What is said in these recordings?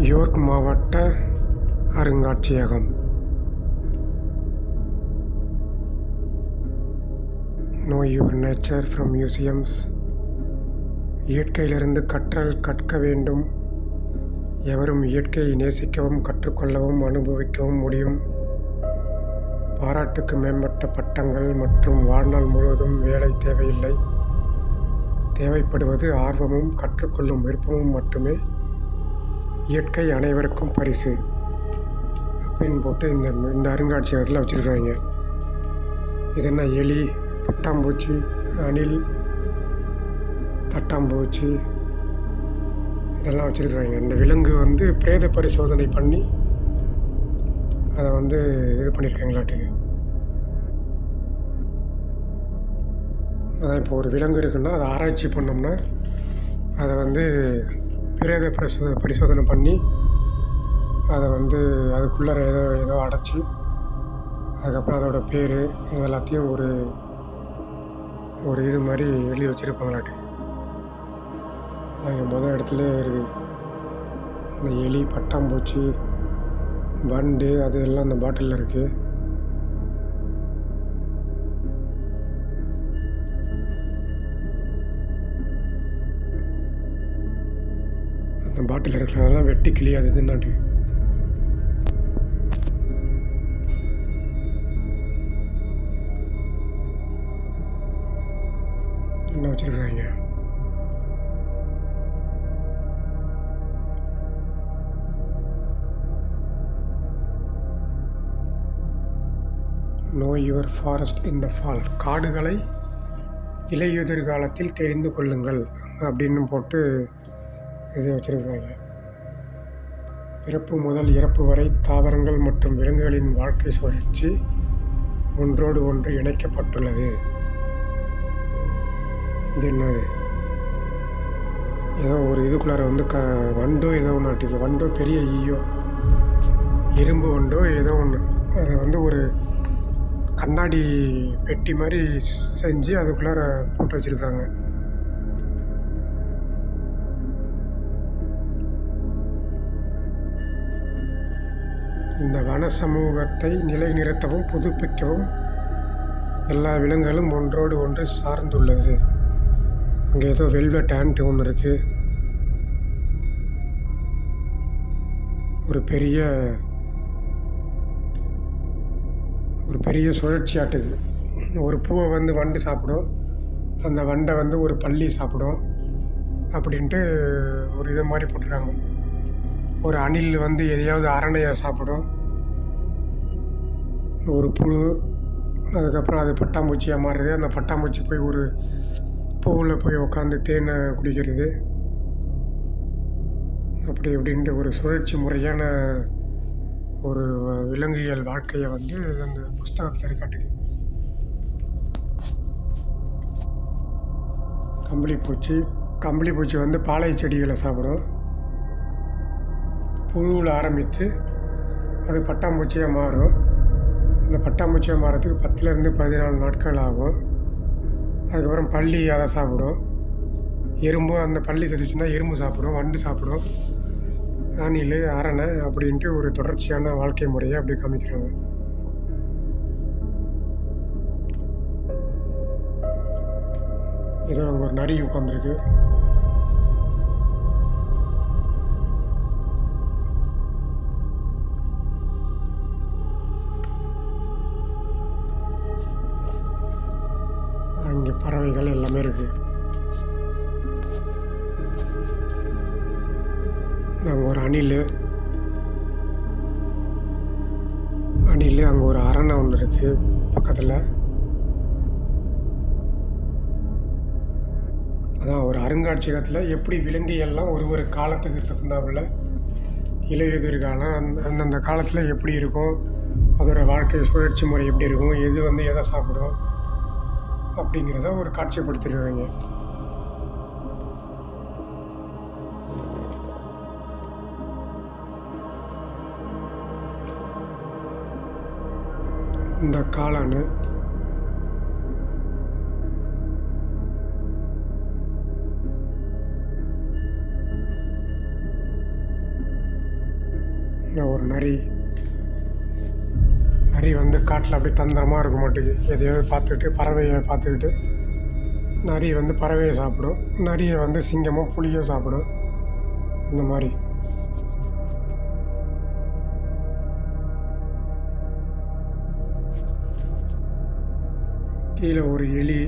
York மாவட்ட அருங்காட்சியகம். Know your nature from museums. இயற்கையிலிருந்து கற்க வேண்டும். எவரும் இயற்கையை நேசிக்கவும் கற்றுக்கொள்ளவும் அனுபவிக்கவும் முடியும். பாராட்டுக்கு மேம்பட்ட பட்டங்கள் மற்றும் வாழ்நாள் முழுவதும் வேலை தேவையில்லை. தேவைப்படுவது ஆர்வமும் கற்றுக்கொள்ளும் விருப்பமும் மட்டுமே. இயற்கை அனைவருக்கும் பரிசு அப்படின்னு போட்டு இந்த அருங்காட்சியகத்தில் வச்சுருக்காங்க. இது என்ன, எலி, பட்டாம்பூச்சி, அணில், தட்டாம்பூச்சி இதெல்லாம் வச்சுருக்குறாங்க. இந்த விலங்கு பிரேத பரிசோதனை பண்ணி அதை இது பண்ணியிருக்காங்களாட்டுக்கு. அதான் இப்போ ஒரு விலங்கு இருக்குன்னா அதை ஆராய்ச்சி பண்ணோம்னா அதை பிரேத பரிசோதனை பண்ணி அதை அதுக்குள்ளார ஏதோ அடைச்சி அதுக்கப்புறம் அதோடய பேர் இது எல்லாத்தையும் ஒரு இது மாதிரி எழுதி வச்சுருப்பாங்களாட்டுக்கு. அது இடத்துல இருக்குது. இந்த எலி, பட்டாம்பூச்சி, வண்டு அது எல்லாம் அந்த பாட்டிலில் இருக்குது. அந்த பாட்டில் இருக்கிறதெல்லாம் வெட்டி கிளி அது இதுன்னாட்டு என்ன வச்சுருக்குறாங்க. Know your forest in the fall. காடுகளை இலையுதிர் காலத்தில் தெரிந்து கொள்ளுங்கள் அப்படின்னு போட்டு இதை வச்சுருக்காங்க. பிறப்பு முதல் இறப்பு வரை தாவரங்கள் மற்றும் விலங்குகளின் வாழ்க்கை சுழற்சி ஒன்றோடு ஒன்று இணைக்கப்பட்டுள்ளது. இது என்னது, ஏதோ ஒரு இதுக்குள்ளார வண்டோ ஏதோ ஒன்று, வண்டோ பெரிய ஈயோ இரும்பு வண்டோ ஏதோ ஒன்று, அதை ஒரு கண்ணாடி பெட்டி மாதிரி செஞ்சு அதுக்குள்ளார போட்டு வச்சுருக்காங்க. இந்த வன சமூகத்தை நிலைநிறுத்தவும் புதுப்பிக்கவும் எல்லா விலங்குகளும் ஒன்றோடு ஒன்று சார்ந்துள்ளது. அங்கே ஏதோ வெல்வெட் ஆண்ட் ஒன்று இருக்குது. ஒரு பெரிய சுழற்சி ஆட்டுது. ஒரு பூவை வண்டு சாப்பிடும், அந்த வண்டை ஒரு பல்லி சாப்பிடும் அப்படின்ட்டு ஒரு இதை மாதிரி போட்டுருக்காங்க. ஒரு அணில் எதையாவது அரணையை சாப்பிடும், ஒரு புழு, அதுக்கப்புறம் அது பட்டாம்பூச்சியாக மாறுது. அந்த பட்டாம்பூச்சி போய் ஒரு பூவில் போய் உட்காந்து தேனை குடிக்கிறது. அப்படி இப்படின்ட்டு ஒரு சுழற்சி முறையான ஒரு விலங்கியல் வாழ்க்கையை அந்த புஸ்தகத்தில் இருக்காட்டுக்கு. கம்பளிப்பூச்சி பாலை செடிகளை சாப்பிடும். புழுவில் ஆரம்பித்து அது பட்டாம்பூச்சியாக மாறும். அந்த பட்டாம்பூச்சியாக மாறத்துக்கு 10லேருந்து 14 நாட்கள் ஆகும். அதுக்கப்புறம் பல்லி அதை சாப்பிடும். எறும்பு, அந்த பல்லி செத்துச்சுன்னா எறும்பு சாப்பிடும், வண்டு சாப்பிடும், அணில், அரணை அப்படின்ட்டு ஒரு தொடர்ச்சியான வாழ்க்கை முறையை அப்படி காமிக்கிறாங்க. ஏதோ அங்கே ஒரு நரி உட்காந்துருக்கு. அங்கே பறவைகள் எல்லாமே இருக்குது. அங்கே ஒரு அணில், அங்கே ஒரு அரணை ஒன்று இருக்குது பக்கத்தில். அதான் ஒரு அருங்காட்சியகத்தில் எப்படி விலங்கியெல்லாம் ஒரு காலத்துக்கு தகுந்தாப்புல இலையுதிர் காலம் அந்தந்த காலத்தில் எப்படி இருக்கும், அதோட வாழ்க்கை சுழற்சி முறை எப்படி இருக்கும், எது எதை சாப்பிடும் அப்படிங்கிறத ஒரு காட்சிப்படுத்திடுறாங்க. இந்த காளான் இந்த ஒரு நரி வந்து காட்டில் அப்படியே தந்திரமாக இருக்க மாட்டேங்குது. எதையோ பார்த்துக்கிட்டு, பறவையை பார்த்துக்கிட்டு. நரி வந்து பறவையை சாப்பிடும், நரியை வந்து சிங்கமோ புலியோ சாப்பிடும். இந்த மாதிரி கீழே ஒரு எலி,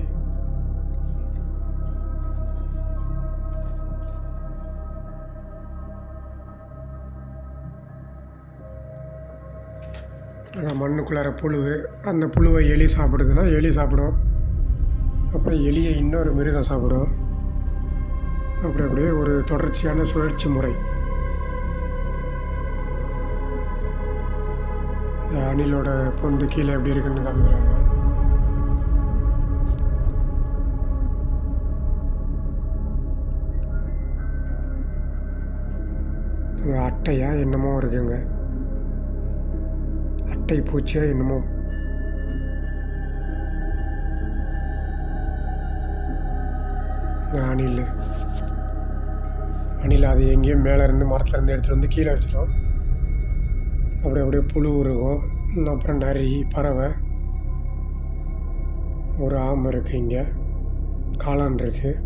அதான் மண்ணுக்குள்ளார புழு, அந்த புழுவை எலி சாப்பிடுதுன்னா எலி சாப்பிடும். அப்புறம் எலியை இன்னொரு மிருகம் சாப்பிடும். அப்படி அப்படியே ஒரு தொடர்ச்சியான சுழற்சி முறை. அணிலோட பொந்து கீழே எப்படி இருக்குன்னு காமிக்கிறாங்க. அட்டையா என்னமோ இருக்குங்க, அட்டை பூச்சியா என்னமோ. அணில் அது எங்கேயும் மேலேருந்து மரத்துலேருந்து எடுத்துகிட்டு வந்து கீழே வச்சிடும். அப்படியே புழு இருக்கும். அப்புறம் நரி, பறவை, ஒரு ஆமை இருக்குது, இங்கே காளான் இருக்குது.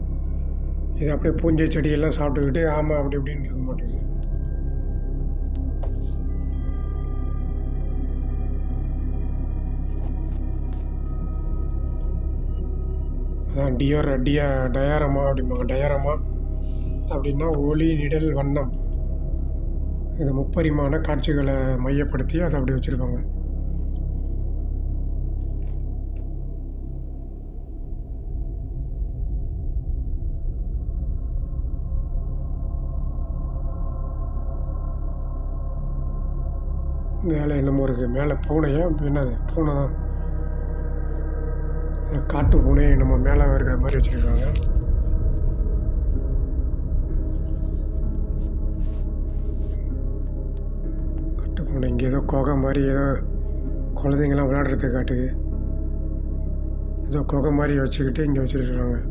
இது அப்படியே பூஞ்சை செடியெல்லாம் சாப்பிட்டுக்கிட்டு ஆமை அப்படி இப்படின்னு இருக்க மாட்டேங்குது. அதான் டயாரமா அப்படிம்பாங்க. டயாரமா அப்படின்னா ஒளி, நிழல், வண்ணம். இது முப்பரிமாண காட்சிகளை மையப்படுத்தி அதை அப்படி வச்சுருப்பாங்க. மேலே என்னமோ இருக்குது, மேலே பூனையா என்னது, பூனை தான், காட்டு பூனை என்னமோ மேலே இருக்கிற மாதிரி வச்சுருக்காங்க. காட்டு பூனை இங்கே ஏதோ குகை மாதிரி, ஏதோ குழந்தைங்களாம் விளையாடுறதுக்கு காட்டுது. ஏதோ குகை மாதிரி வச்சுக்கிட்டு இங்கே வச்சுருக்காங்க.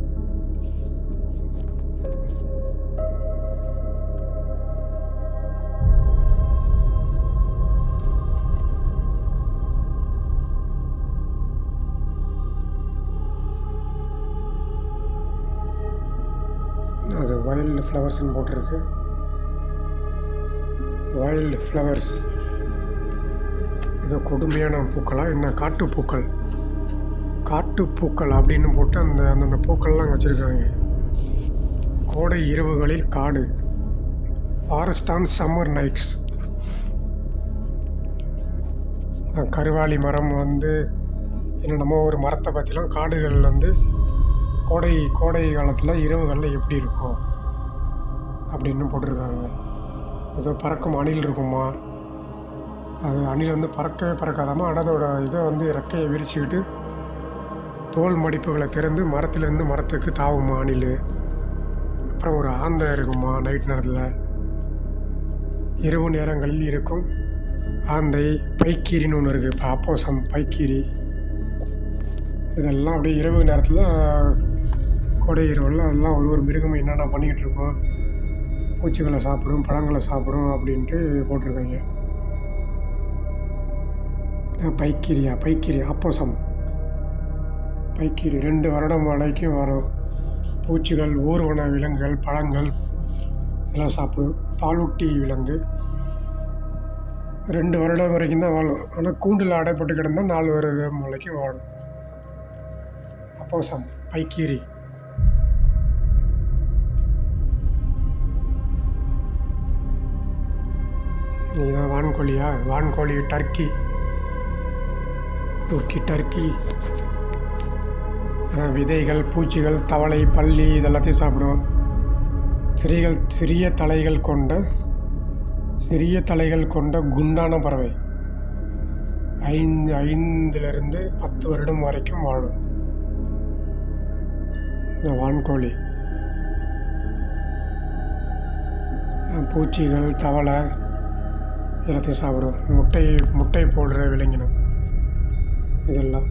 அது வைல்டு ஃப்ளவர்ஸ்ன்னு போட்டிருக்கு. வைல்டு ஃப்ளவர்ஸ் ஏதோ கொடுமையான பூக்களா என்ன, காட்டுப்பூக்கள் அப்படின்னு போட்டு அந்தந்த பூக்கள்லாம் வச்சுருக்காங்க. கோடை இரவுகளில் காடு, ஃபாரஸ்ட் ஆன் சம்மர் நைட்ஸ். கருவாலி மரம் வந்து என்னென்னமோ ஒரு மரத்தை பற்றிலாம், காடுகள் வந்து கோடை காலத்தில் இரவுகளில் எப்படி இருக்கும் அப்படின்னு போட்டிருக்காங்க. ஏதோ பறக்கும் அணில் இருக்குமா, அது அணில் வந்து பறக்கவே பறக்காதாமா, அதோட இதை வந்து ரெக்கையை விரிச்சுக்கிட்டு தோல் மடிப்புகளை திறந்து மரத்துலேருந்து மரத்துக்கு தாவுமா அணில். அப்புறம் ஒரு ஆந்தை இருக்குமா நைட் நேரத்தில், இரவு நேரங்களில் இருக்கும் ஆந்தை. பைக்கீரின்னு ஒன்று இருக்குது, இப்போ அப்போசம், பைக்கீரி. இதெல்லாம் அப்படியே இரவு நேரத்தில், கோடை இரவில் அதெல்லாம் ஒரு மிருகம் என்னென்ன பண்ணிக்கிட்டு இருக்கோம், பூச்சிகளை சாப்பிடும், பழங்களை சாப்பிடும் அப்படின்ட்டு போட்டிருக்காங்க. பைக்கீரி அப்போசம், பைக்கீரி 2 வருடம் வரைக்கும் வரும். பூச்சிகள், ஊர்வன விலங்குகள், பழங்கள் இதெல்லாம் சாப்பிடும். பாலூட்டி விலங்கு 2 வருடம் வரைக்கும் தான் வாழும். ஆனால் கூண்டில் அடைப்பட்டு கிடந்தால் 4 வருடம் வரைக்கும் வாழும். அப்போசம், பைக்கீரி. இதுதான் வான்கோழியா, வான்கோழி, டர்க்கி. விதைகள், பூச்சிகள், தவளை, பல்லி இதெல்லாத்தையும் சாப்பிடும். சிறிய தலைகள் கொண்ட குண்டான பறவை 5லிருந்து 10 வருடம் வரைக்கும் வாழும். வான்கோழி, பூச்சிகள், தவளை எல்லாத்தையும் சாப்பிடும். முட்டை போடுற விலங்கினம் இதெல்லாம்.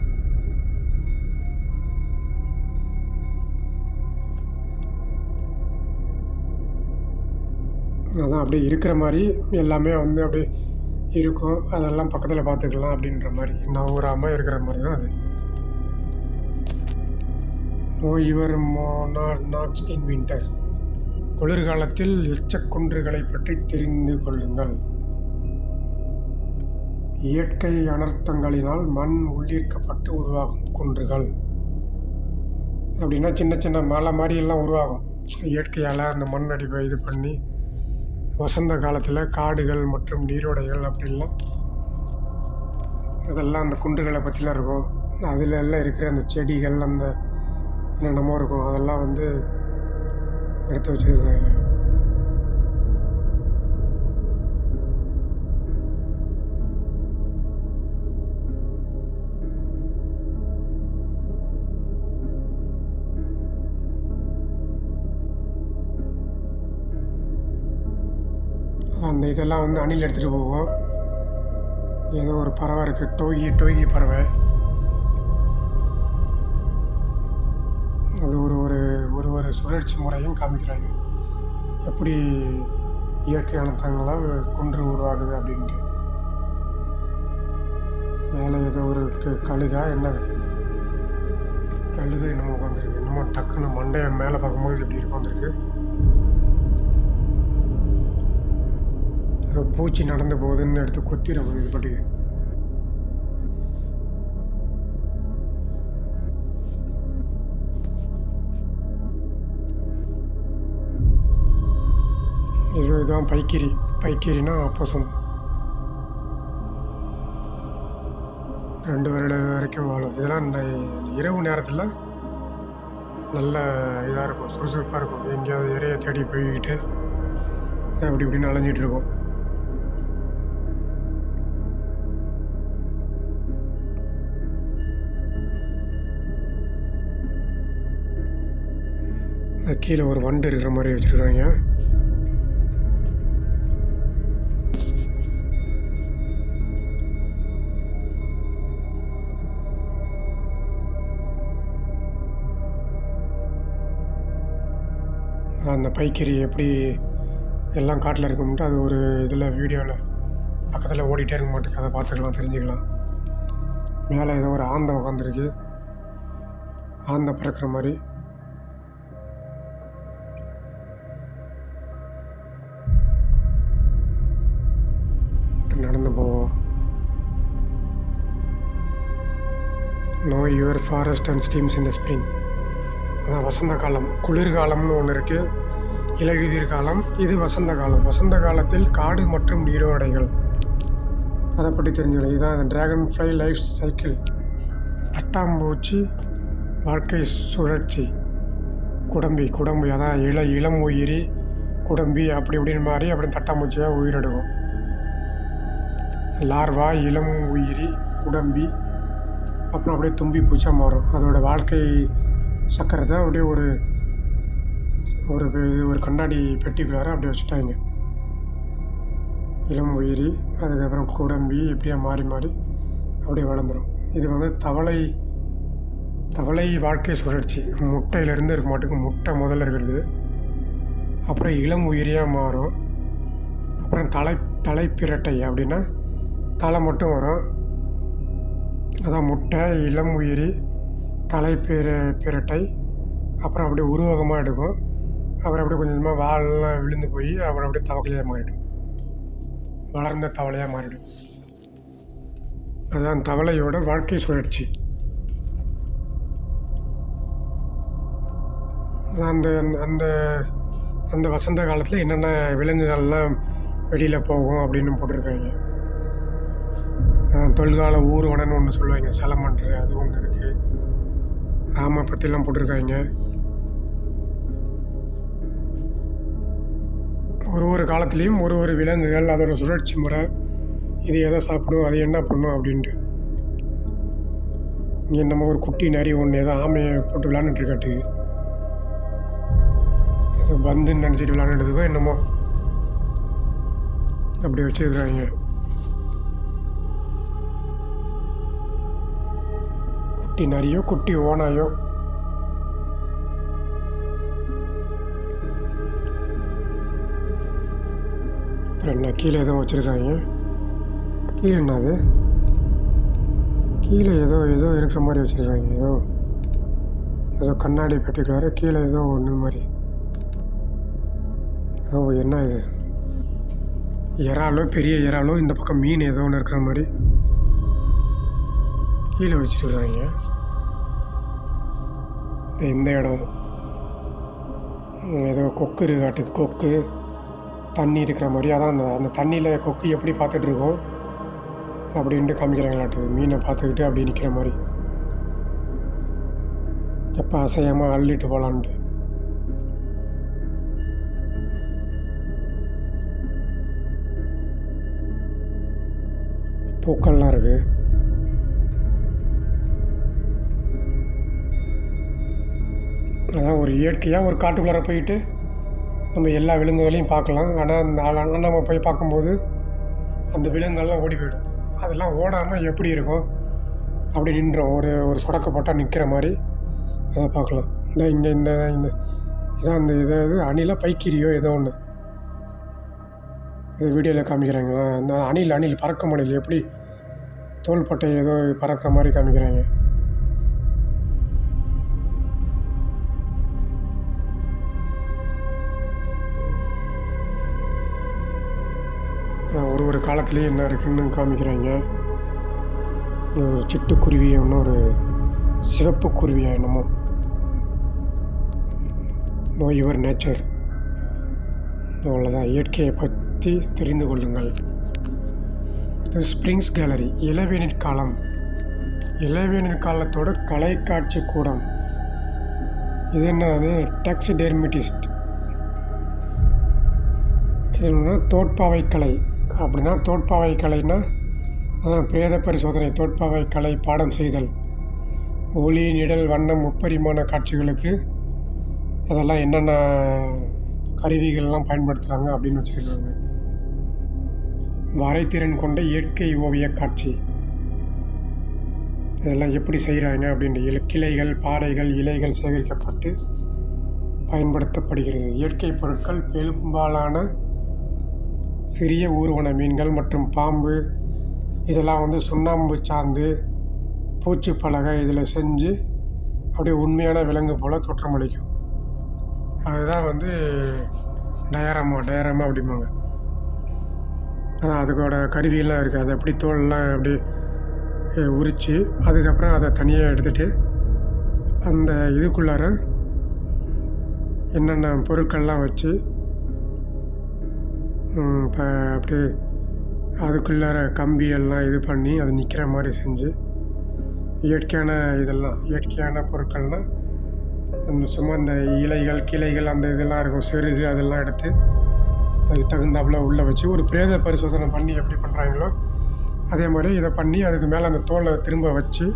அதான் அப்படியே இருக்கிற மாதிரி எல்லாமே வந்து அப்படியே இருக்கும். அதெல்லாம் பக்கத்தில் பார்த்துக்கலாம் அப்படின்ற மாதிரி நவராமல் இருக்கிற மாதிரி தான் அது. Know your nuts in winter. குளிர்காலத்தில் எச்சக்குன்றுகளை பற்றி தெரிந்து கொள்ளுங்கள். இயற்கை அனர்த்தங்களினால் மண் உள்ளீர்க்கப்பட்டு உருவாகும் குன்றுகள். அப்படின்னா சின்ன சின்ன மலை மாதிரியெல்லாம் உருவாகும். இயற்கையால் அந்த மண் அடிப்பை இது பண்ணி வசந்த காலத்தில் காடுகள் மற்றும் நீரோடைகள் அப்படின்லாம் இதெல்லாம் அந்த குன்றுகளை பற்றிலாம் இருக்கும். அதில் எல்லாம் இருக்கிற அந்த செடிகள் அந்த என்னென்னமோ இருக்கும். அதெல்லாம் வந்து எடுத்து வச்சுருக்காங்க. அந்த இதெல்லாம் வந்து அணில் எடுத்துகிட்டு போகும். ஏதோ ஒரு பறவை இருக்குது, டோகி பறவை. அது ஒரு ஒரு ஒரு ஒரு சுழற்சி முறையும் காமிக்கிறாங்க, எப்படி இயற்கை அனர்த்தங்களால் குன்று உருவாகுது அப்படின்ட்டு. மேலே ஏதோ ஒரு கழுகா என்னது கழுகு என்னமோ உட்காந்துருக்கு. என்னமோ டக்குன்னு மண்டையை மேலே பார்க்கும்போது இப்படி இருக்கும் வந்துருக்கு. ஏதோ பூச்சி நடந்து போகுதுன்னு எடுத்து கொத்திடும் இது பற்றி. இதுதான் பைக்கிரினா அப்போசம். 2 வருடம் வரைக்கும் வாழும். இதெல்லாம் இரவு நேரத்தில் நல்ல இதாக இருக்கும், சுறுசுறுப்பாக இருக்கும். எங்கேயாவது இறைய தேடி போய்கிட்டு அப்படி இப்படின்னு அலைஞ்சிட்டு இருக்கும். கீழே ஒரு வண்டு இருக்கிற மாதிரி வச்சுருக்காங்க. அந்த பைக்கிரி எப்படி எல்லாம் காட்டில் இருக்கும்ட்டு அது ஒரு இதில் வீடியோவில் பக்கத்தில் ஓடிட்டே இருக்க மாட்டேங்குது. அதை பார்த்துக்கலாம், தெரிஞ்சுக்கலாம். மேலே ஏதோ ஒரு ஆந்தை உட்காந்துருக்கு, ஆந்தை பறக்கிற மாதிரி. நடந்து போவோம். No your forest and streams in the spring. அதான் வசந்த காலம். குளிர்காலம்னு ஒன்று இருக்குது, இலையுதிர் காலம். இது வசந்த காலம். வசந்த காலத்தில் காடு மற்றும் நீரோடைகள் அதை பற்றி தெரிஞ்சுக்கணும். இதுதான் அந்த ட்ராகன் ஃப்ளை லைஃப் சைக்கிள். பட்டாம்பூச்சி வாழ்க்கை சுழற்சி. குடம்பி அதான் இளம் உயிரி குடம்பி அப்படி இப்படின்னு மாதிரி அப்படின்னு தட்டாம்பூச்சியாக உயிரெடுக்கும். லார்வா இளம் உயிரி குடம்பி, அப்புறம் அப்படியே தும்பி பூச்சாக மாறும். அதோட வாழ்க்கை சக்கரத்தை அப்படியே ஒரு கண்ணாடி பெட்டிக்குள்ளார அப்படியே வச்சுட்டாங்க. இளம் உயிரி, அதுக்கப்புறம் குடம்பி, இப்படியே மாறி அப்படியே வளர்ந்துடும். இது வந்து தவளை வாழ்க்கை சுழற்சி. முட்டையிலேருந்து இருக்க மாட்டுக்கு முட்டை முதல்ல இருக்கிறது, அப்புறம் இளம் உயிரியாக மாறும். அப்புறம் தலைப்பிரட்டை அப்படின்னா தலை மட்டும் வரும். அதான் முட்டை, இளம் உயிரி, தலைப்பிரட்டை. அப்புறம் அப்படியே உருவகமாக எடுக்கும். அப்புறம் அப்படியே கொஞ்சம் கொஞ்சமாக வாலெல்லாம் விழுந்து போய் அப்புறம் அப்படியே தவளையாக மாறிடும், வளர்ந்த தவளையாக மாறிடும். அதுதான் தவளையோட வாழ்க்கை சுழற்சி. அந்த அந்த அந்த வசந்த காலத்தில் என்னென்ன விலங்குகள்லாம் வெளியில் போகும் அப்படின்னு போட்டிருக்காங்க. தொல்கால ஊர்வனன்னு ஒன்று சொல்லுவாங்க, சலமன்று, அது ஒன்று இருக்குது. ஆமை பற்றிலாம் போட்டிருக்காங்க. ஒரு காலத்துலேயும் ஒரு விலங்குகள் அதோடய சுழற்சி முறை, இது எதை சாப்பிடும், அது என்ன பண்ணும் அப்படின்ட்டு. இங்கே நம்ம ஒரு குட்டி நரி ஒன்று ஏதோ ஆமையை போட்டு விளாண்டுட்டுருக்காட்டுக்கு, ஏதோ பந்துன்னு நினச்சிட்டு விளாண்டுட்டுக்கோ என்னமோ அப்படி வச்சுருக்காங்க. குட்டி நரியோ குட்டி ஓனாயோ. அப்புறம் என்ன கீழே எதுவும் வச்சுருக்காங்க. கீழே என்னது, கீழே ஏதோ ஏதோ இருக்கிற மாதிரி வச்சுருக்காங்க. ஏதோ ஏதோ கண்ணாடி பெட்டிக்குள்ளார கீழே ஏதோ ஒன்று மாதிரி. ஏதோ என்ன இது, இறாலோ பெரிய இறாலோ, இந்த பக்கம் மீன் ஏதோ ஒன்று இருக்கிற மாதிரி கீழே வச்சுருக்காங்க. இந்த இடம் ஏதோ கொக்கு இருக்காட்டுக்கு, கொக்கு தண்ணி இருக்கிற மாதிரி. அதான் அந்த தண்ணியில் கொக்கு எப்படி பார்த்துட்ருக்கோம் அப்படின்ட்டு காமிக்கிறாங்களாட்டுக்கு. மீனை பார்த்துக்கிட்டு அப்படி நிற்கிற மாதிரி, எப்போ அசையாமல் அள்ளிட்டு போகலான்ட்டு. பூக்கள்லாம் இருக்குது. அதான் ஒரு இயற்கையாக ஒரு காட்டுக்குள்ளார போயிட்டு நம்ம எல்லா விலங்குகளையும் பார்க்கலாம். ஆனால் நம்ம போய் பார்க்கும்போது அந்த விலங்குகள்லாம் ஓடி போயிடும். அதெல்லாம் ஓடாமல் எப்படி இருக்கும், அப்படி நின்றோம். ஒரு சொடக்க போட்டால் நிற்கிற மாதிரி அதை பார்க்கலாம். இந்த இதான் அந்த இது அணிலாக பைக்கிரியோ ஏதோ ஒன்று இந்த வீடியோவில் காமிக்கிறாங்க. அந்த அணில் பறக்கும் அணில் எப்படி தோள்பட்டை ஏதோ பறக்கிற மாதிரி காமிக்கிறாங்க. ஒரு காலத்துலேயும் என்ன இருக்குன்னு காமிக்கிறாங்க. ஒரு சிட்டுக்குருவி, இன்னொரு சிவப்பு குருவியா என்னமோ. No your nature. அவ்வளோதான். இயற்கையை பற்றி தெரிந்து கொள்ளுங்கள். இது ஸ்ப்ரிங்ஸ் கேலரி. இளவேனிற் காலம், இளவேனிற் காலத்தோட கலை காட்சி கூடம். இது என்னது, டாக்சிடெர்மிஸ்ட். தோட்பாவை கலை அப்படின்னா, தோட்பாவை கலைன்னா பிரேத பரிசோதனை. தோட்பாவை கலை பாடம் செய்தல், ஒளி நிழல் வண்ணம் முப்பரிமாண காட்சிகளுக்கு அதெல்லாம் என்னென்ன கருவிகள்லாம் பயன்படுத்துகிறாங்க அப்படின்னு வச்சுருக்காங்க. வரைத்திறன் கொண்ட இயற்கை ஓவிய காட்சி, இதெல்லாம் எப்படி செய்கிறாங்க அப்படின்ற கிளைகள், பாறைகள், இலைகள் சேகரிக்கப்பட்டு பயன்படுத்தப்படுகிறது. இயற்கை பொருட்கள் பெரும்பாலான சிறிய ஊர்வன மீன்கள் மற்றும் பாம்பு, இதெல்லாம் சுண்ணாம்பு சாந்து, பூச்சி பலகை இதில் செஞ்சு அப்படியே உண்மையான விலங்கு போல் தோற்றமளிக்கும். அதுதான் டயராமா அப்படிம்பாங்க. அதான் அதுக்கோட கருவியெல்லாம் இருக்குது. அதை எப்படி தோலெல்லாம் அப்படி உரித்து அதுக்கப்புறம் அதை தனியாக எடுத்துகிட்டு அந்த இதுக்குள்ளார என்னென்ன பொருட்கள்லாம் வச்சு இப்போ அப்படி அதுக்குள்ளார கம்பியெல்லாம் இது பண்ணி அது நிற்கிற மாதிரி செஞ்சு இயற்கையான இதெல்லாம், இயற்கையான பொருட்கள்னால் சும்மா இந்த இலைகள், கிளைகள், அந்த இதெல்லாம் இருக்கும், செருகு, அதெல்லாம் எடுத்து அதுக்கு தகுந்தாப்புல உள்ளே வச்சு ஒரு பிரேத பரிசோதனை பண்ணி எப்படி பண்ணுறாங்களோ அதே மாதிரி இதை பண்ணி அதுக்கு மேலே அந்த தோலை திரும்ப வச்சு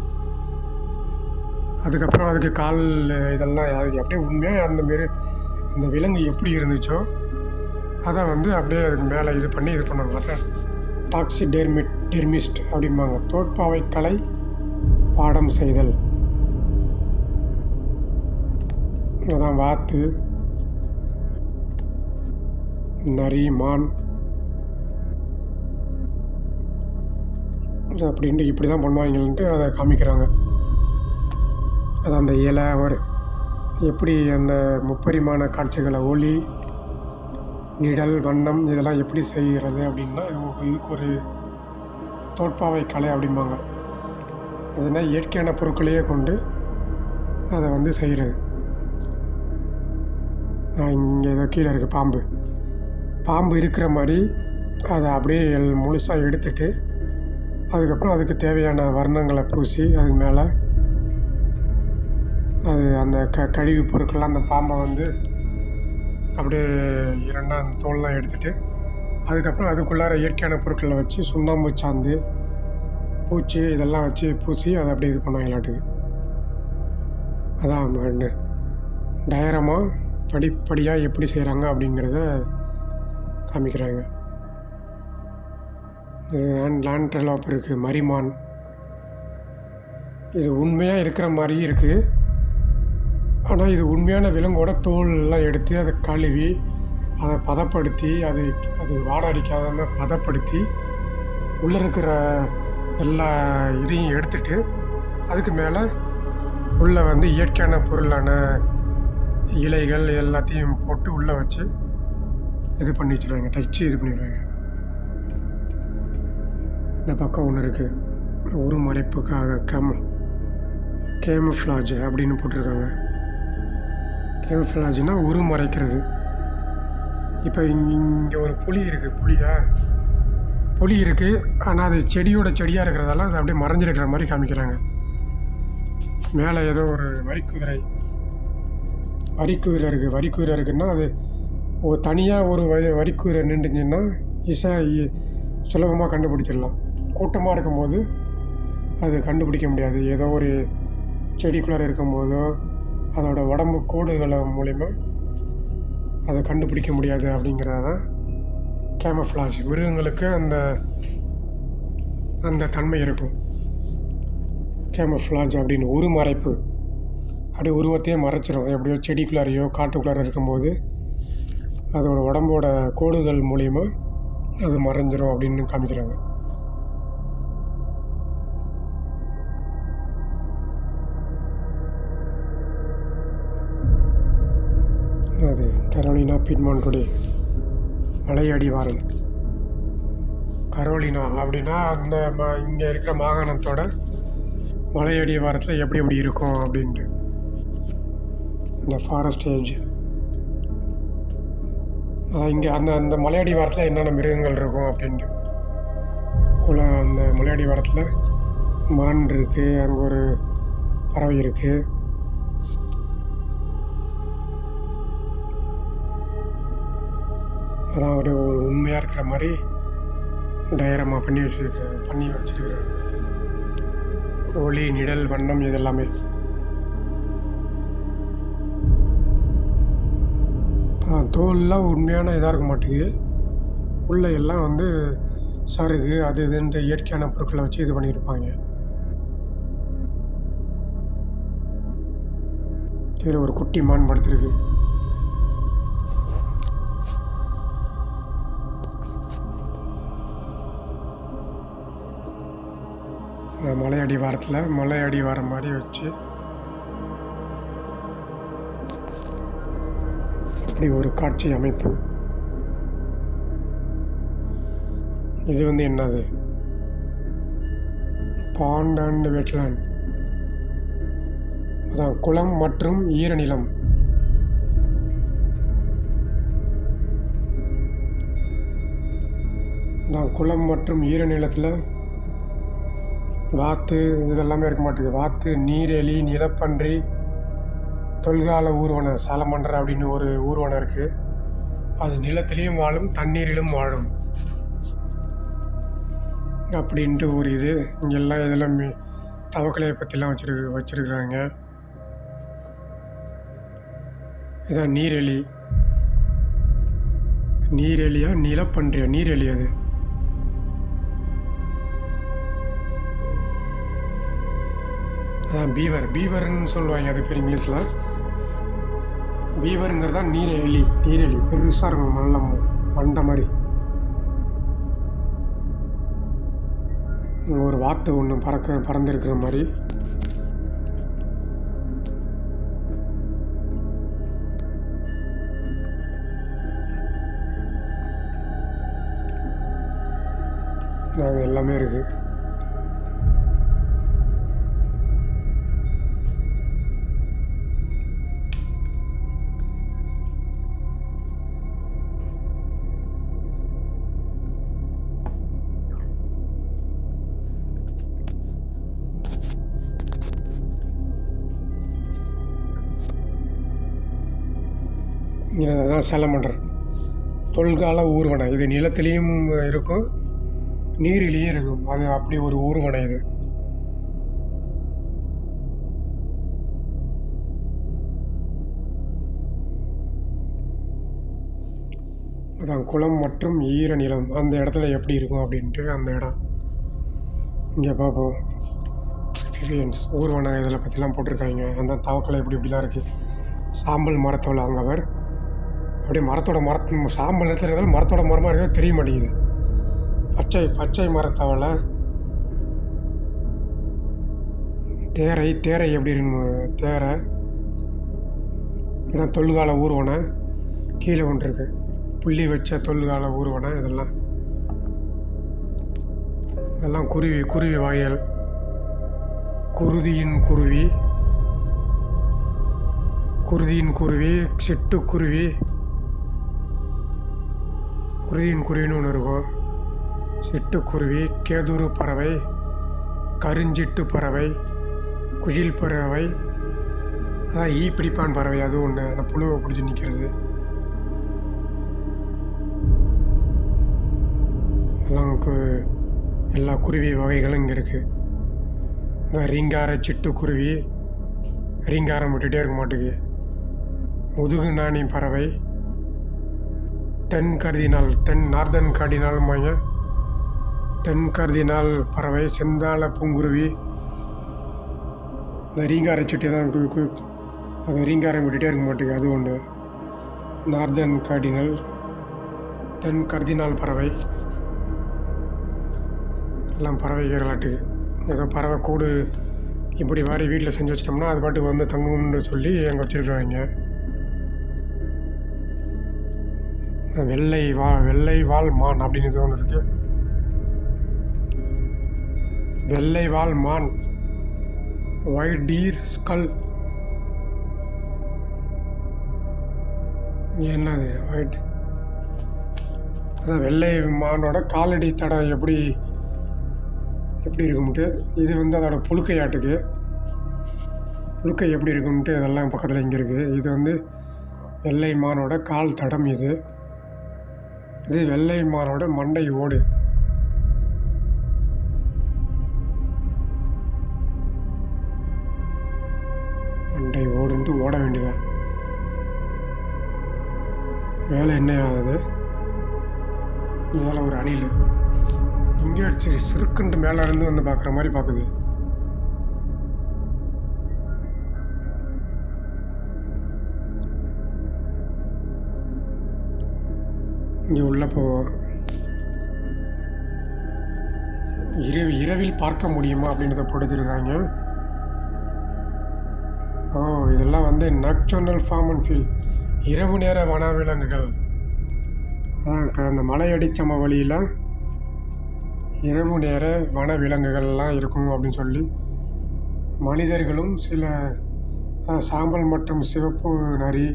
அதுக்கப்புறம் அதுக்கு கால் இதெல்லாம் அதுக்கு அப்படியே உண்மையாக அந்தமாரி அந்த விலங்கு எப்படி இருந்துச்சோ அதை அப்படியே அதுக்கு மேலே இது பண்ணி இது பண்ணுவாங்க. அதான் டாக்சிடெர்மிஸ்ட் அப்படிம்பாங்க. தோட்பாவை கலை பாடம் செய்தல். அதான் வாத்து, நரி, மான் அப்படின்ட்டு இப்படி தான் பண்ணுவாங்கன்ட்டு அதை காமிக்கிறாங்க. அது அந்த இலை எப்படி அந்த முப்பரிமாண காட்சிகளை, ஒளி நிழல் வண்ணம் இதெல்லாம் எப்படி செய்கிறது அப்படின்னா இதுக்கு ஒரு தோட்பாவை கலை அப்படிம்பாங்க. அதுனா இயற்கையான பொருட்களையே கொண்டு அதை செய்கிறது. இங்கே ஏதோ கீழே இருக்குது பாம்பு இருக்கிற மாதிரி அதை அப்படியே முழுசாக எடுத்துட்டு அதுக்கப்புறம் அதுக்கு தேவையான வர்ணங்களை பூசி அதுக்கு மேலே அது அந்த கழிவு பொருட்கள்லாம் அந்த பாம்பை அப்படியே இரண்டாக அந்த தோல்லாம் எடுத்துகிட்டு அதுக்கப்புறம் அதுக்குள்ளார இயற்கையான பொருட்களை வச்சு சுண்ணாம்பு சாந்து, பூச்சி இதெல்லாம் வச்சு பூசி அதை அப்படியே இது பண்ணுவாங்களாட்டுக்கு. அதான் டயரமாக படிப்படியாக எப்படி செய்கிறாங்க அப்படிங்கிறத காமிக்கிறாங்க. இது லான்ட்ரலாப் இருக்குது, மரிமான். இது உண்மையாக இருக்கிற மாதிரியும் இருக்குது. ஆனால் இது உண்மையான விலங்கோட தோல்லாம் எடுத்து அதை கழுவி அதை பதப்படுத்தி அது வாடை அடிக்காத பதப்படுத்தி உள்ளே இருக்கிற எல்லா இதையும் எடுத்துட்டு அதுக்கு மேலே உள்ளே வந்து இயற்கையான பொருளான இலைகள் எல்லாத்தையும் போட்டு உள்ளே வச்சு இது பண்ணி வச்சுருவாங்க, தைச்சி இது பண்ணிடுவாங்க. இந்த பக்கம் ஒன்று இருக்குது, உருமறைப்புக்காக கேமஃப்ளாஜ் அப்படின்னு போட்டிருக்காங்க. கேமஃப்ளாஜ்னால் உருமறைக்கிறது. இப்போ இங்கே ஒரு புலி இருக்குது, புலி இருக்குது, ஆனால் அது செடியாக இருக்கிறதால அது அப்படியே மறைஞ்சிருக்கிற மாதிரி காமிக்கிறாங்க. மேலே ஏதோ ஒரு வரிக்குதிரை இருக்குது. வரிக்குதிரை இருக்குன்னா அது ஒரு தனியாக ஒரு வரிக்குதிரை நின்றுச்சுன்னா சுலபமாக கண்டுபிடிச்சிடலாம். கூட்டமாக இருக்கும்போது அது கண்டுபிடிக்க முடியாது. ஏதோ ஒரு செடிக்குள்ளார இருக்கும்போதோ அதோட உடம்பு கோடுகளை மூலிமா அதை கண்டுபிடிக்க முடியாது. அப்படிங்கிறது தான் கேமஃப்ளாஜ். மிருகங்களுக்கு அந்த தன்மை இருக்கும். கேமஃப்ளாஜ் அப்படின்னு உருமறைப்பு, அப்படியே உருவத்தையே மறைச்சிடும். எப்படியோ செடிக்குள்ளாரையோ காட்டுக்குள்ளார இருக்கும்போது அதோட உடம்போட கோடுகள் மூலிமா அது மறைஞ்சிரும் அப்படின்னு காமிக்கிறாங்க. அது கரோலினா பிட்மான்டுடைய மலை அடிவாரம். கரோலினா அப்படின்னா அந்த இங்கே இருக்கிற மாகாணத்தோட மலை அடிவாரத்தில் எப்படி இருக்கும் அப்படின்ட்டு. இந்த ஃபாரஸ்ட் ஏஜ் இங்கே அந்த மலை அடிவாரத்தில் என்னென்ன மிருகங்கள் இருக்கும் அப்படின்ட்டு. அந்த மலை அடிவாரத்தில் மான் இருக்குது, அங்கே ஒரு பறவை இருக்குது. அதான் ஒரு உண்மையாக இருக்கிற மாதிரி டயரமாக பண்ணி வச்சுருக்கிறாங்க. ஒளி, நிழல், வண்ணம் இதெல்லாமே. தோல்லாம் உண்மையான இதாக இருக்க மாட்டேங்குது. உள்ளே எல்லாம் வந்து சருகு அது இதுன்ட்டு இயற்கையான பொருட்களை வச்சு இது பண்ணியிருப்பாங்க. இதில் ஒரு குட்டி மான் படுத்திருக்கு. மலை அடிவாரம் மாதிரி வச்சு அப்படி ஒரு காட்சி அமைப்பு. இது வந்து என்னது? Bond and wetland. அதான் குளம் மற்றும் ஈரநிலம். அதான் குளம் மற்றும் ஈரநிலத்தில் வாத்து இதெல்லாமே இருக்க மாட்டேங்குது. வாத்து, நீரெலி, நிலப்பன்றி, தொல்கால ஊர்வன சாலமண்டர் அப்படின்னு ஒரு ஊர்வனம் இருக்குது. அது நிலத்திலையும் வாழும், தண்ணீரிலும் வாழும் அப்படின்ட்டு ஒரு இது. இங்கெல்லாம் இதெல்லாம் தவக்கலையை பற்றிலாம் வச்சுருக்குறாங்க. இதான் நீரெலியா நிலப்பன்றியா? நீரெலி. அது அதான் பீவர்னு சொல்லுவாங்க. அது பேர் இங்கிலீஷில் பீவருங்கிறது தான் நீரெலி. பெருசாக இருக்கும், நல்ல மண்டை மாதிரி. ஒரு வாத்து ஒன்று பறந்துருக்கிற மாதிரி. நாங்கள் எல்லாமே இருக்குது. இதுதான் சாலமண்டர் தொல்கால ஊர்வனம். இது நிலத்திலையும் இருக்கும், நீரிலையும் இருக்கும். அது அப்படி ஒரு ஊர்வனம் இது. அதான் குளம் மற்றும் ஈரநிலம் அந்த இடத்துல எப்படி இருக்கும் அப்படின்ட்டு அந்த இடம் இங்கே பார்ப்போம். ஊர்வனம் இதில் பற்றிலாம் போட்டிருக்காங்க. அந்த தவக்கலை இப்படிலாம் இருக்குது. சாம்பல் மரத்தோட அங்கவர் அப்படியே சாம்பல் இடத்துல இருக்கிறதால மரத்தோட மரமாக இருக்கிறது தெரிய மாட்டேங்குது. பச்சை பச்சை மரத்தவளை, தேரை தேரை எப்படி இருக்குன்னு தேரை, இதான் தொல்கால ஊர்வனை. கீழே ஒன்று இருக்குது, புள்ளி வச்ச தொல்கால ஊர்வனை. இதெல்லாம் குருவி குருவி வகைகள். குருதியின் குருவி, குருதியின் குருவி, சிட்டுக்குருவி, குருதியின் குருவின்னு ஒன்று இருக்கும். சிட்டுக்குருவி, கேதுரு பறவை, கருஞ்சிட்டு பறவை, குயில் பறவை, அதான் ஈ பிடிப்பான் பறவை, அது ஒன்று. அந்த புழுவை பிடிச்சி நிற்கிறது. எல்லாம் எல்லா குருவி வகைகளும் இங்கே இருக்குது. ரீங்கார சிட்டுக்குருவி, ரீங்காரம் விட்டுகிட்டே இருக்க மாட்டேங்குது. முதுகு நாணி பறவை, தென் கர்தினால், நார்தன் கார்டினால் மாங்க, தென் கர்தினால் பறவை, செந்தாழ பூங்குருவி. இந்த ரீங்கார சிட்டு தான் அது ரீங்காரம் விட்டுகிட்டே இருக்க மாட்டேங்குது, அது ஒன்று. நார்தன் கார்டினல், தென் கர்தினால் பறவை, எல்லாம் பறவைகளாட்டுக்கு. ஏதோ பறவை கூடு இப்படி வாரி வீட்டில் செஞ்சு வச்சிட்டோம்னா அது பாட்டுக்கு வந்து தங்கும்னு சொல்லி அங்கே வச்சுருக்குறாங்க. வெள்ளை வால் மான் அப்படின்னு ஒன்று இருக்குது. வெள்ளை வால் மான், ஒயிட் டீர் ஸ்கல். என்னது ஒயிட்? அதான் வெள்ளை மானோட காலடி தடம் எப்படி இருக்கும்ட்டு. இது வந்து அதோட புழுக்கையாட்டுக்கு. புழுக்கை எப்படி இருக்கும்ட்டு அதெல்லாம் பக்கத்தில் இங்கே இருக்குது. இது வந்து வெள்ளை மானோட கால் தடம். இது வெள்ளை மானோட மண்டை ஓடு. மண்டை ஓடுன்ட்டு ஓட வேண்டியதான். மேலே என்ன ஆகுது? மேலே ஒரு அணில் இங்கே அடிச்சு சிறுக்குன்ட்டு மேலே இருந்து வந்து பார்க்குற மாதிரி பார்க்குது. இங்கே உள்ள இரவில் பார்க்க முடியுமா அப்படின்றத போட்டுருக்காங்க. இதெல்லாம் வந்து நக்சர்னல் ஃபார்ம் அண்ட் ஃபீல், இரவு நேர வனவிலங்குகள். அந்த மலையடிச்சம வழியில் இரவு நேர வனவிலங்குகள்லாம் இருக்கும் அப்படின்னு சொல்லி மனிதர்களும் சில சாம்பல் மற்றும் சிவப்பு நரி,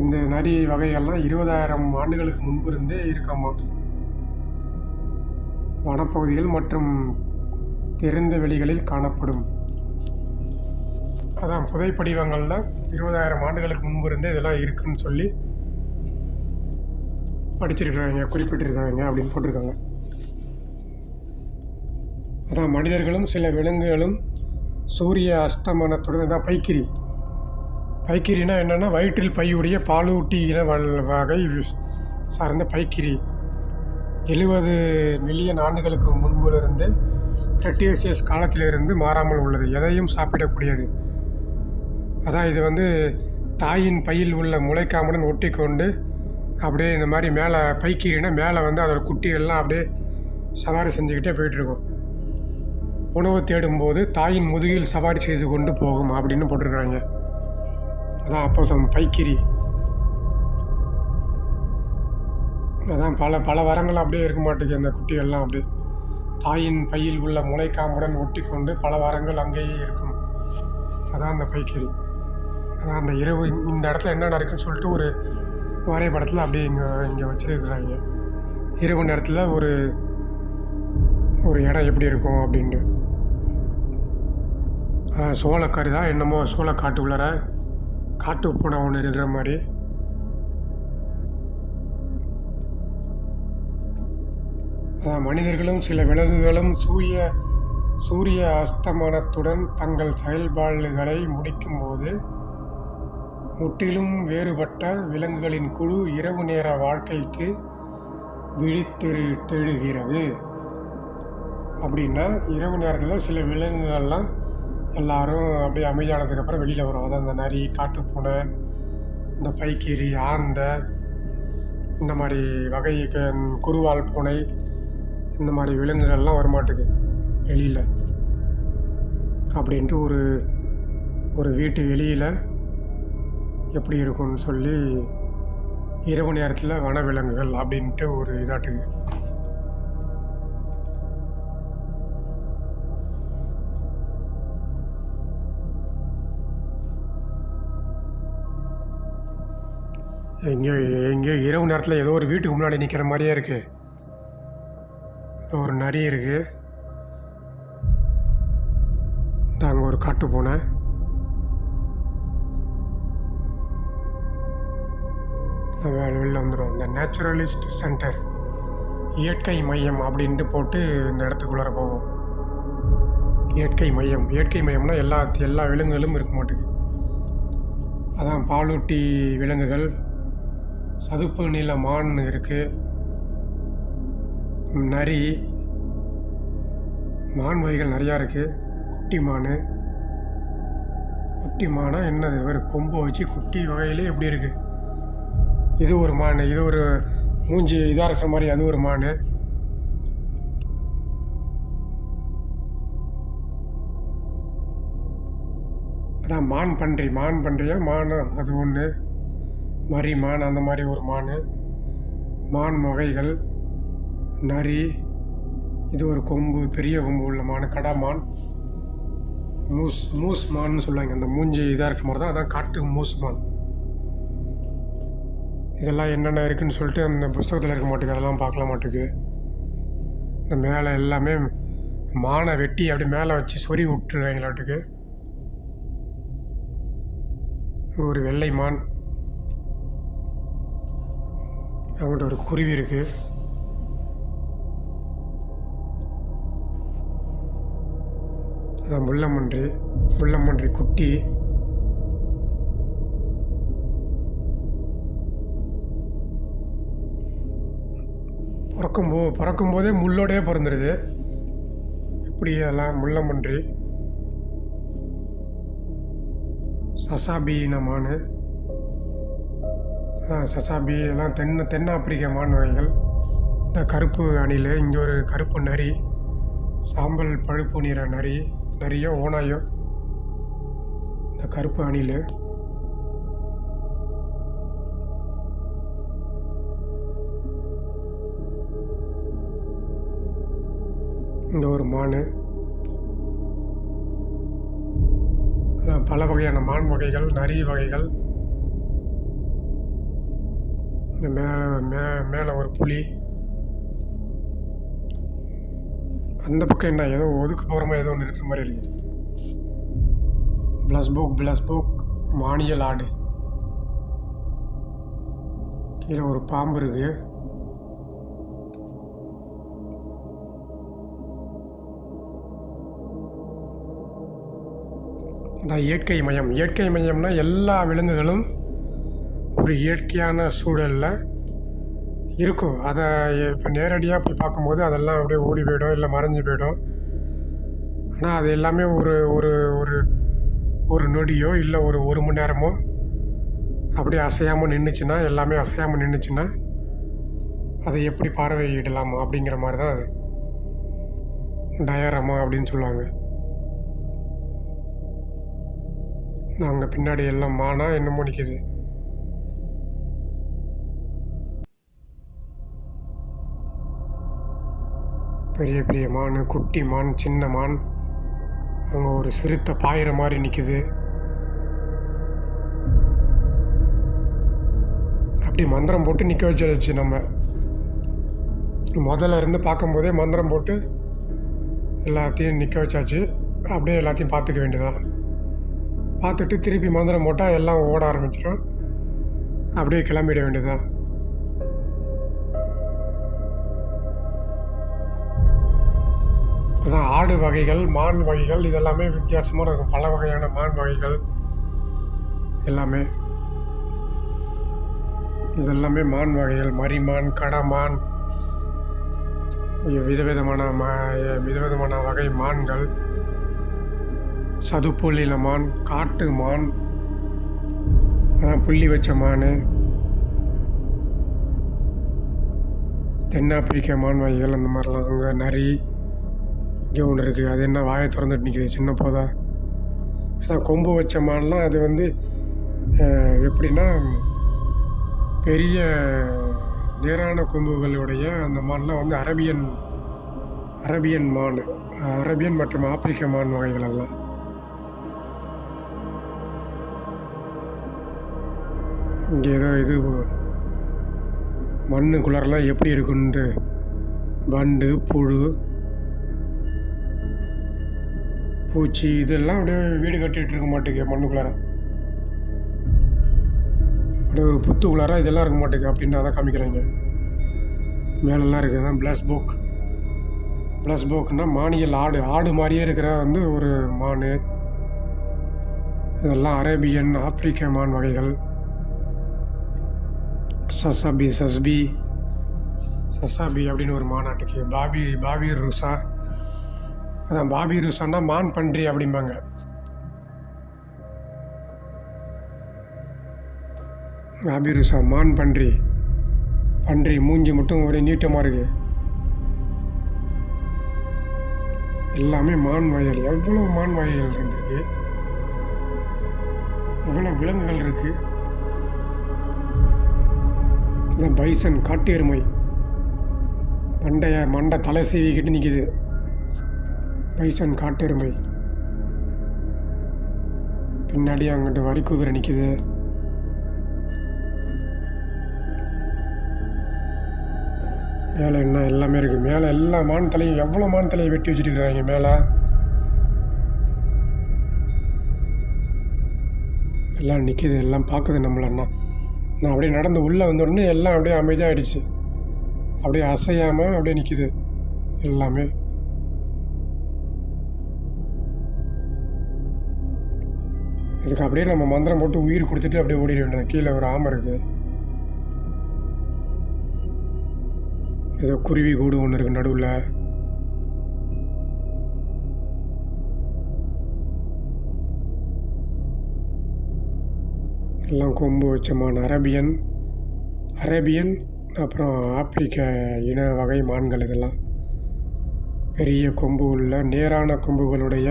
இந்த நரி வகைகள்லாம் 20,000 ஆண்டுகளுக்கு முன்பு இருந்தே இருக்காமா. வனப்பகுதிகள் மற்றும் திறந்த வெளிகளில் காணப்படும். அதான் புதைப்படிவங்களில் 20,000 ஆண்டுகளுக்கு முன்பு இருந்தே இதெல்லாம் இருக்குன்னு சொல்லி படிச்சிருக்கிறாங்க, குறிப்பிட்டிருக்கிறாங்க அப்படின்னு போட்டிருக்காங்க. அதான் மனிதர்களும் சில விலங்குகளும் சூரிய அஸ்தமனத்துடன் தான் பைக்கிரி. பைக்கிரினா என்னென்னா வயிற்றில் பையுடைய பாலூட்டி இன வகை சார்ந்த பைக்கிரி 70 மில்லியன் ஆண்டுகளுக்கு முன்பிலிருந்து கிரெட்டேசியஸ் காலத்திலிருந்து மாறாமல் உள்ளது. எதையும் சாப்பிடக்கூடியது. அதான் இது வந்து தாயின் பையில் உள்ள முளைக்காமுடன் ஒட்டி கொண்டு அப்படியே இந்த மாதிரி மேலே பைக்கிரினா மேலே வந்து அதோடய குட்டிகள்லாம் அப்படியே சவாரி செஞ்சுக்கிட்டே போயிட்டுருக்கும். உணவு தேடும்போது தாயின் முதுகில் சவாரி செய்து கொண்டு போகும் அப்படின்னு போட்டிருக்காங்க. அதான் அப்போ பைக்கிரி. அதான் பல வாரங்கள் அப்படியே இருக்க மாட்டேங்குது அந்த குட்டிகள்லாம். அப்படியே தாயின் பையில் உள்ள முளைக்காம்புடன் ஒட்டி கொண்டு பல வாரங்கள் அங்கேயே இருக்கும். அதான் அந்த பைக்கிரி. அதான் அந்த இரவு இந்த இடத்துல என்ன நடக்குன்னு சொல்லிட்டு ஒரு வரைபடத்தில் அப்படியே இங்கே வச்சுருக்குறாங்க. இரவு நேரத்தில் ஒரு இடம் எப்படி இருக்கும் அப்படின்ட்டு. சோளக்கரு தான் என்னமோ சோளக்காட்டு உள்ளார காட்டு பூனை ஒன்று இருக்கிற மாதிரி. மனிதர்களும் சில விலங்குகளும் சூரிய அஸ்தமனத்துடன் தங்கள் செயல்பாடுகளை முடிக்கும்போது முற்றிலும் வேறுபட்ட விலங்குகளின் குழு இரவு நேர வாழ்க்கைக்கு விழித்தெழுகிறது. அப்படின்னா இரவு நேரத்தில் சில விலங்குகள்லாம் எல்லாரும் அப்படியே அமைதியானதுக்கப்புறம் வெளியில் வரும். அதான் இந்த நரி, காட்டுப்பூனை, இந்த பைக்கிரி, ஆந்தை, இந்த மாதிரி வகை குருவால் பூனை இந்த மாதிரி விலங்குகள்லாம் வரமாட்டுக்கு வெளியில் அப்படின்ட்டு ஒரு வீட்டு வெளியில் எப்படி இருக்கும்னு சொல்லி இரவு நேரத்தில் வனவிலங்குகள் அப்படின்ட்டு ஒரு இதாட்டுக்கு. எங்கேயோ இரவு நேரத்தில் ஏதோ ஒரு வீட்டுக்கு முன்னாடி நிற்கிற மாதிரியே இருக்குது. ஒரு நரி இருக்குது. அங்கே ஒரு காட்டு பூனை. வெளில வந்துடும். இந்த நேச்சுரலிஸ்ட் சென்டர், இயற்கை மையம் அப்படின்ட்டு போட்டு இந்த இடத்துக்குள்ளார போவோம். இயற்கை மையம்னா எல்லா விலங்குகளும் இருக்க மாட்டேங்குது. அதான் பாலூட்டி விலங்குகள், சதுப்பு நில மான் இருக்குது, நரி, மான் வகைகள் நிறையா இருக்குது. குட்டி மானா என்னது, ஒரு கொம்பை வச்சு குட்டி வகையிலே எப்படி இருக்குது. இது ஒரு மான், இது ஒரு மூஞ்சி இதாக இருக்கிற மாதிரி அது ஒரு மான். அதான் மான் பன்றியா அது ஒன்று. மரி மான், அந்த மாதிரி ஒரு மான் வகைகள், நரி, இது ஒரு பெரிய கொம்பு உள்ள மான், கடா மான், மூஸ் மான்னு சொல்லுவாங்க. அந்த மூஞ்சி இதாக இருக்கிற மாதிரி தான், அதான் காட்டு மூஸ் மான். இதெல்லாம் என்னென்ன இருக்குதுன்னு சொல்லிட்டு அந்த புஸ்தகத்தில் இருக்க மாட்டேங்குது, அதெல்லாம் பார்க்கலாம் மாட்டேங்குது. இந்த மேலே எல்லாமே மானை வெட்டி அப்படி மேலே வச்சு சொறி விட்டுருவாங்களாட்டுக்கு. ஒரு வெள்ளை மான், அவங்கள்ட்ட ஒரு குருவி இருக்குது. அதான் முள்ளம்பன்றி குட்டி. பிறக்கும்போதே முள்ளோடையே பிறந்துடுது. இப்படி அதெல்லாம் முள்ளம்பன்றி. சசாபி மான், சசாபி எல்லாம் தென்னாப்பிரிக்க மான் வகைகள். இந்த கருப்பு அணில், இங்கே ஒரு கருப்பு நரி, சாம்பல் பழுப்பு நிற நரியோ ஓனாயோ, இந்த கருப்பு அணில். இந்த ஒரு மான். பல வகையான மான் வகைகள், நரி வகைகள். இந்த மேலே ஒரு புலி. அந்த பக்கம் என்ன ஏதோ ஒதுக்குப்புறமா ஏதோ ஒன்று இருக்கிற மாதிரி இருக்குது. பிளஸ்போக் மானியல் ஆடு. கீழே ஒரு பாம்பு இருக்குது. இந்த இயற்கை மையம்னா எல்லா விலங்குகளும் ஒரு இயற்கையான சூழலில் இருக்கும். அதை இப்போ நேரடியாக போய் பார்க்கும்போது அதெல்லாம் அப்படியே ஓடி போயிடும், இல்லை மறைஞ்சு போயிடும். ஆனால் அது எல்லாமே ஒரு நொடியோ இல்லை ஒரு மணி நேரமோ அப்படியே அசையாமல் நின்றுச்சுன்னா அதை எப்படி பார்வையிடலாம் அப்படிங்கிற மாதிரி தான் அது டயரமா அப்படின்னு சொல்லுவாங்க. அங்கே பின்னாடி எல்லாம் மானா என்னமோ நிற்கிது. பெரிய மான், குட்டி மான், சின்ன மான். அங்கே ஒரு சிறுத்தை பாயிற மாதிரி நிற்கிது. அப்படி மந்திரம் போட்டு நிற்க வச்சு நம்ம முதல்ல இருந்து பார்க்கும்போதே மந்திரம் போட்டு எல்லாத்தையும் நிற்க வச்சாச்சு. அப்படியே எல்லாத்தையும் பார்த்துக்க வேண்டியதான். பார்த்துட்டு திருப்பி மந்திரம் போட்டால் எல்லாம் ஓட ஆரம்பிச்சிடும். அப்படியே கிளம்பிட வேண்டியதான். அதான் ஆடு வகைகள், மான் வகைகள் இதெல்லாமே வித்தியாசமாக இருக்கும். பல வகையான மான் வகைகள் இதெல்லாமே மான் வகைகள். மரிமான், கடமான், விதவிதமான வகை மான்கள். சதுப்புநில மான், காட்டு மான், அதான் புள்ளி வச்ச மான். தென்னாப்பிரிக்க மான் வகைகள் அந்த மாதிரிலாம். அங்கே நரி இங்கே ஒன்று இருக்குது. அது என்ன வாயை திறந்துட்டு நிற்கிது, சின்ன போதா. அதான் கொம்பு வச்ச மான்லாம் அது வந்து எப்படின்னா பெரிய நேரான கொம்புகளுடைய அந்த மான்லாம் வந்து அரபியன் மான், அரபியன் மற்றும் ஆப்பிரிக்க மான் வகைகள். அதெல்லாம் இங்கே ஏதோ இது மண்ணுக்குள்ளாரெல்லாம் எப்படி இருக்குன்ட்டு வண்டு, புழு, பூச்சி இதெல்லாம் அப்படியே வீடு கட்டிகிட்டு இருக்க மாட்டேங்குது. மண்ணுக்குள்ளார அப்படியே ஒரு புத்துக்குள்ளார இதெல்லாம் இருக்க மாட்டேங்குது அப்படின்னு அதை காமிக்கிறாங்க. மேலெல்லாம் இருக்குது. அதான் ப்ளஸ் போக்குன்னா மானியல் ஆடு மாதிரியே இருக்கிற வந்து ஒரு மான். இதெல்லாம் அரேபியன் ஆப்பிரிக்க மான் வகைகள். சசாபி அப்படின்னு ஒரு மாநாட்டுக்கு பாபி ருசா. அதான் பாபி ருசான்னா மான் பன்றி அப்படிம்பாங்க. பாபி ருசா மான் பன்றி மூஞ்சி மட்டும் ஒரே நீட்டமாக இருக்குது. எல்லாமே மான் வகைகள். எவ்வளோ மான் வகைகள் இருந்திருக்கு, எவ்வளோ விலங்குகள் இருக்குது. இந்த பைசன் காட்டு எருமை மண்டை தலை சீவிக்கிட்டு நிற்கிது. பைசன் காட்டு எருமை. பின்னாடி அங்கிட்டு வரி குதிரை நிற்கிது. மேலே என்ன எல்லாமே இருக்குது. மேலே எல்லா மான் தலையும், எவ்வளோ மான் தலையை வெட்டி வச்சுருக்குறாங்க மேலே. எல்லாம் நிற்கிது, எல்லாம் பார்க்குது நம்மளன்னா. நான் அப்படியே நடந்து உள்ளே வந்த உடனே எல்லாம் அப்படியே அமைதியாகிடுச்சு. அப்படியே அசையாமல் அப்படியே நிற்கிது எல்லாமே. இதுக்கு அப்படியே நம்ம மந்திரம் போட்டு உயிர் கொடுத்துட்டு அப்படியே ஓடிட வேண்டியது. கீழே ஒரு ஆமை இருக்குது. ஏதோ குருவி கூடு ஒன்று இருக்குது நடுவில். எல்லாம் கொம்பு வச்ச மான். அரேபியன் அப்புறம் ஆப்பிரிக்க இன வகை மான்கள். இதெல்லாம் பெரிய கொம்பு உள்ள நேரான கொம்புகளுடைய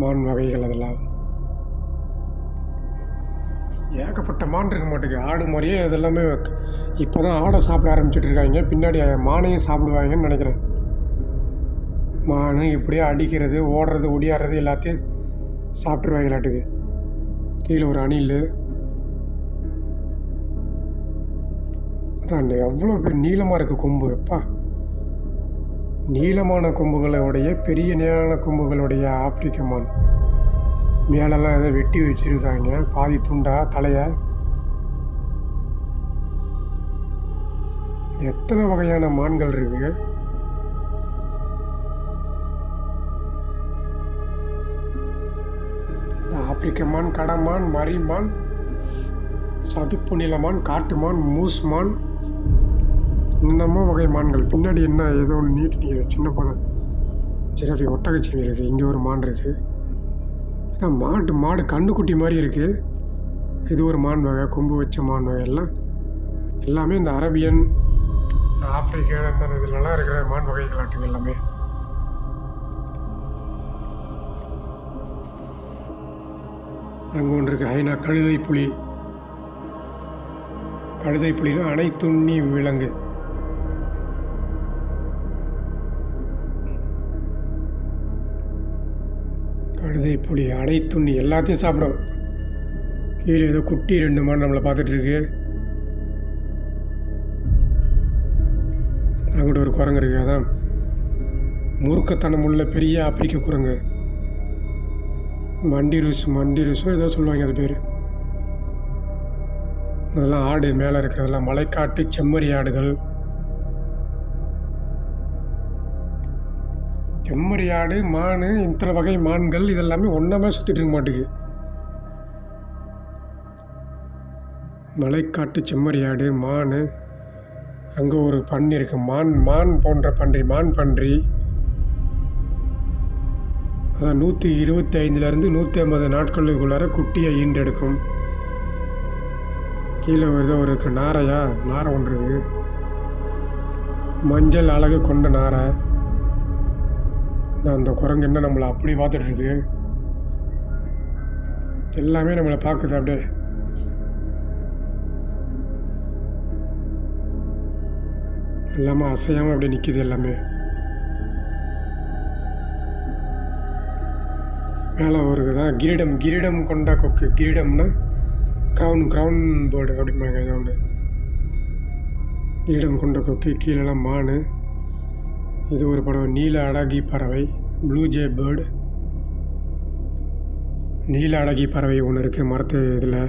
மான் வகைகள். அதெல்லாம் ஏகப்பட்ட மான் இருக்க மாட்டேங்குது. ஆடு மாதிரியே இதெல்லாமே. இப்போ தான் ஆடை சாப்பிட ஆரம்பிச்சுட்டு இருக்காங்க. பின்னாடி மானையும் சாப்பிடுவாங்கன்னு நினைக்கிறேன். மான் இப்படியே அடிக்கிறது, ஓடுறது, ஒடியாடுறது எல்லாத்தையும் சாப்பிட்ருவாங்களாட்டுக்கு. கீழே ஒரு அணில். அதான் எவ்வளோ பெரிய நீளமாக இருக்குது கொம்பு. எப்பா, நீளமான கொம்புகளுடைய பெரிய நேரான கொம்புகளுடைய ஆப்பிரிக்க மான். மேலெல்லாம் எதை வெட்டி வச்சுருக்காங்க, பாதி துண்டா தலையை. எத்தனை வகையான மான்கள் இருக்கு. ஆப்பிரிக்க மான், கடமான், மரிமான், சதுப்பு நிலமான், காட்டுமான், மூஸ்மான், இன்னமும் வகை மான்கள். பின்னாடி என்ன ஏதோ ஒன்று நீட்டு நிற்கிது, சின்ன போதும் ஜிராஃபி, ஒட்டகச்சிவி இருக்குது. இங்கே ஒரு மான் இருக்குது. இதான் மாடு கண்ணுக்குட்டி மாதிரி இருக்குது. இது ஒரு மான் வகை, கொம்பு வச்ச மான் வகை. எல்லாமே இந்த அரபியன், இந்த ஆப்பிரிக்கா, இந்த இதிலலாம் இருக்கிற மான் வகைகளாட்டுங்க எல்லாமே. அங்கே ஒன்று இருக்குது ஹைனா, கழுதை புலினா அனைத்துண்ணி விலங்கு. கழுதை புலி அனைத்துண்ணி எல்லாத்தையும் சாப்பிடும். கீழே ஏதோ குட்டி 2 மான் நம்மளை பார்த்துட்ருக்கு. அங்கிட்ட ஒரு குரங்கு இருக்குது. அதான் மூர்க்கத்தனம் உள்ள பெரிய ஆப்பிரிக்க குரங்கு. மண்டிருசோ ஏதோ சொல்லுவாங்க அது பேர். அதெல்லாம் ஆடு மேலே இருக்கிறதெல்லாம் மலைக்காட்டு செம்மறி ஆடுகள். செம்மறி ஆடு, மான், இத்தனை வகை மான்கள் இதெல்லாமே ஒன்றாமே சுற்றிட்டு இருக்க மாட்டேங்குது. மலைக்காட்டு செம்மறி ஆடு, மான். அங்கே ஒரு பன்றி இருக்குது. மான் போன்ற பன்றி, மான் பன்றி. அதான் 125லேருந்து 150 நாட்களுக்குள்ளார குட்டியை ஈண்டெடுக்கும். கீழே ஏதோ ஒரு நாரை ஒன்று இருக்குது. மஞ்சள் அழகு கொண்ட நாரை. அந்த குரங்கு என்ன நம்மளை அப்படி பார்த்துட்ருக்கு. எல்லாமே நம்மளை பார்க்குது அப்படியே. எல்லாமே அசையாமல் அப்படியே நிற்கிது எல்லாமே. மேலே ஒரு தான் கிரீடம். கிரீடம் கொண்ட கொக்கு. கிரீடம்னா க்ரௌன் பேர்டு அப்படிம்பாங்க. இது ஒன்று கிரீடம் கொண்ட கொக்கு. கீழெல்லாம் மான். இது ஒரு படம். நீல அடகி பறவை. Blue J bird. நீல அடகி பறவை ஒன்று இருக்குது மரத்து இதில்.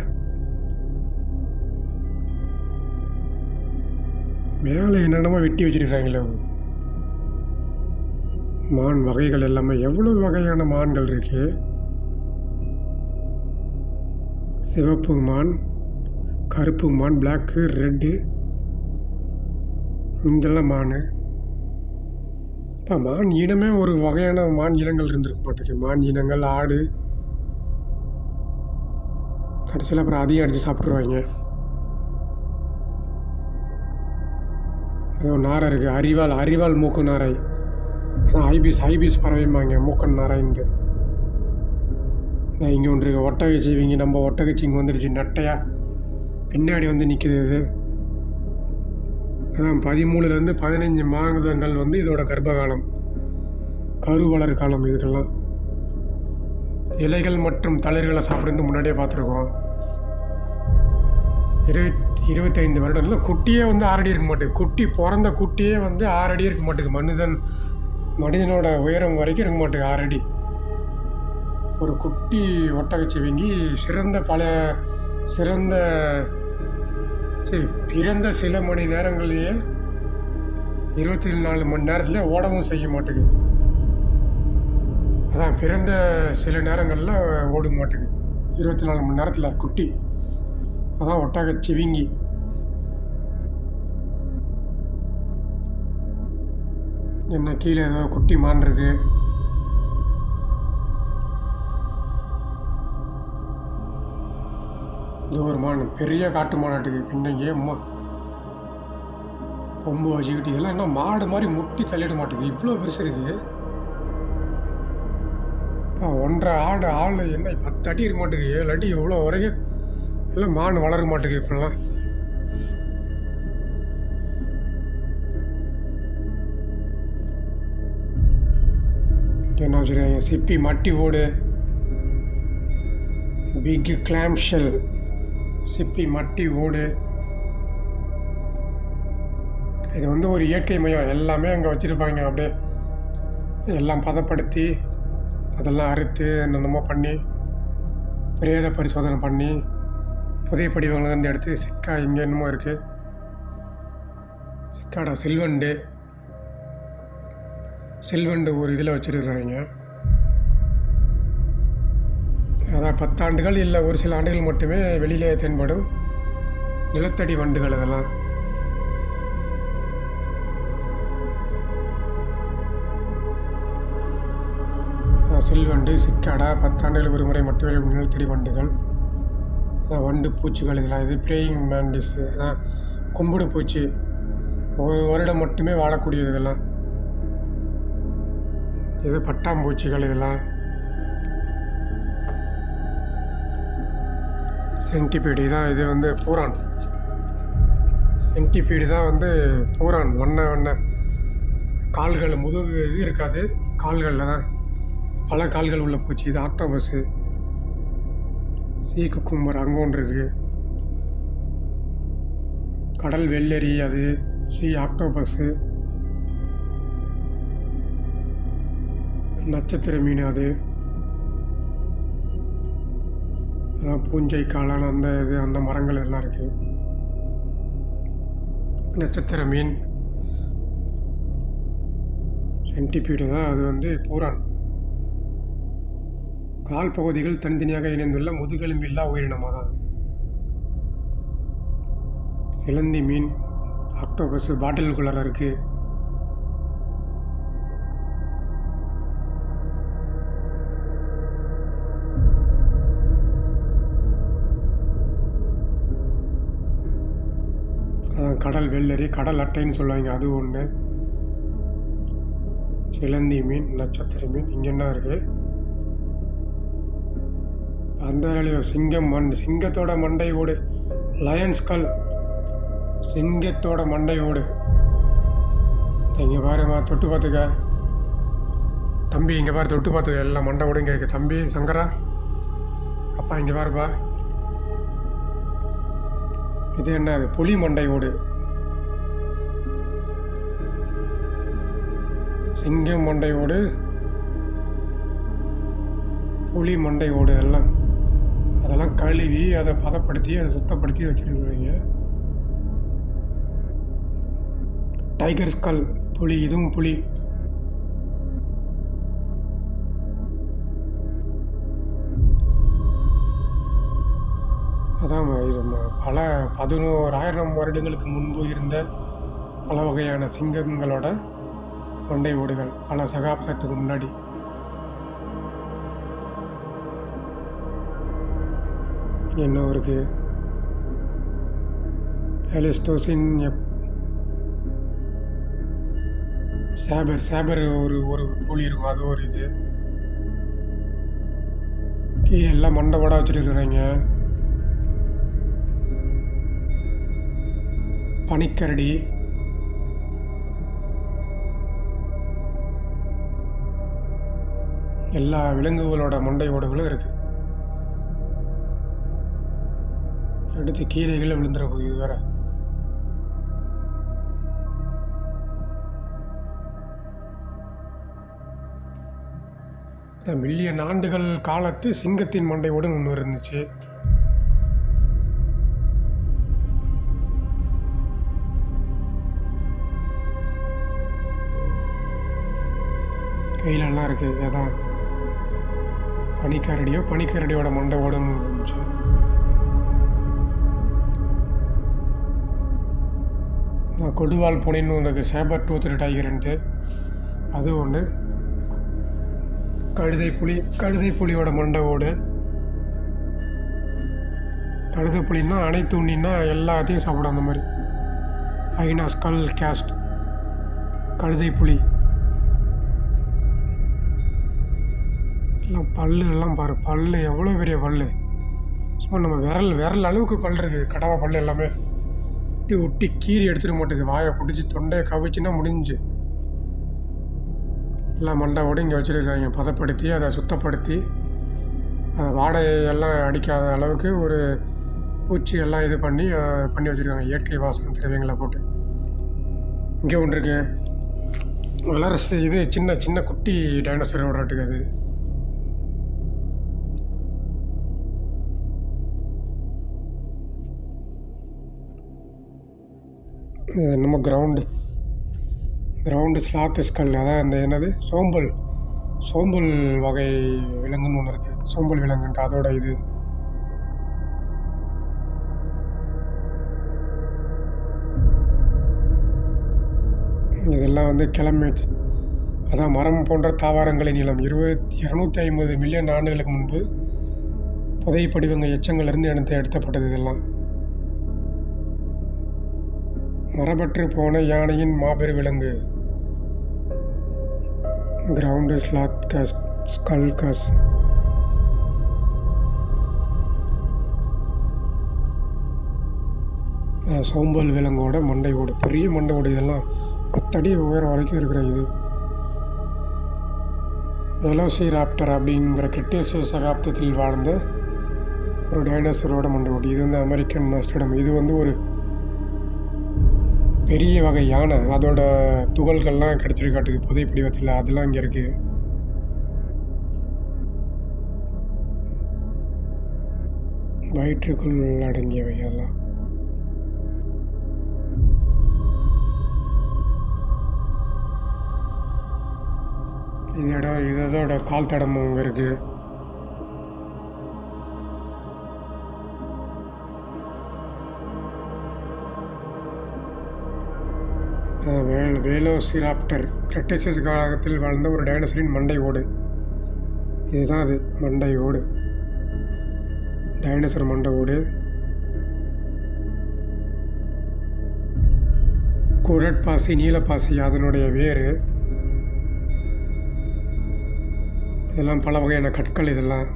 மேலே என்னென்னமோ வெட்டி வச்சுருக்காங்களே மான் வகைகள் எல்லாமே. எவ்வளோ வகையான மான்கள் இருக்குது. சிவப்பு மான், கருப்பு மான், பிளாக்கு, ரெட்டு, இதெல்லாம் மான். இப்போ மான் இனமே ஒரு வகையான மான் இனங்கள் இருந்திருக்க மாட்டேங்குது. மான் இனங்கள், ஆடு, கடைசியில் அப்புறம் அதையும் அடித்து சாப்பிட்ருவாங்க. அது ஒரு நாரை இருக்குது. அரிவாள் மூக்கு நாரை. அதான் ஐபிஸ் பறவைம்பாங்க மூக்கன் நாரைன்ட்டு. இங்கே ஒன்று இருக்குது ஒட்டகச்சிவிங்க. நம்ம ஒட்டகச்சி இங்கே வந்துடுச்சு நட்டையாக பின்னாடி வந்து நிற்கிது. இது அதான் 13லேருந்து 15 மாதங்கள் வந்து இதோட கர்ப்பகாலம், கரு வளர் காலம். இதுக்கெல்லாம் இலைகள் மற்றும் தளிர்களை சாப்பிட்டு முன்னாடியே பார்த்துருக்கோம். 25 வருடங்களில் குட்டியே வந்து 6 அடி இருக்க மாட்டேங்குது. குட்டி பிறந்த குட்டியே வந்து 6 அடி இருக்க மாட்டேங்குது. மனிதனோட உயரம் வரைக்கும் இருக்க மாட்டேங்குது 6 அடி. ஒரு குட்டி ஒட்டகச்சிவிங்கி பிறந்த சில மணி நேரங்கள்லேயே 24 மணி நேரத்தில் ஓடவும் செய்ய மாட்டேங்குது. அதான் பிறந்த சில நேரங்களில் ஓட மாட்டேங்குது 24 மணி நேரத்தில் குட்டி. அதான் ஒட்டகச்சிவிங்கி. என்ன கீழே ஏதோ குட்டி மான் இருக்கு. இது ஒரு மான், பெரிய காட்டு மாநாட்டுக்கு பின்னங்கே கொம்பு வச்சுக்கிட்டு. இதெல்லாம் என்ன மாடு மாதிரி முட்டி தள்ளிட மாட்டேங்குது. இவ்வளோ பெருசு இருக்குது. 1.5 ஆள் என்ன 10 அடி இருக்க மாட்டேங்குது. 7 அடி எவ்வளோ வரைக்கும் எல்லாம் மான் வளர மாட்டேங்குது இப்போலாம். என்ன வச்சுருக்காங்க? சிப்பி மட்டி ஓடு, பிக் கிளாம் ஷெல், சிப்பி மட்டி ஓடு. இது வந்து ஒரு இயற்கை மையம். எல்லாமே அங்கே வச்சுருப்பாங்க. அப்படியே எல்லாம் பதப்படுத்தி அதெல்லாம் அறுத்து என்னென்னமோ பண்ணி பிரேத பரிசோதனை பண்ணி புதிய படிவங்கள்லேருந்து எடுத்து சிக்கா இங்கே என்னமோ இருக்குது. சிக்காடா சில்வண்டு ஒரு இதில் வச்சுருக்குறாங்க. அதான் 10 ஆண்டுகள் இல்லை ஒரு சில ஆண்டுகள் மட்டுமே வெளியிலே தென்படும் நிலத்தடி வண்டுகள். இதெல்லாம் சில்வண்டு, சிக்காடா 10 ஆண்டுகள் ஒரு முறை மட்டுமே நிலத்தடி வண்டுகள். வண்டு பூச்சிகள். இதெல்லாம் இது பிரேயிங் மேண்டிஸ். கும்பிடு பூச்சி ஒரு வருடம் மட்டுமே வாழக்கூடியது. இதெல்லாம் இது பட்டாம்பூச்சிகள். இதெல்லாம் சென்டிபீடு தான். இது வந்து பூரான். சென்டிபீடு தான் வந்து பூரான். வண்ண கால்கள், முதுகு இது இருக்காது, கால்களில் தான் பல கால்கள் உள்ள பூச்சி. இது ஆக்டோபஸ்ஸு. சீ குக்கும்பர் அங்கே ஒன்று இருக்குது. கடல் வெள்ளரி, அது சீ ஆக்டோபஸ்ஸு. நட்சத்திர மீன், அது அதான் பூஞ்சை காளான். அந்த மரங்கள் எல்லாம் இருக்குது. நட்சத்திர மீன், சென்டிபீடு தான். அது வந்து பூரான். கால் பகுதிகள் தனித்தனியாக இணைந்துள்ள முதுகெலும்பில்லா உயிரினமாக தான். சிலந்தி மீன், ஆக்டோபஸ் பாட்டிலுக்குள்ளார இருக்குது. கடல் வெள்ளரி, கடல் அட்டைன்னு சொல்லுவாங்க, அது ஒன்று. சிலந்தி மீன், நட்சத்திர மீன். இங்கே என்ன இருக்குது? அந்த சிங்கம் சிங்கத்தோட மண்டை ஓடு, லயன்ஸ் கல், சிங்கத்தோட மண்டை ஓடு. இங்கே பாருமா, தொட்டு பார்த்துக்க தம்பி, இங்கே பாரு, தொட்டு பார்த்துக்க. எல்லாம் மண்டை ஓடு இங்கே இருக்குது தம்பி. சங்கரா அப்பா, இங்கே பாருப்பா. இது என்ன? அது புலி மண்டை ஓடு. சிங்கம் மண்டை ஓடு, புலி மண்டை ஓடு. அதெல்லாம் கழுவி அதை பதப்படுத்தி அதை சுத்தப்படுத்தி வச்சுருக்குறீங்க. டைகர் ஸ்கல், புலி. இதுவும் புலி. அதான் இது பல 11,000 வருடங்களுக்கு முன்பு இருந்த பல வகையான சிங்கங்களோட மண்டை ஓடுகள், பல சகாப்தத்துக்கு முன்னாடி. என்ன இருக்கு? பேலிஸ்டோசின் சேபர் ஒரு புலி இருக்கும், அது ஒரு இது. கீழே எல்லாம் மண்டை ஓட வச்சுட்டு இருக்கிறாங்க. பனிக்கரடி, எல்லா விலங்குகளோட மண்டை ஓடுகளும் இருக்கு. எடுத்து கீழே விழுந்துற போகுது. இது வேற. மில்லியன் ஆண்டுகள் காலத்து சிங்கத்தின் மண்டை ஓடு ஒன்று இருந்துச்சு. கையிலெல்லாம் இருக்குது. அதான் பனிக்கரடியோட மண்டை ஓடுன்னு இருந்துச்சு. கொடுவால் பூனைன்னு ஒன்று, சேபர் டூத் டைகர்ன்ட்டு, அது ஒன்று. கழுதை புலியோட மண்டை ஓடு. கழுதை புலின்னா அனைத்து உண்ணின்னா எல்லாத்தையும் சாப்பிடும். அந்த மாதிரி ஐனா ஸ்கல் கேஸ்ட், கழுதை புலி. எல்லாம் எல்லாம் பாரு, எவ்வளோ பெரிய சும்மா நம்ம விரல் அளவுக்கு இருக்குது. கடவா எல்லாமே ஒட்டி கீறி எடுத்துட மாட்டேங்குது. வாயை பிடிச்சி தொண்டையை கவிச்சுன்னா முடிஞ்சு. எல்லாம் மண்டையோடு இங்கே வச்சுருக்காங்க, பதப்படுத்தி அதை சுத்தப்படுத்தி அதை வாடகையெல்லாம் அடிக்காத அளவுக்கு ஒரு பூச்சி எல்லாம் இது பண்ணி வச்சுருக்காங்க. இயற்கை வாசனை திரவியங்களை போட்டு. இங்கே ஒன்று இருக்கு, வளரசு. இது சின்ன குட்டி டைனோசரோட இருக்குது. அது நம்ம கிரவுண்டு ஸ்லாத்து ஸ்கல். அதான் அந்த என்னது சோம்பல் வகை விலங்குன்னு ஒன்று இருக்குது. சோம்பல் விலங்குன்ட்டு அதோட இது. இதெல்லாம் வந்து கிளமேட். அதான் மரம் போன்ற தாவரங்களின் நீளம் 250 மில்லியன் ஆண்டுகளுக்கு முன்பு புதை படிவங்க எச்சங்கள்லேருந்து எடுத்தப்பட்டது. இதெல்லாம் மரபற்று போன யானையின் மாபெரும் விலங்கு, கிரவுண்டு ஸ்லாத் ஸ்கல் கஸ். சோம்பல் விலங்கோட மண்டை ஓடு, பெரிய மண்டை ஓடு. இதெல்லாம் 10 அடி உயரம் வரைக்கும் இருக்கிற இது. வெலோசிராப்டர் அப்படிங்கிற கிரேட்டேசியஸ் சகாப்தத்தில் வாழ்ந்த ஒரு டைனோசரோட மண்டை ஓடு. இது வந்து அமெரிக்கன் மாஸ்டர்டம். இது வந்து ஒரு பெரிய வகை யானை. அதோட துகள்கள்லாம் கிடச்சிருக்காட்டுக்கு புதை படிவத்தில். அதெல்லாம் இங்கே இருக்குது. வயிற்றுக்குள் அடங்கியவை அதெல்லாம். இதோட கால் தடமும் அங்கே இருக்குது. வேலோசிராப்டர் கிரெட்டேசியஸ் காலத்தில் வாழ்ந்த ஒரு டைனோசரின் மண்டை ஓடு. இதுதான் அது, மண்டை ஓடு, டைனோசர் மண்டை ஓடு. குழற்பாசி, நீலப்பாசி அதனுடைய வேர். இதெல்லாம் பல வகையான கற்கள். இதெல்லாம்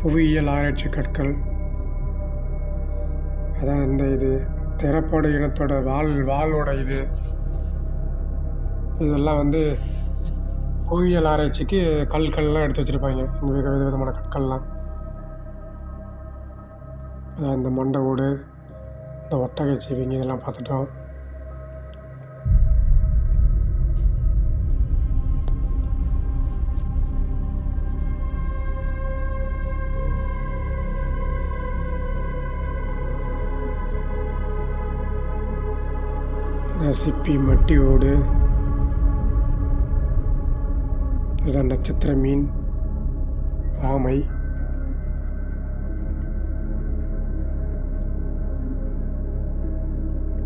புவியியல் ஆராய்ச்சி கற்கள். அதான் இது தெரப்பாடு இனத்தோட வாளோட இதெல்லாம் புவியியல் ஆராய்ச்சிக்கு கற்கள்லாம் எடுத்து வச்சுருப்பாங்க. விதவிதமான கற்கள்லாம். அதான் இந்த மண்டை ஓடு, இந்த ஒட்டகச்சிவிங்க இதெல்லாம் பார்த்துட்டோம். சிப்பி, மட்டி ஓடு, இதுதான் நட்சத்திர மீன், ஆமை,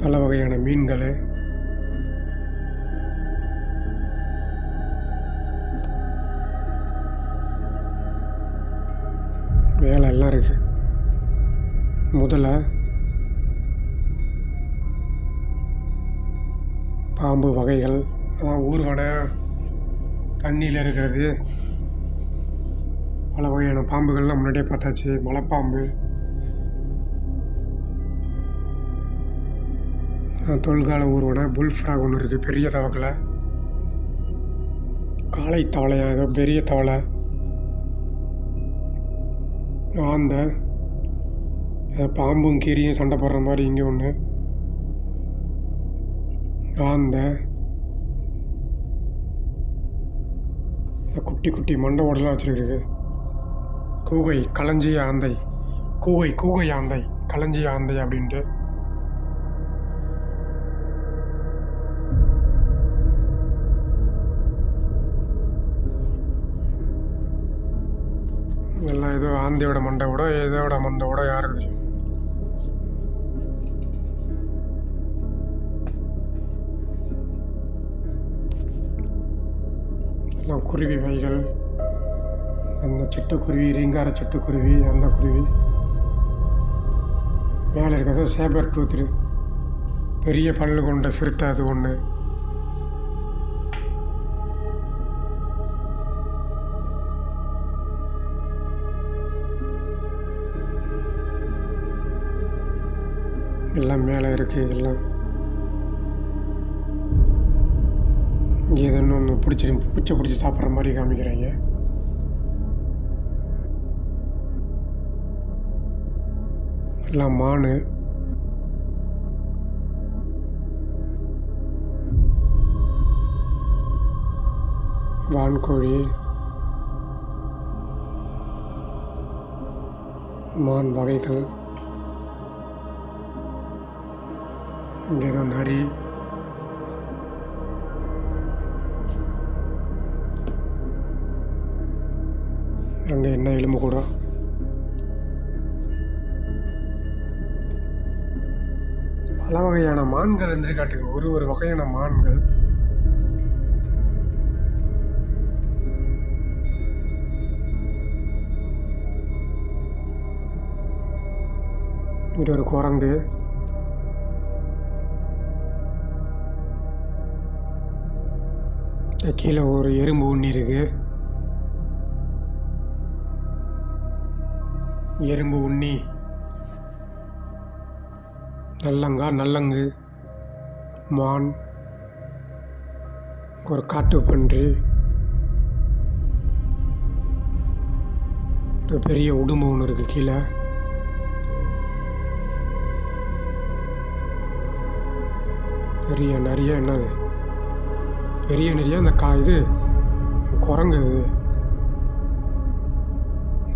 பல வகையான மீன்கள். மேலே எல்லாம் இருக்குது. முதல்ல பாம்பு வகைகள், அதான் ஊர்வனை, தண்ணியில் இருக்கிறது, பல வகையான பாம்புகள்லாம் முன்னாடியே பார்த்தாச்சு. மலைப்பாம்பு, தொல்கால ஊர்வனை, புல்ஃப்ராக் ஒன்று இருக்குது பெரிய தவக்கலை, காளை தவளையா ஏதோ பெரிய தவளை, ஆந்தை, பாம்பும் கீரியும் சண்டை போடுற மாதிரி இங்கே ஒன்று, ஆந்தை, குட்டி குட்டி மண்டை ஓடலாம் வச்சுருக்கு. கூகை, களஞ்சிய ஆந்தை, கூகை ஆந்தை, களஞ்சிய ஆந்தை அப்படின்ட்டு. எல்லாம் ஏதோ ஆந்தையோட மண்டை விட இதோட மண்டை விட யாருக்கு தெரியும். எல்லாம் குருவி வகைகள். அந்த சிட்டுக்குருவி, ரீங்கார சிட்டுக்குருவி, அந்த குருவி. மேலே இருக்கிறது சேபர் டூத்ரு, பெரிய பல்லு கொண்ட சிறுத்தை, அது ஒன்று. எல்லாம் மேலே இருக்குது. எல்லாம் இங்கே ஏதோ ஒன்று பூச்சை பிடிச்சி சாப்பிட்ற மாதிரி காமிக்கிறாங்க. எல்லாம் மான், வான்கோழி, மான் வகைகள். இங்கே ஏதோ நரி, அங்கே என்ன எலும்பு கூட. பல வகையான மான்கள் இருந்துருக்காட்டுக்கு, ஒரு வகையான மான்கள். இது ஒரு குரங்கு, கீழே ஒரு எறும்பு ஒன்று இருக்கு. எறும்பு உண்ணி, நல்லங்கு, மான், ஒரு காட்டுப்பன்றி, ஒரு பெரிய உடும்பு ஒன்று இருக்குது கீழே. பெரிய நிறைய என்னது பெரிய நிறைய அந்த இது குரங்கு.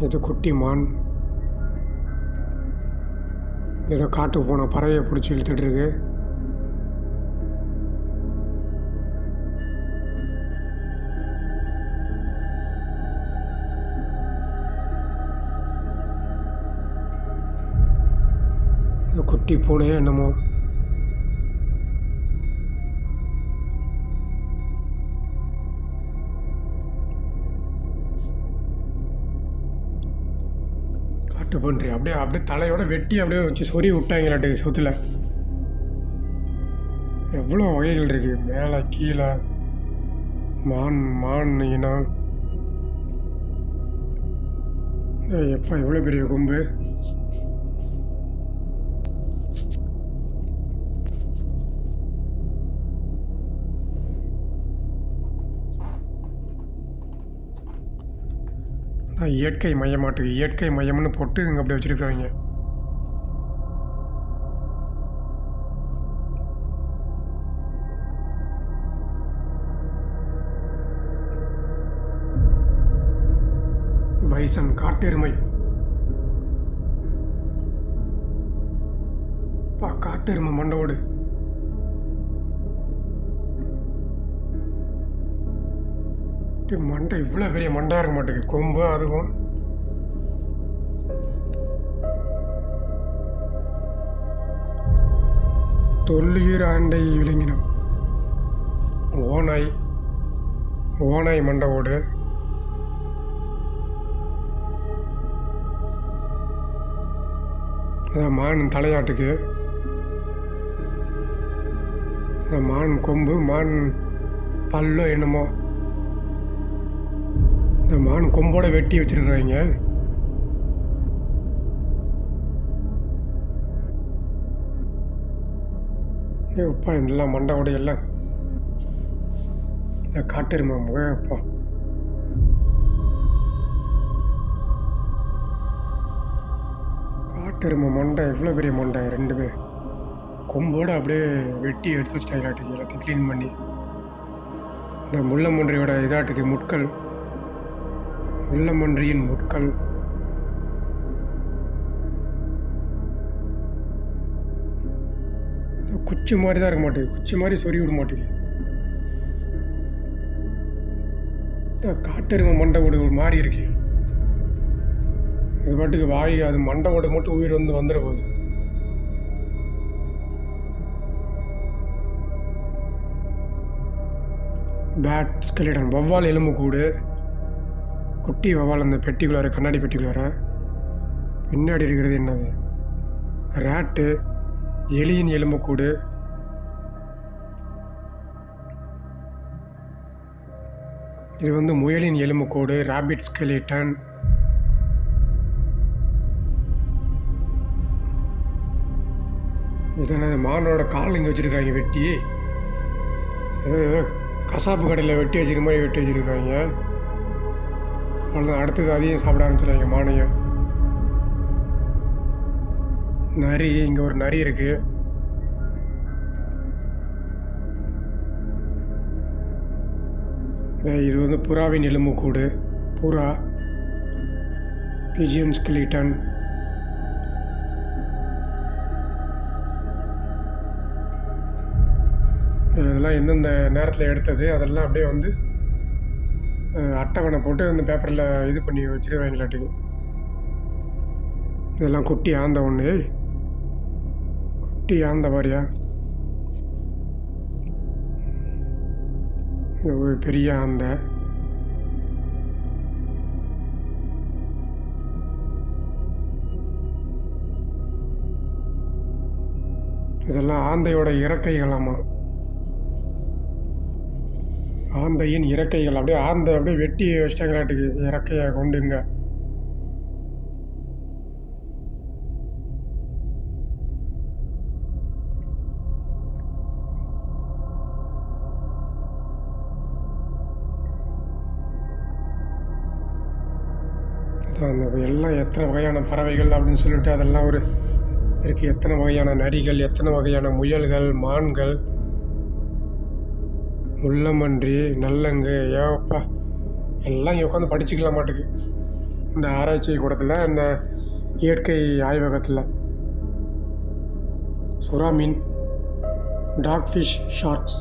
இது குட்டி மான். ஏதோ காட்டுக்கு போன பறவையை பிடிச்சி இழுத்துட்ருக்கு. குட்டி பூனையோ என்னமோ. காட்டுப்பன்றி அப்படியே தலையோட வெட்டி அப்படியே வச்சு சொறி விட்டாங்களாட்டு சொத்துல. எவ்வளோ வகைகள் இருக்குது. மேலே கீழே மான் மான் இனம். எப்போ எவ்வளோ பெரிய கொம்பு. இயற்கை மையமாட்டுக்கு இயற்கை மையம்னு போட்டு இங்கே அப்படி வச்சுருக்குறாங்க. பைசன் காட்டெருமை. காட்டெருமை மண்டோடு. மண்டை இவ்வளோ பெரிய மண்டையாக இருக்க மாட்டேங்குது. கொம்பு அதுவும். தொல்லுயிர் ஆண்டை விலங்கினம். ஓநாய். ஓநாய் மண்டை ஓடு. அதான் மான் தலையாட்டுக்கு. மான் கொம்பு, மான் பல்லோ என்னமோ. இந்த மான் கொம்போட வெட்டி வச்சுருக்குறாங்க. எப்பா இதெல்லாம் மண்டை உடையெல்லாம். இந்த காட்டெருமை முகப்பா. காட்டெருமை மண்டை எவ்வளோ பெரிய மண்டை. ரெண்டுமே கொம்போடு அப்படியே வெட்டி எடுத்து வச்சுட்டாங்களாட்டுக்கு. எல்லாத்தையும் க்ளீன் பண்ணி. இந்த முள்ளம்பன்றியோட இதாட்டுக்கு முட்கள். முள்ளம்பன்றியின் முட்கள். குச்சி மாதிரி தான் இருக்க மாட்டேங்குது. குச்சி மாதிரி சொறி விட மாட்டேங்குது. காட்டெருமை மண்டை ஓடு ஒரு மாதிரி இருக்கு. இது பாட்டுக்கு வாய் அது மண்டை ஓடு மட்டும் உயிர் வந்துட போகுது. Bat skeleton. வவ்வால் எலும்பு கூடு. குட்டி வவ்வால் அந்த பெட்டிக்குள்ளார, கண்ணாடி பெட்டிக்குள்ளார. பின்னாடி இருக்கிறது என்னது? ரேட்டு. எலியின் எலும்புக்கூடு. இது வந்து முயலின் எலும்புக்கூடு. Rabbit skeleton. இது என்னது? மானோட கால் இங்கே வச்சுருக்காங்க வெட்டி. ஏதோ கசாப்பு கடையில் வெட்டி வச்சுருக்க மாதிரி வெட்டி வச்சுருக்காங்க. அவ்வளோதான். அடுத்தது அதையும் சாப்பிட ஆரம்பிச்சிடுறாங்க மானையும். நரி. இங்கே ஒரு நரி இருக்குது. இது வந்து புறாவின் எலும்புக்கூடு. புறா. Pigeon skeleton. இதெல்லாம் எந்தெந்த நேரத்தில் எடுத்தது அதெல்லாம் அப்படியே வந்து அட்டவணை போட்டு அந்த பேப்பரில் இது பண்ணி வச்சுருவாங்களாட்டுக்கு. இதெல்லாம் குட்டி ஆந்த ஒன்று. குட்டி ஆந்த மாதிரியா? ஒரு பெரிய ஆந்த. இதெல்லாம் ஆந்தையோட இறக்கைகளாமா. ஆந்தையின் இறக்கைகள். அப்படியே ஆந்தை அப்படியே வெட்டி வச்சிட்டாங்களாட்டுக்கு இறக்கையை கொண்டுங்க. அந்த எல்லாம் எத்தனை வகையான பறவைகள் அப்படின்னு சொல்லிட்டு அதெல்லாம் ஒரு இருக்குது. எத்தனை வகையான நரிகள், எத்தனை வகையான முயல்கள், மான்கள், முள்ளம்பன்றி, நல்லங்கு. ஏப்பா எல்லாம் இங்கே உட்காந்து படிச்சுக்கலாம் மாட்டுக்கு இந்த ஆராய்ச்சி கூடத்தில், இந்த இயற்கை ஆய்வகத்தில். சுறா மீன். டாக் ஃபிஷ் ஷார்க்ஸ்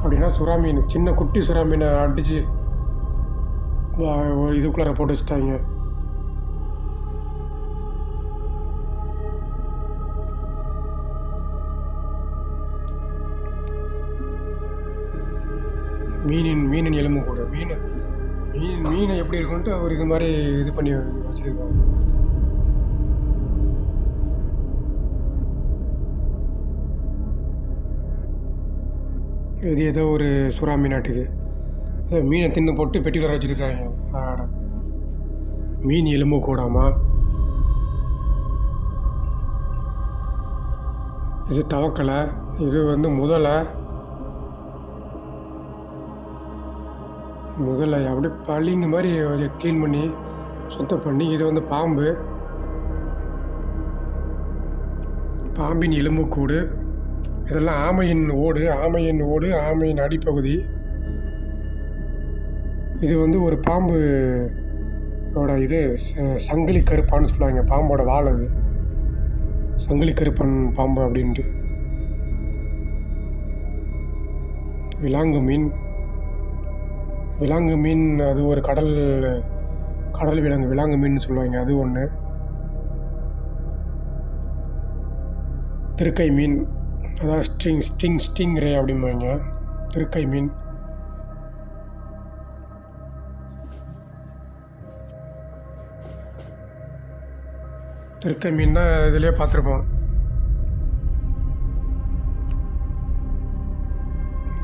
அப்படின்னா சுறா மீன். சின்ன குட்டி சுறா மீனை அடித்து ஒரு இதுக்குள்ளார போட்டு வச்சுட்டாங்க. மீனின் எலும்பு கூட. மீனை எப்படி இருக்குன்ட்டு அவர் இது மாதிரி இது பண்ணி வச்சுருக்காங்க. இது ஏதோ ஒரு சுறா மீனாட்டுக்கு ஏதோ மீனை தின்னு போட்டு பெட்டியில் வச்சுருக்காங்க. ஆட மீன் எலும்பு கூடாமா. இது தவக்கலை. இது வந்து முதலை அப்படியே பளிங்கு மாதிரி க்ளீன் பண்ணி சுத்தம் பண்ணி. இது வந்து பாம்பின் எலும்புக்கூடு. இதெல்லாம் ஆமையின் ஓடு, ஆமையின் அடிப்பகுதி. இது வந்து ஒரு பாம்போட இது சங்கிலி கருப்பான்னு சொல்லுவாங்க. பாம்போட வால் அது சங்கிலி கருப்பன் பாம்பு அப்படின்ட்டு. விலாங்கு மீன் அது ஒரு கடல் விலங்கு. விலாங்கு மீன் சொல்லுவாங்க, அது ஒன்று. திருக்கை மீன், அதாவது ஸ்டிங் ரே அப்படிம்பாங்க. திருக்கை மீன். திருக்கை மீன் தான் இதுலேயே பார்த்துருப்போம்.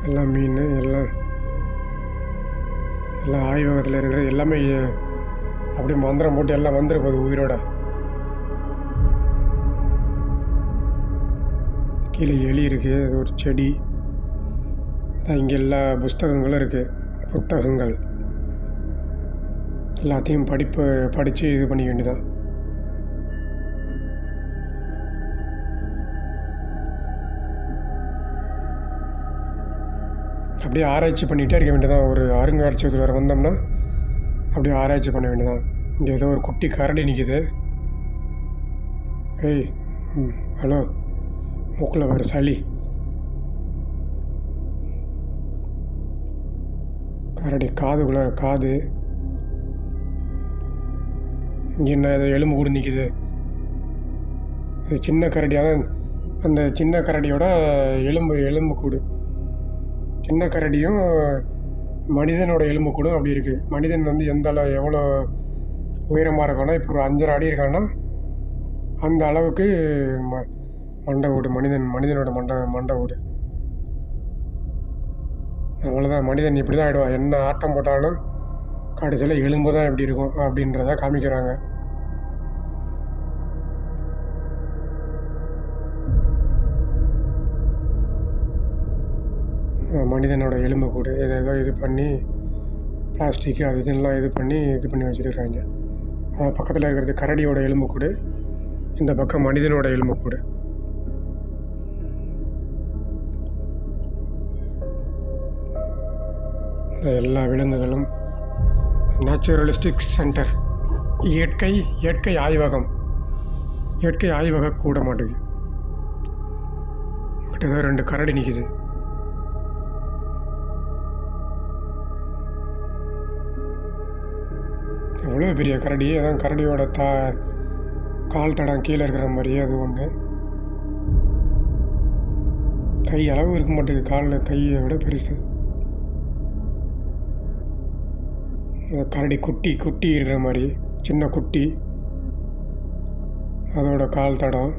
எல்லாம் மீன் எல்லாம் ஆய்வகத்தில் இருக்கிற எல்லாமே அப்படியே மந்திரம் போட்டு எல்லாம் வந்துருப்போது உயிரோட. கீழே எலி இருக்குது. அது ஒரு செடி. இங்கே எல்லா புஸ்தகங்களும் இருக்குது. புத்தகங்கள் எல்லாத்தையும் படித்து இது பண்ணிக்க வேண்டியதான். அப்படியே ஆராய்ச்சி பண்ணிகிட்டே இருக்க வேண்டியதான். ஒரு அருங்காட்சியகத்தில் வந்தோம்னா அப்படியே ஆராய்ச்சி பண்ண வேண்டியதான். இங்கே ஏதோ ஒரு குட்டி கரடி நிற்கிது. ஏய் ஹலோ, மூக்கில் வர சளி. கரடி காது. இங்கே என்ன ஏதோ எலும்பு கூடு நிற்கிது. இது சின்ன கரடியாக தான். அந்த சின்ன கரடியோட எலும்பு கூடு. சின்ன கரடியும் மனிதனோட எலும்பு கூடும் அப்படி இருக்குது. மனிதன் வந்து எவ்வளோ உயரமாக இருக்கான்னா, இப்போ ஒரு 5.5 அடி இருக்கான்னா அந்த அளவுக்கு மண்டை ஓடு. மனிதனோட மண்டை ஓடு. அவ்வளோதான். மனிதன் இப்படி தான் ஆகிடுவான். என்ன ஆட்டம் போட்டாலும் கடைசியில் எலும்பு தான் எப்படி இருக்கும் அப்படின்றத காமிக்கிறாங்க. மனிதனோட எலும்புக்கூடு ஏதோ இது பண்ணி பிளாஸ்டிக்கு அது இதெல்லாம் இது பண்ணி வச்சுருக்காங்க. அது பக்கத்தில் இருக்கிறது கரடியோட எலும்புக்கூடு, இந்த பக்கம் மனிதனோட எலும்புக்கூடு. எல்லா விலங்குகளும் நேச்சுரலிஸ்டிக் சென்டர், இயற்கை ஆய்வகம். இயற்கை ஆய்வக கூட மாட்டுது. ஏதோ 2 கரடி நிற்கிது. எவ்வளோ பெரிய கரடி. அதான் கரடியோட கால் தடம் கீழே இருக்கிற மாதிரியே அது ஒன்று. கை அளவு இருக்க மாட்டேங்குது. கையை விட பெருசு. கரடி குட்டி இருக்கிற மாதிரி சின்ன குட்டி. அதோட கால் தடம்.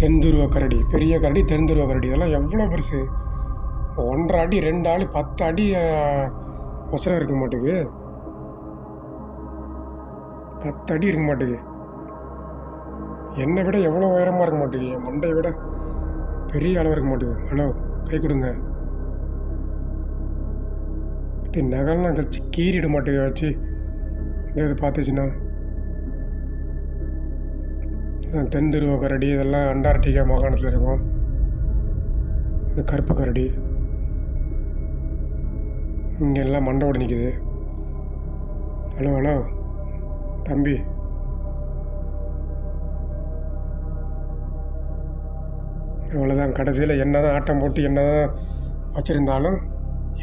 தென்துருவ கரடி, பெரிய கரடி, தென்துருவ கரடி. இதெல்லாம் எவ்வளோ பெருசு. 1.5 அடி 2 அடி 10 அடி ஒசரம் இருக்க மாட்டேங்குது. 10 அடி இருக்க மாட்டேங்குது. என்னை விட எவ்வளோ உயரமாக இருக்க மாட்டேங்குது. என் மண்டையை விட பெரிய அளவு இருக்க மாட்டேங்குது. ஹலோ, கை கொடுங்க. நகல்லாம் கழிச்சு கீறிட மாட்டேங்குது. வச்சு எங்கேயாவது பார்த்துச்சுன்னா. தென்துருவ கரடி இதெல்லாம் அண்டார்டிகா மாகாணத்தில் இருக்கும். இது கருப்பு கரடி. இங்கே எல்லாம் மண்டை நிற்கிது. ஹலோ தம்பி, அவ்வளோதான். கடைசியில் என்ன தான் ஆட்டம் போட்டு என்ன தான் வச்சுருந்தாலும்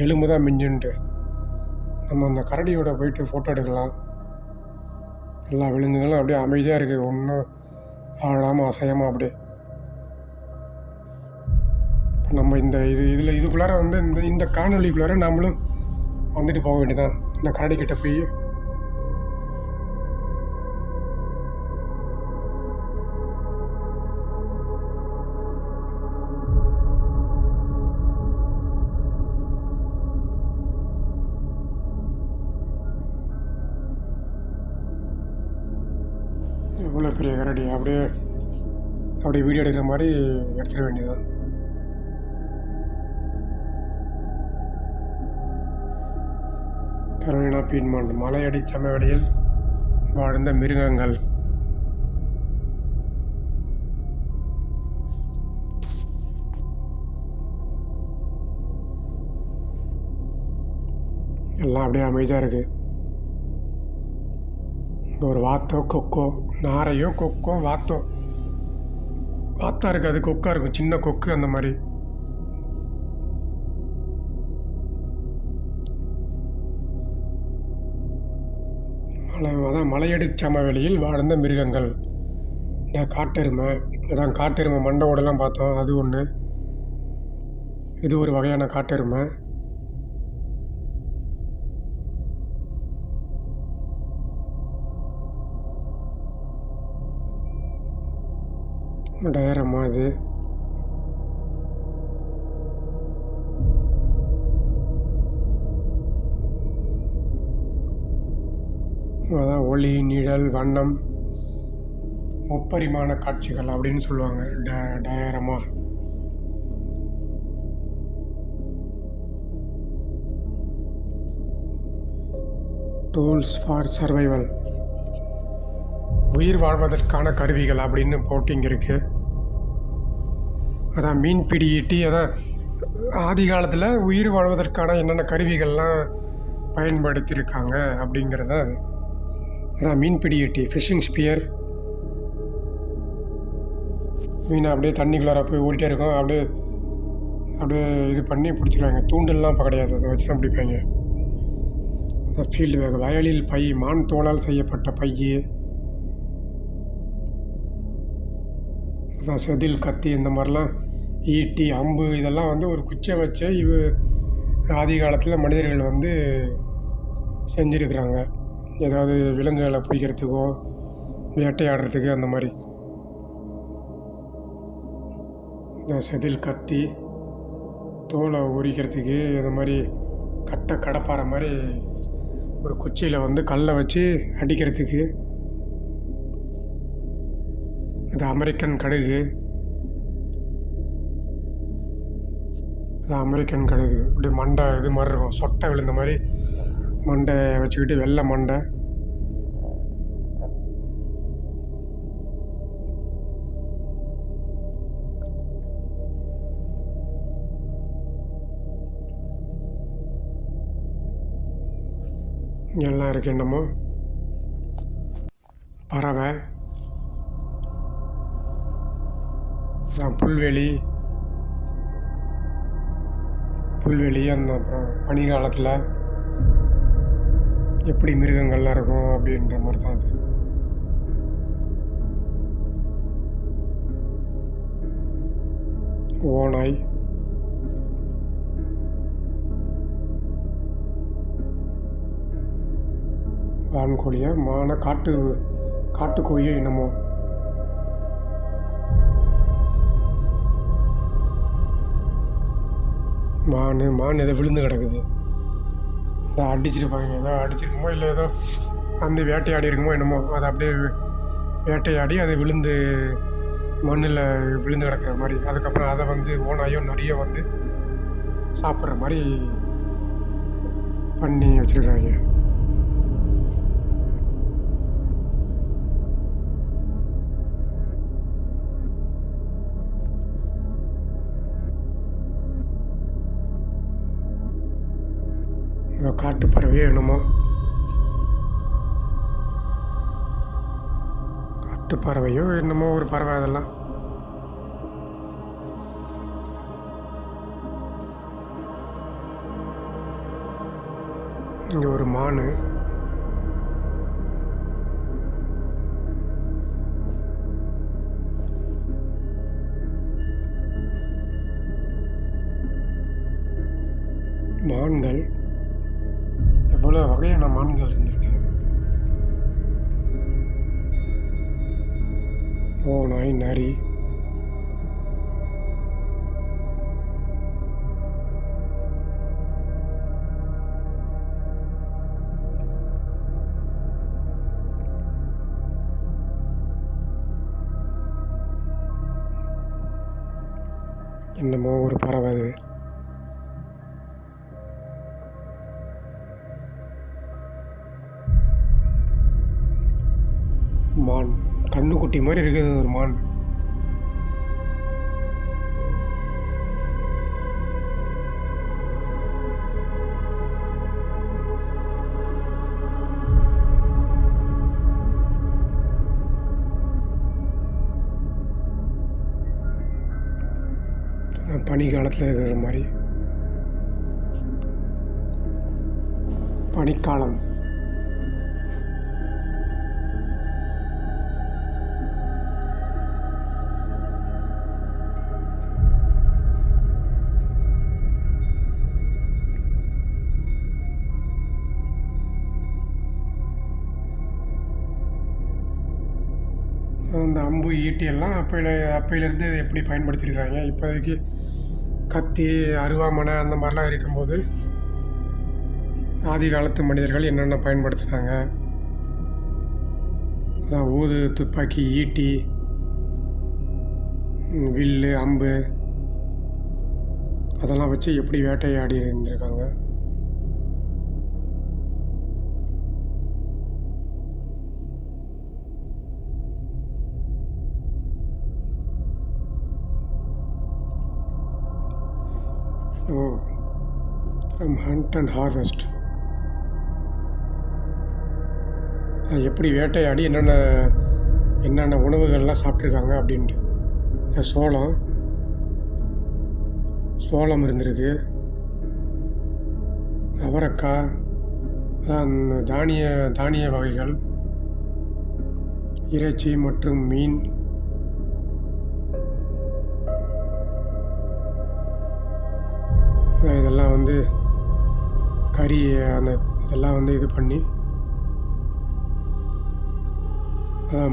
எலும்பு தான் மிஞ்சுன்ட்டு நம்ம அந்த கரடியோட போயிட்டு ஃபோட்டோ எடுக்கலாம். எல்லா விலங்குகளும் அப்படியே அமைதியாக இருக்குது. ஒன்றும் ஆழாமல் அசையாமல் அப்படியே. இப்போ நம்ம இதுக்குள்ளார வந்து இந்த காணொலிக்குள்ளார நாமளும் வந்துட்டு போக வேண்டியதான். இந்த கரடிக்கிட்ட போய் இவ்வளோ பெரிய கரடி அப்படியே அப்படியே வீடியோ எடுக்கிற மாதிரி எடுத்துட வேண்டியதுதான். கரோலினா பீட்மாண்ட் மலையடி சமவெளியில் வாழ்ந்த மிருகங்கள். எல்லாம் அப்படியே அமைதியாக இருக்குது. ஒரு வாத்தோ கொக்கோ, நாரையோ கொக்கோ வாத்தோ, வாத்தா இருக்காது கொக்கா இருக்கும், சின்ன கொக்கு அந்த மாதிரி. அதான் மலையடி சமவெளியில் வாழ்ந்த மிருகங்கள். இந்த காட்டெருமை, அதான் காட்டெருமை மண்டை பார்த்தோம், அது ஒன்று. இது ஒரு வகையான காட்டெருமை. டயரமா இது. அதான் ஒளி, நிழல், வண்ணம், முப்பரிமாண காட்சிகள் அப்படின்னு சொல்லுவாங்க டயரமா. டூல்ஸ் ஃபார் சர்வைவல், உயிர் வாழ்வதற்கான கருவிகள் அப்படின்னு போட்டிங்க இருக்குது. அதான் மீன்பிடி ஈட்டி. அதான் ஆதி காலத்தில் உயிர் வாழ்வதற்கான என்னென்ன கருவிகள்லாம் பயன்படுத்தியிருக்காங்க அப்படிங்கிறது அது. அதான் மீன்பிடி ஈட்டி, ஃபிஷ்ஷிங் ஸ்பியர். மீனை அப்படியே தண்ணிக்குள்ளார போய் ஓடிட்டே இருக்கும், அப்படியே அப்படியே இது பண்ணி பிடிச்சிருவாங்க. தூண்டல்லாம் இப்போ கிடையாது, அதை வச்சு தான் பிடிப்பாங்க. ஃபீல்டு பேக், வயலில் பை, மான் தோளால் செய்யப்பட்ட பை. அதான் செதில், கத்தி, இந்த மாதிரிலாம், ஈட்டி, அம்பு, இதெல்லாம் வந்து ஒரு குச்சை வச்சு ஆதி காலத்தில் மனிதர்கள் வந்து செஞ்சுருக்குறாங்க. ஏதாவது விலங்குகளை பிடிக்கிறதுக்கோ வேட்டையாடுறதுக்கு அந்த மாதிரி. இந்த செதில், கத்தி, தோலை உரிக்கிறதுக்கு இந்த மாதிரி கடப்பாறை மாதிரி ஒரு குச்சியில் வந்து கல்லை வச்சு அடிக்கிறதுக்கு. இது அமெரிக்கன் கடுகு. இது அமெரிக்கன் கடுகு இப்படி மண்டை இது மாதிரி இருக்கும், சொட்டை விழுந்த மாதிரி மண்டை வச்சுக்கிட்டு, வெள்ளை மண்டை. எல்லாம் இருக்குது. என்னமோ பறவை, புல்வெளி, அந்த அப்புறம் பனிக்காலத்தில் எப்படி மிருகங்கள்லாம் இருக்கும் அப்படின்ற மாதிரி தான் அது. ஓநாய், வான்கோழியை, மான, காட்டுக்கோழியை என்னமோ. மான் ஏதோ விழுந்து கிடக்குது. இதை அடிச்சிருப்பாங்க, ஏதோ அடிச்சிருக்குமோ இல்லை ஏதோ அந்த வேட்டையாடி இருக்குமோ என்னமோ. அதை அப்படியே வேட்டையாடி அது விழுந்து மண்ணில் விழுந்து கிடக்கிற மாதிரி. அதுக்கப்புறம் அதை வந்து ஓனாயோ நிறைய வந்து சாப்பிட்ற மாதிரி பண்ணி வச்சுருக்காங்க. காட்டு பறவையோ என்னமோ, காட்டு பறவையோ என்னமோ ஒரு பறவை. அதெல்லாம் இங்கே ஒரு மான். மான்கள் எவ்வளோ வகையான மான்கள் இருந்திருக்கு. ஓநாய், நரி, என்னமோ ஒரு பறவை அது. மான், கண்ணுக்குட்டி மாதிரி இருக்குது ஒரு மான். பனி காலத்தில் இருக்கிற மாதிரி. பனிக்காலம். அந்த அம்பு ஈட்டி எல்லாம் அப்பையிலேருந்து எப்படி பயன்படுத்தியிருக்கிறாங்க. இப்போதைக்கு கத்தி, அருவாமனை அந்த மாதிரிலாம் இருக்கும்போது ஆதி காலத்து மனிதர்கள் என்னென்ன பயன்படுத்தினாங்க, அதான் ஊது, துப்பாக்கி, ஈட்டி, வில்லு, அம்பு, அதெல்லாம் வச்சு எப்படி வேட்டையாடி இருந்திருக்காங்க. From hunt and harvest. எப்படி வேட்டையாடி என்னென்ன உணவுகள்லாம் சாப்பிட்ருக்காங்க அப்படின்ட்டு. சோளம் இருந்திருக்கு, அவரைக்காய், தானிய வகைகள், இறைச்சி மற்றும் மீன், இதெல்லாம் கறி, இதெல்லாம் இது பண்ணி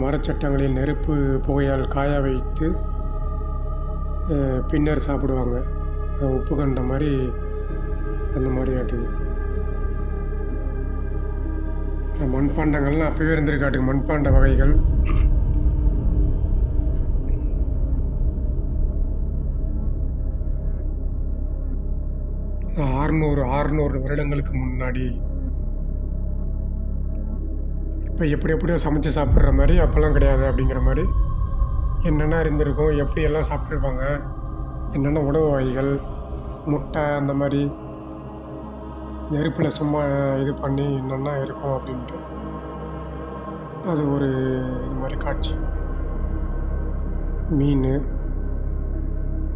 மரச்சட்டங்களில் நெருப்பு புகையால் காய வைத்து பின்னர் சாப்பிடுவாங்க. உப்பு கண்ட மாதிரி அந்த மாதிரி ஆட்டுது. மண்பாண்டங்கள்லாம் அப்போவே இருந்திருக்காட்டுக்கு. மண்பாண்ட வகைகள் அறுநூறு வருடங்களுக்கு முன்னாடி. இப்போ எப்படியோ சமைச்சு சாப்பிட்ற மாதிரி அப்போல்லாம் கிடையாது. அப்படிங்கிற மாதிரி என்னென்ன இருந்திருக்கும், எப்படியெல்லாம் சாப்பிட்ருப்பாங்க, என்னென்ன உணவு வகைகள், முட்டை, அந்த மாதிரி நெருப்பில் சும்மா இது பண்ணி என்னென்ன இருக்கும் அப்படின்ட்டு அது ஒரு இது மாதிரி காட்சி. மீன்,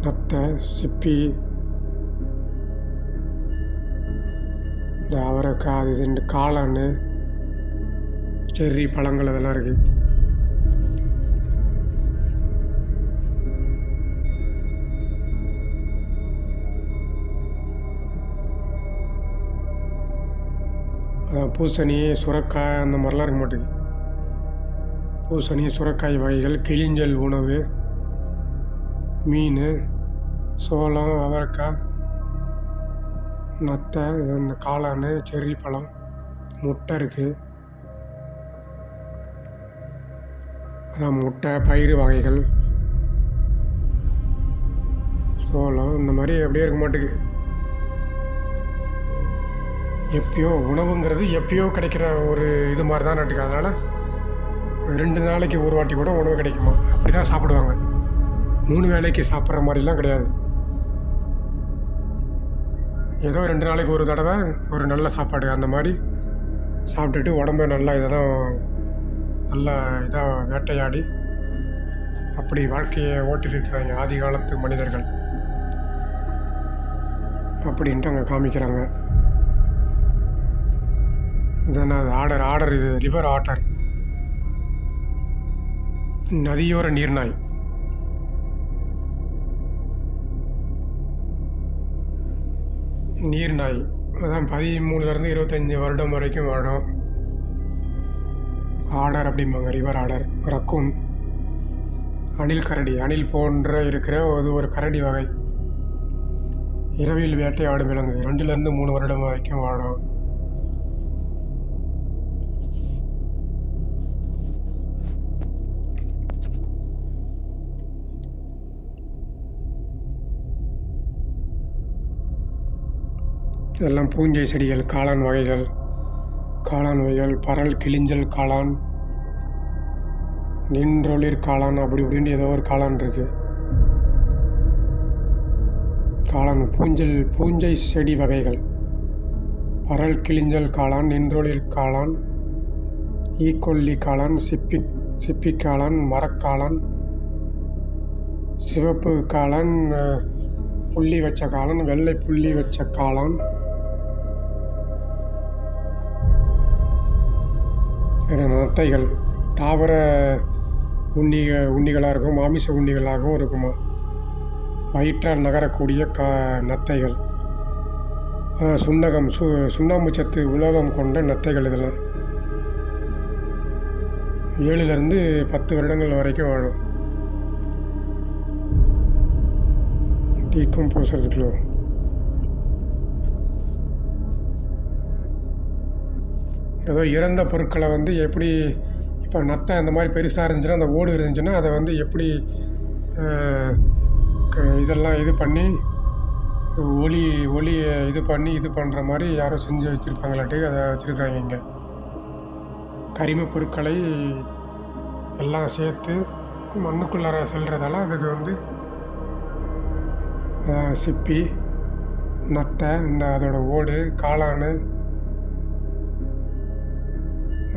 நத்தை, சிப்பி, இந்த அவரைக்காய், அது இதுண்டு காளான், செர்ரி பழங்கள், அதெல்லாம் இருக்குது. அதான் பூசணி, சுரைக்காய், அந்த மாதிரிலாம் இருக்க மாட்டேங்குது. பூசணி, சுரைக்காய் வகைகள், கிளிஞ்சல் உணவு, மீன், சோளம், அவரைக்காய், நத்தை, இந்த காளான், செர்ரி பழம், முட்டை இருக்குது. அதான் முட்டை, பயிறு வகைகள், சோளம், இந்த மாதிரி அப்படியே இருக்க மாட்டேங்குது. எப்பயோ கிடைக்கிற ஒரு இது மாதிரி தான் நட்டுக்கு. அதனால் 2 நாளைக்கு ஒரு வாட்டி கூட உணவு கிடைக்குமா, அப்படி தான் சாப்பிடுவாங்க. 3 வேளைக்கு சாப்பிட்ற மாதிரிலாம் கிடையாது. ஏதோ 2 நாளைக்கு ஒரு தடவை ஒரு நல்ல சாப்பாடு அந்த மாதிரி சாப்பிட்டுட்டு உடம்பை நல்லா இதாக வேட்டையாடி அப்படி வாழ்க்கையை ஓட்டிருக்கிறாங்க ஆதி காலத்து மனிதர்கள் அப்படின்ட்டு அங்கே காமிக்கிறாங்க. இதென்ன ஆடர், இது ரிவர் ஆட்டர், நதியோர நீர்நாய். நீர்நாய் அதான் 13 to 25 வருடம் வரைக்கும் வாழும். ஆடர் அப்படிம்பாங்க, ரிவர் ஆடர். ரக்கூன், அணில் கரடி, அணில் போன்ற இருக்கிற ஒரு கரடி வகை. இரவில் வேட்டையாடும் விலங்கு, 2 to 3 வருடம் வரைக்கும் வாழும். இதெல்லாம் பூஞ்சை செடிகள், காளான் வகைகள், பரல் கிளிஞ்சல் காளான், நின்றொளிர் காளான், அப்படி இப்படின்னு ஏதோ ஒரு காளான் இருக்குது. காளான் பூஞ்சை செடி வகைகள்: பரல் கிளிஞ்சல் காளான், நின்றொளிர் காளான், ஈக்கொல்லி காளான், சிப்பி காளான், மரக்காளான், சிவப்பு காளான், புள்ளி வச்ச காளான், வெள்ளை புள்ளி வச்ச காளான், நத்தைகள். தாவர உண்ணிகளாக இருக்கும், மாமிச உண்ணிகளாகவும் இருக்குமா. வயிற்றால் நகரக்கூடிய நத்தைகள். சுண்ணாம்பு சத்து உலோகம் கொண்ட நத்தைகள். இதெல்லாம் 7லேருந்து 10 வருடங்கள் வரைக்கும் வாழும். Decomposers glow. ஏதோ இறந்த பொருட்களை எப்படி இப்போ நத்தை அந்த மாதிரி பெருசாக இருந்துச்சுன்னா, அந்த ஓடு இருந்துச்சுன்னா அதை எப்படி இதெல்லாம் இது பண்ணி ஒளியை இது பண்ணி இது பண்ணுற மாதிரி யாரோ செஞ்சு வச்சுருப்பாங்களாட்டி அதை வச்சுருக்காங்க. இங்கே கரிம பொருட்களை எல்லாம் சேர்த்து மண்ணுக்குள்ளார செல்றதால அதுக்கு சிப்பி, நத்தை, அதோட ஓடு, காளான்,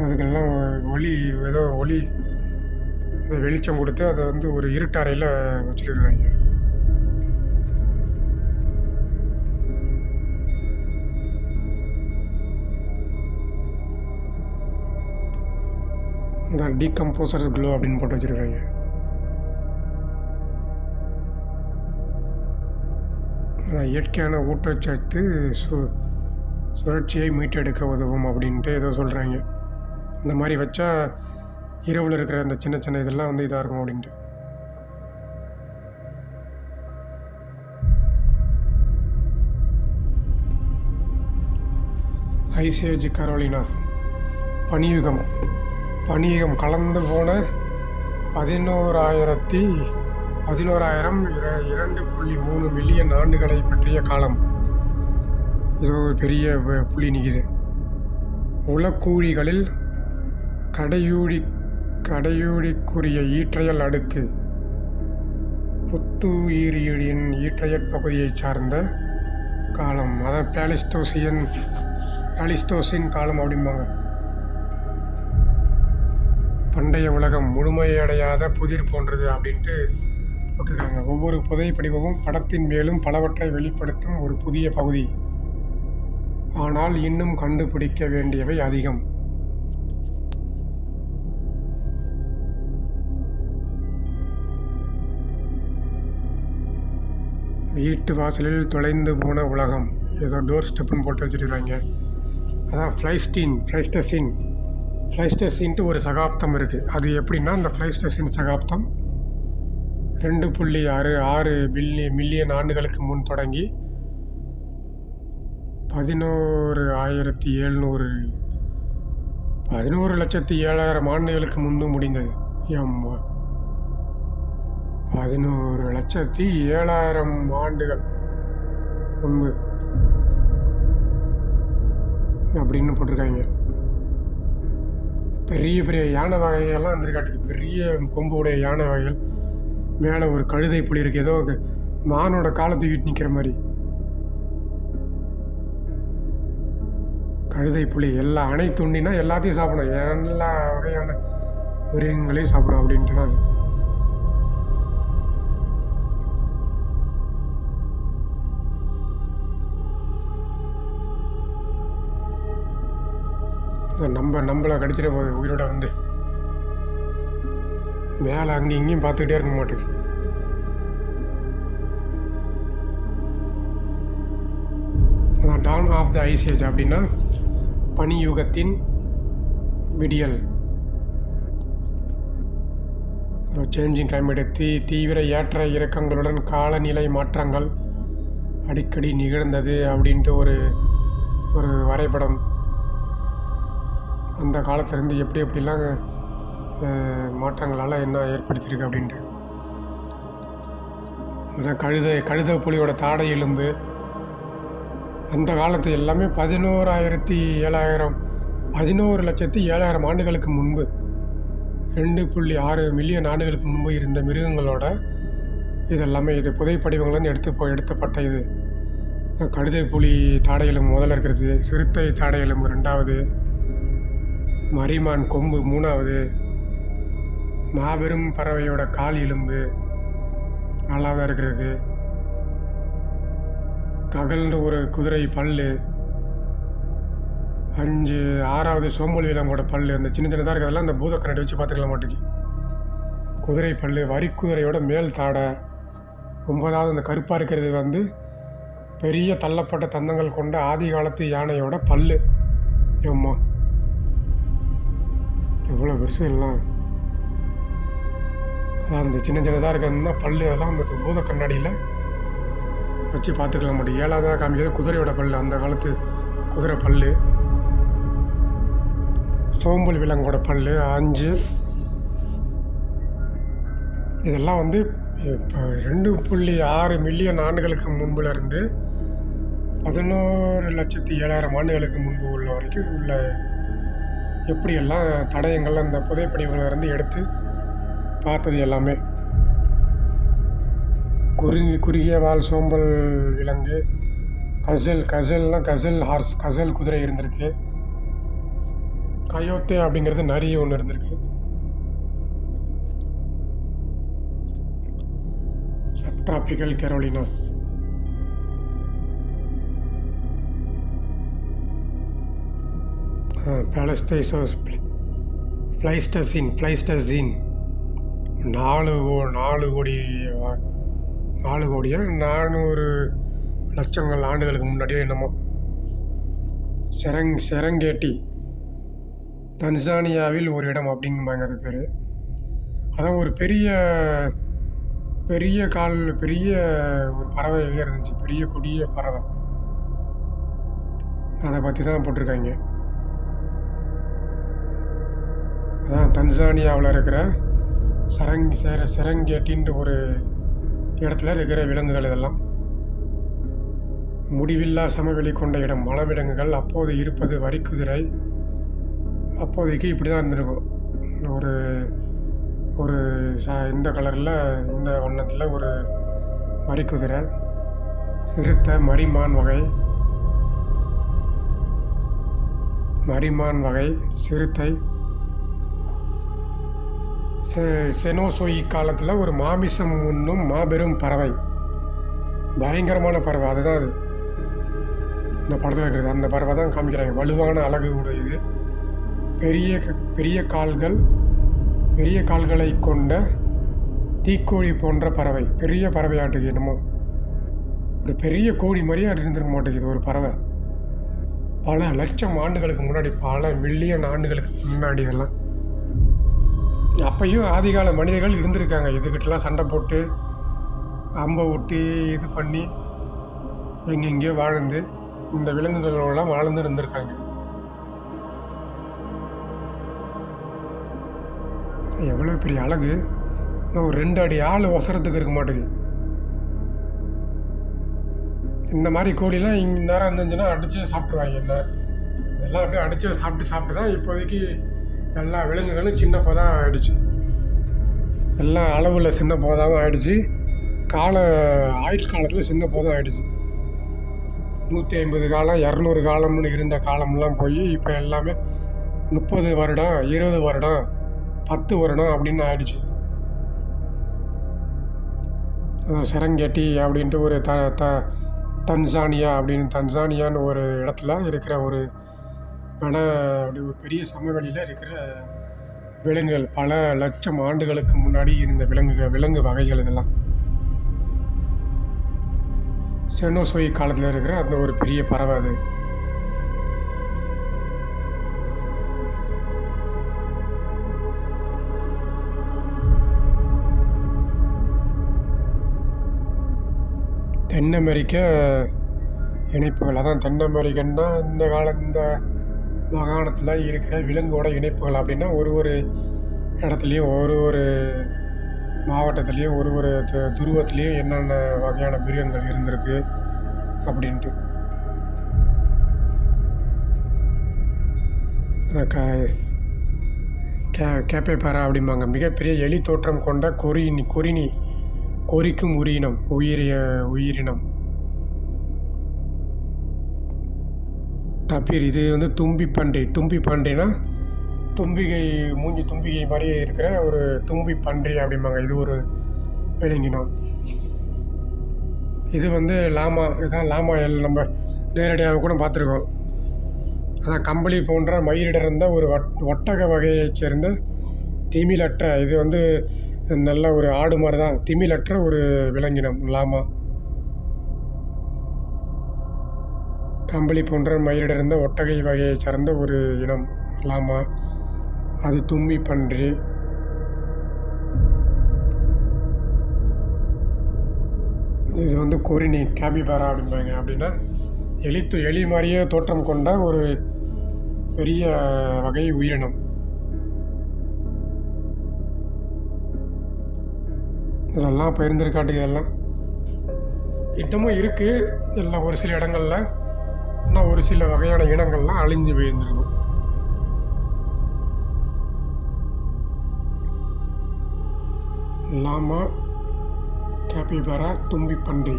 அதுக்கெல்லாம் ஒளி வெளிச்சம் கொடுத்து அதை ஒரு இருட்டறையில் வச்சுருக்குறாங்க. இந்த டீகம்போசர்ஸ் க்ளோ அப்படின்னு போட்டு வச்சுருக்காங்க. இயற்கையான ஊட்டச்சத்து சுழற்சியை மீட்டெடுக்க உதவும் அப்படின்ட்டு ஏதோ சொல்கிறாங்க. இந்த மாதிரி வச்சா இரவில் இருக்கிற அந்த சின்ன சின்ன இதெல்லாம் இதாக இருக்கும் அப்படின்ட்டு. ஐசேஜ் கரோலினாஸ். பனியுகம் கலந்து போன 11,2.3 மில்லியன் ஆண்டுகளை பற்றிய காலம். இது ஒரு பெரிய புள்ளி நிற்கிது. உலக்கூழிகளில் கடையூழிக்குரிய ஈற்றையல் அடுக்கு புத்துயிரியின் ஈற்றையற் பகுதியைச் சார்ந்த காலம். அதான் பிளாஸ்டோசின் காலம் அப்படிம்பாங்க. பண்டைய உலகம் முழுமையடையாத புதிர் போன்றது அப்படின்ட்டு போட்டிருக்காங்க. ஒவ்வொரு புதை படிவமும் படத்தின் மேலும் பலவற்றை வெளிப்படுத்தும் ஒரு புதிய பகுதி. ஆனால் இன்னும் கண்டுபிடிக்க வேண்டியவை அதிகம். வீட்டு வாசலில் தொலைந்து போன உலகம். ஏதோ டோர் ஸ்டெப்புன்னு போட்டு வச்சுருக்காங்க. அதான் ஃப்ளைஸ்டசின்ட்டு ஒரு சகாப்தம் இருக்குது. அது எப்படின்னா, அந்த ஃப்ளைஸ்டசின் சகாப்தம் 2.6 மில்லியன் ஆண்டுகளுக்கு முன் தொடங்கி 11,07,000 ஆண்டுகளுக்கு முன்பு முடிந்தது. 11,07,000 ஆண்டுகள் முன்பு அப்படின்னு போட்டிருக்காங்க. பெரிய பெரிய யானை வகைகள்லாம் இருந்திருக்காட்டுக்கு. பெரிய கொம்பு உடைய யானை வகைகள். மேலே ஒரு கழுதை புலி இருக்குது. ஏதோ மானோட காலை தூக்கிட்டு நிற்கிற மாதிரி. கழுதை புலி அனைத்து உண்ணினா எல்லாத்தையும் சாப்பிடும். எல்லா வகையான மிருகங்களையும் சாப்பிடும் அப்படின்ட்டு தான் அது. நம்மளை கடிச்சிட போகுது உயிரோட மேலே அங்கேயும் இங்கேயும் பார்த்துக்கிட்டே இருக்க மாட்டேங்குது. அதான் dawn of the ice age அப்படின்னா பனியுகத்தின் விடியல். சேஞ்சிங் கிளைமேட், தீவிர ஏற்ற இறக்கங்களுடன் காலநிலை மாற்றங்கள் அடிக்கடி நிகழ்ந்தது அப்படின்ட்டு ஒரு வரைபடம். அந்த காலத்துலேருந்து எப்படிலாம் மாற்றங்களால் என்ன ஏற்படுத்தியிருக்கு அப்படின்ட்டு. அதான் கழுதை புலியோட தாடை எலும்பு, அந்த காலத்து எல்லாமே 11,700 ஆண்டுகளுக்கு முன்பு, 2.6 மில்லியன் ஆண்டுகளுக்கு முன்பு இருந்த மிருகங்களோட இதெல்லாமே இது புதைப்படிவங்கள்லேருந்து எடுத்தப்பட்ட இது. கழுதை புலி தாடை எலும்பு முதல்ல இருக்கிறது, சிறுத்தை தாடை எலும்பு 2வது, மரிமான் கொம்பு 3வது, மாபெரும் பறவையோட கால் எலும்பு 4வதாக இருக்கிறது, ககல்ன்ற ஒரு குதிரை பல்லு 5, 6வது சோம்பல் விலங்கோட பல்லு. அந்த சின்ன சின்னதாக இருக்கிறதெல்லாம் அந்த பூத கண்ணாடி வச்சு பார்த்துக்கலாம் மாட்டேங்கி. குதிரை பல்லு, வரிக்குதிரையோட மேல் தாடை 9வது. அந்த கருப்பாக இருக்கிறது பெரிய தள்ளப்பட்ட தந்தங்கள் கொண்ட ஆதி காலத்து யானையோட பல்லு. ஏம்மா எவ்வளோ பெருசு எல்லாம்! அந்த சின்ன சின்னதாக இருக்கிறதுனா பல்லு, அதெல்லாம் அந்த பூத கண்ணாடியில் வச்சு பார்த்துக்கலாம் மாட்டேன். 7வதாக காமிக்கிறது குதிரையோட பல்லு, அந்த காலத்து குதிரை பல்லு. சோம்பல் விலங்கோட பல்லு 5. இதெல்லாம் இப்போ 2.6 மில்லியன் ஆண்டுகளுக்கு முன்புலேருந்து 11,07,000 ஆண்டுகளுக்கு முன்பு உள்ள வரைக்கும் உள்ள எப்படியெல்லாம் தடயங்கள் அந்த புதைப்படிவங்களிலிருந்து எடுத்து பார்த்தது எல்லாமே. குறுகிய வால் சோம்பல் விலங்கு, கசல் ஹார்ஸ், கசல் குதிரை இருந்திருக்கு. கயோத்தே அப்படிங்கிறது நரி ஒன்று இருந்திருக்கு. சப்ட்ராபிக்கல் கரோலினாஸ், பிளைஸ்டசீன் 4 கோடியா 400 லட்சங்கள் ஆண்டுகளுக்கு முன்னாடியே என்னமோ. செரங்கேட்டி தன்சானியாவில் ஒரு இடம் அப்படிங்குவாங்க அது பேர். அதான் ஒரு பெரிய ஒரு பறவை எங்கே இருந்துச்சு, பெரிய கொடிய பறவை. அதை பற்றி தான் போட்டிருக்காங்க. அதான் தன்சானியாவில் இருக்கிற செரங்கேட்டின்ற ஒரு இடத்துல இருக்கிற விலங்குகள். இதெல்லாம் முடிவில்லா சமவெளி கொண்ட இடம். வனவிலங்குகள் அப்போது இருப்பது வரிக்குதிரை. அப்போதைக்கு இப்படி தான் இருந்திருக்கும். ஒரு இந்த கலரில், இந்த வண்ணத்தில் ஒரு வரிக்குதிரை, சிறுத்தை, மரிமான் வகை சிறுத்தை. செனோசோயிக் காலத்தில் ஒரு மாமிசம் உண்ணும் மாபெரும் பறவை, பயங்கரமான பறவை. அதுதான் அது இந்த படத்தில் இருக்கிறது. அந்த பறவை தான் காமிக்கிறாங்க. வலுவான அழகு உடையது, பெரிய கால்களை கொண்ட தீக்கோழி போன்ற பறவை. பெரிய பறவையாட்டுது, என்னமோ ஒரு பெரிய கோழி மாதிரியே இருந்திருக்க மாட்டேங்குது ஒரு பறவை. பல லட்சம் ஆண்டுகளுக்கு முன்னாடி, பல மில்லியன் ஆண்டுகளுக்கு முன்னாடி இதெல்லாம். அப்பையும் ஆதிகால மனிதர்கள் இருந்திருக்காங்க. இதுக்கிட்டலாம் சண்டை போட்டு அம்பை விட்டு இது பண்ணி எங்கெங்கேயோ வாழ்ந்து இந்த விலங்குகளோடலாம் வாழ்ந்து இருந்திருக்காங்க. எவ்வளோ பெரிய அழகு! ஒரு 2 அடி ஆள் ஒசரத்துக்கு இருக்க மாட்டேங்குது. இந்த மாதிரி கோழிலாம் நேரம் இருந்துச்சுன்னா அடித்து சாப்பிட்ருவாங்க. என்ன இதெல்லாம் அப்படியே அடித்து சாப்பிட்டு தான் இப்போதைக்கு எல்லா விலங்குகளும் சின்ன போதாக ஆகிடுச்சு. எல்லாம் அளவில் சின்ன போதாகவும் ஆகிடுச்சு. ஆயுள் காலத்தில் சின்ன போதும் ஆகிடுச்சு. 150 காலம் 200 காலம்னு இருந்த காலம்லாம் போய் இப்போ எல்லாமே 30 வருடம் 20 வருடம் 10 வருடம் அப்படின்னு ஆயிடுச்சு. செரங்கேட்டி அப்படின்ட்டு ஒரு தன்சானியான்னு ஒரு இடத்துல இருக்கிற ஒரு அப்படி ஒரு பெரிய சமவெளியில் இருக்கிற விலங்குகள். பல லட்சம் ஆண்டுகளுக்கு முன்னாடி இருந்த விலங்கு வகைகள் இதெல்லாம். செனோசோயிக் காலத்தில் இருக்கிற அந்த ஒரு பெரிய பறவை அது. தென் அமெரிக்க இணைப்புகள். அதான் தென் அமெரிக்கன்னா இந்த மாகாணத்தில் இருக்கிற விலங்கோட இணைப்புகள். அப்படின்னா ஒரு இடத்துலையும் ஒரு மாவட்டத்துலேயும் ஒரு துருவத்துலேயும் என்னென்ன வகையான மிருகங்கள் இருந்திருக்கு அப்படின்ட்டு. கேப்பைபாரா அப்படிம்பாங்க. மிகப்பெரிய எலி தோற்றம் கொண்ட கொறிக்கும் உயிரினம். தப்பீர் இது வந்து தும்பி பன்றினா மூஞ்சி தும்பிகை மாதிரியே இருக்கிற ஒரு தும்பி பன்றி அப்படிம்பாங்க. இது ஒரு விலங்கினம். இது வந்து லாமா. இதுதான் லாமா. நம்ம நேரடியாக கூட பார்த்துருக்கோம். அதான் கம்பளி போன்ற மயிரிடர்ந்த ஒரு ஒட்டக வகையைச் சேர்ந்த திமிலற்ற, இது வந்து நல்ல ஒரு ஆடு மாதிரி தான், திமிலற்ற ஒரு விலங்கினம் லாமா. கம்பளி போன்ற மயிரிடர்ந்த ஒட்டகை வகையைச் சார்ந்த ஒரு இனம் லாமா. அது தும்பி பன்றி. இது வந்து கேபிபாரா அப்படிம்பாங்க. அப்படின்னா எலி மாதிரியே தோற்றம் கொண்ட ஒரு பெரிய வகை உயிரினம். இதெல்லாம் இப்போ இருந்திருக்காட்டுக்கு. இதெல்லாம் இன்னமும் இருக்குது எல்லாம் ஒரு சில இடங்களில். ஆனால் ஒரு சில வகையான இனங்கள்லாம் அழிஞ்சு போயிருந்துருக்கும். லாமா, கேபிபாரா, தும்பி பன்றி.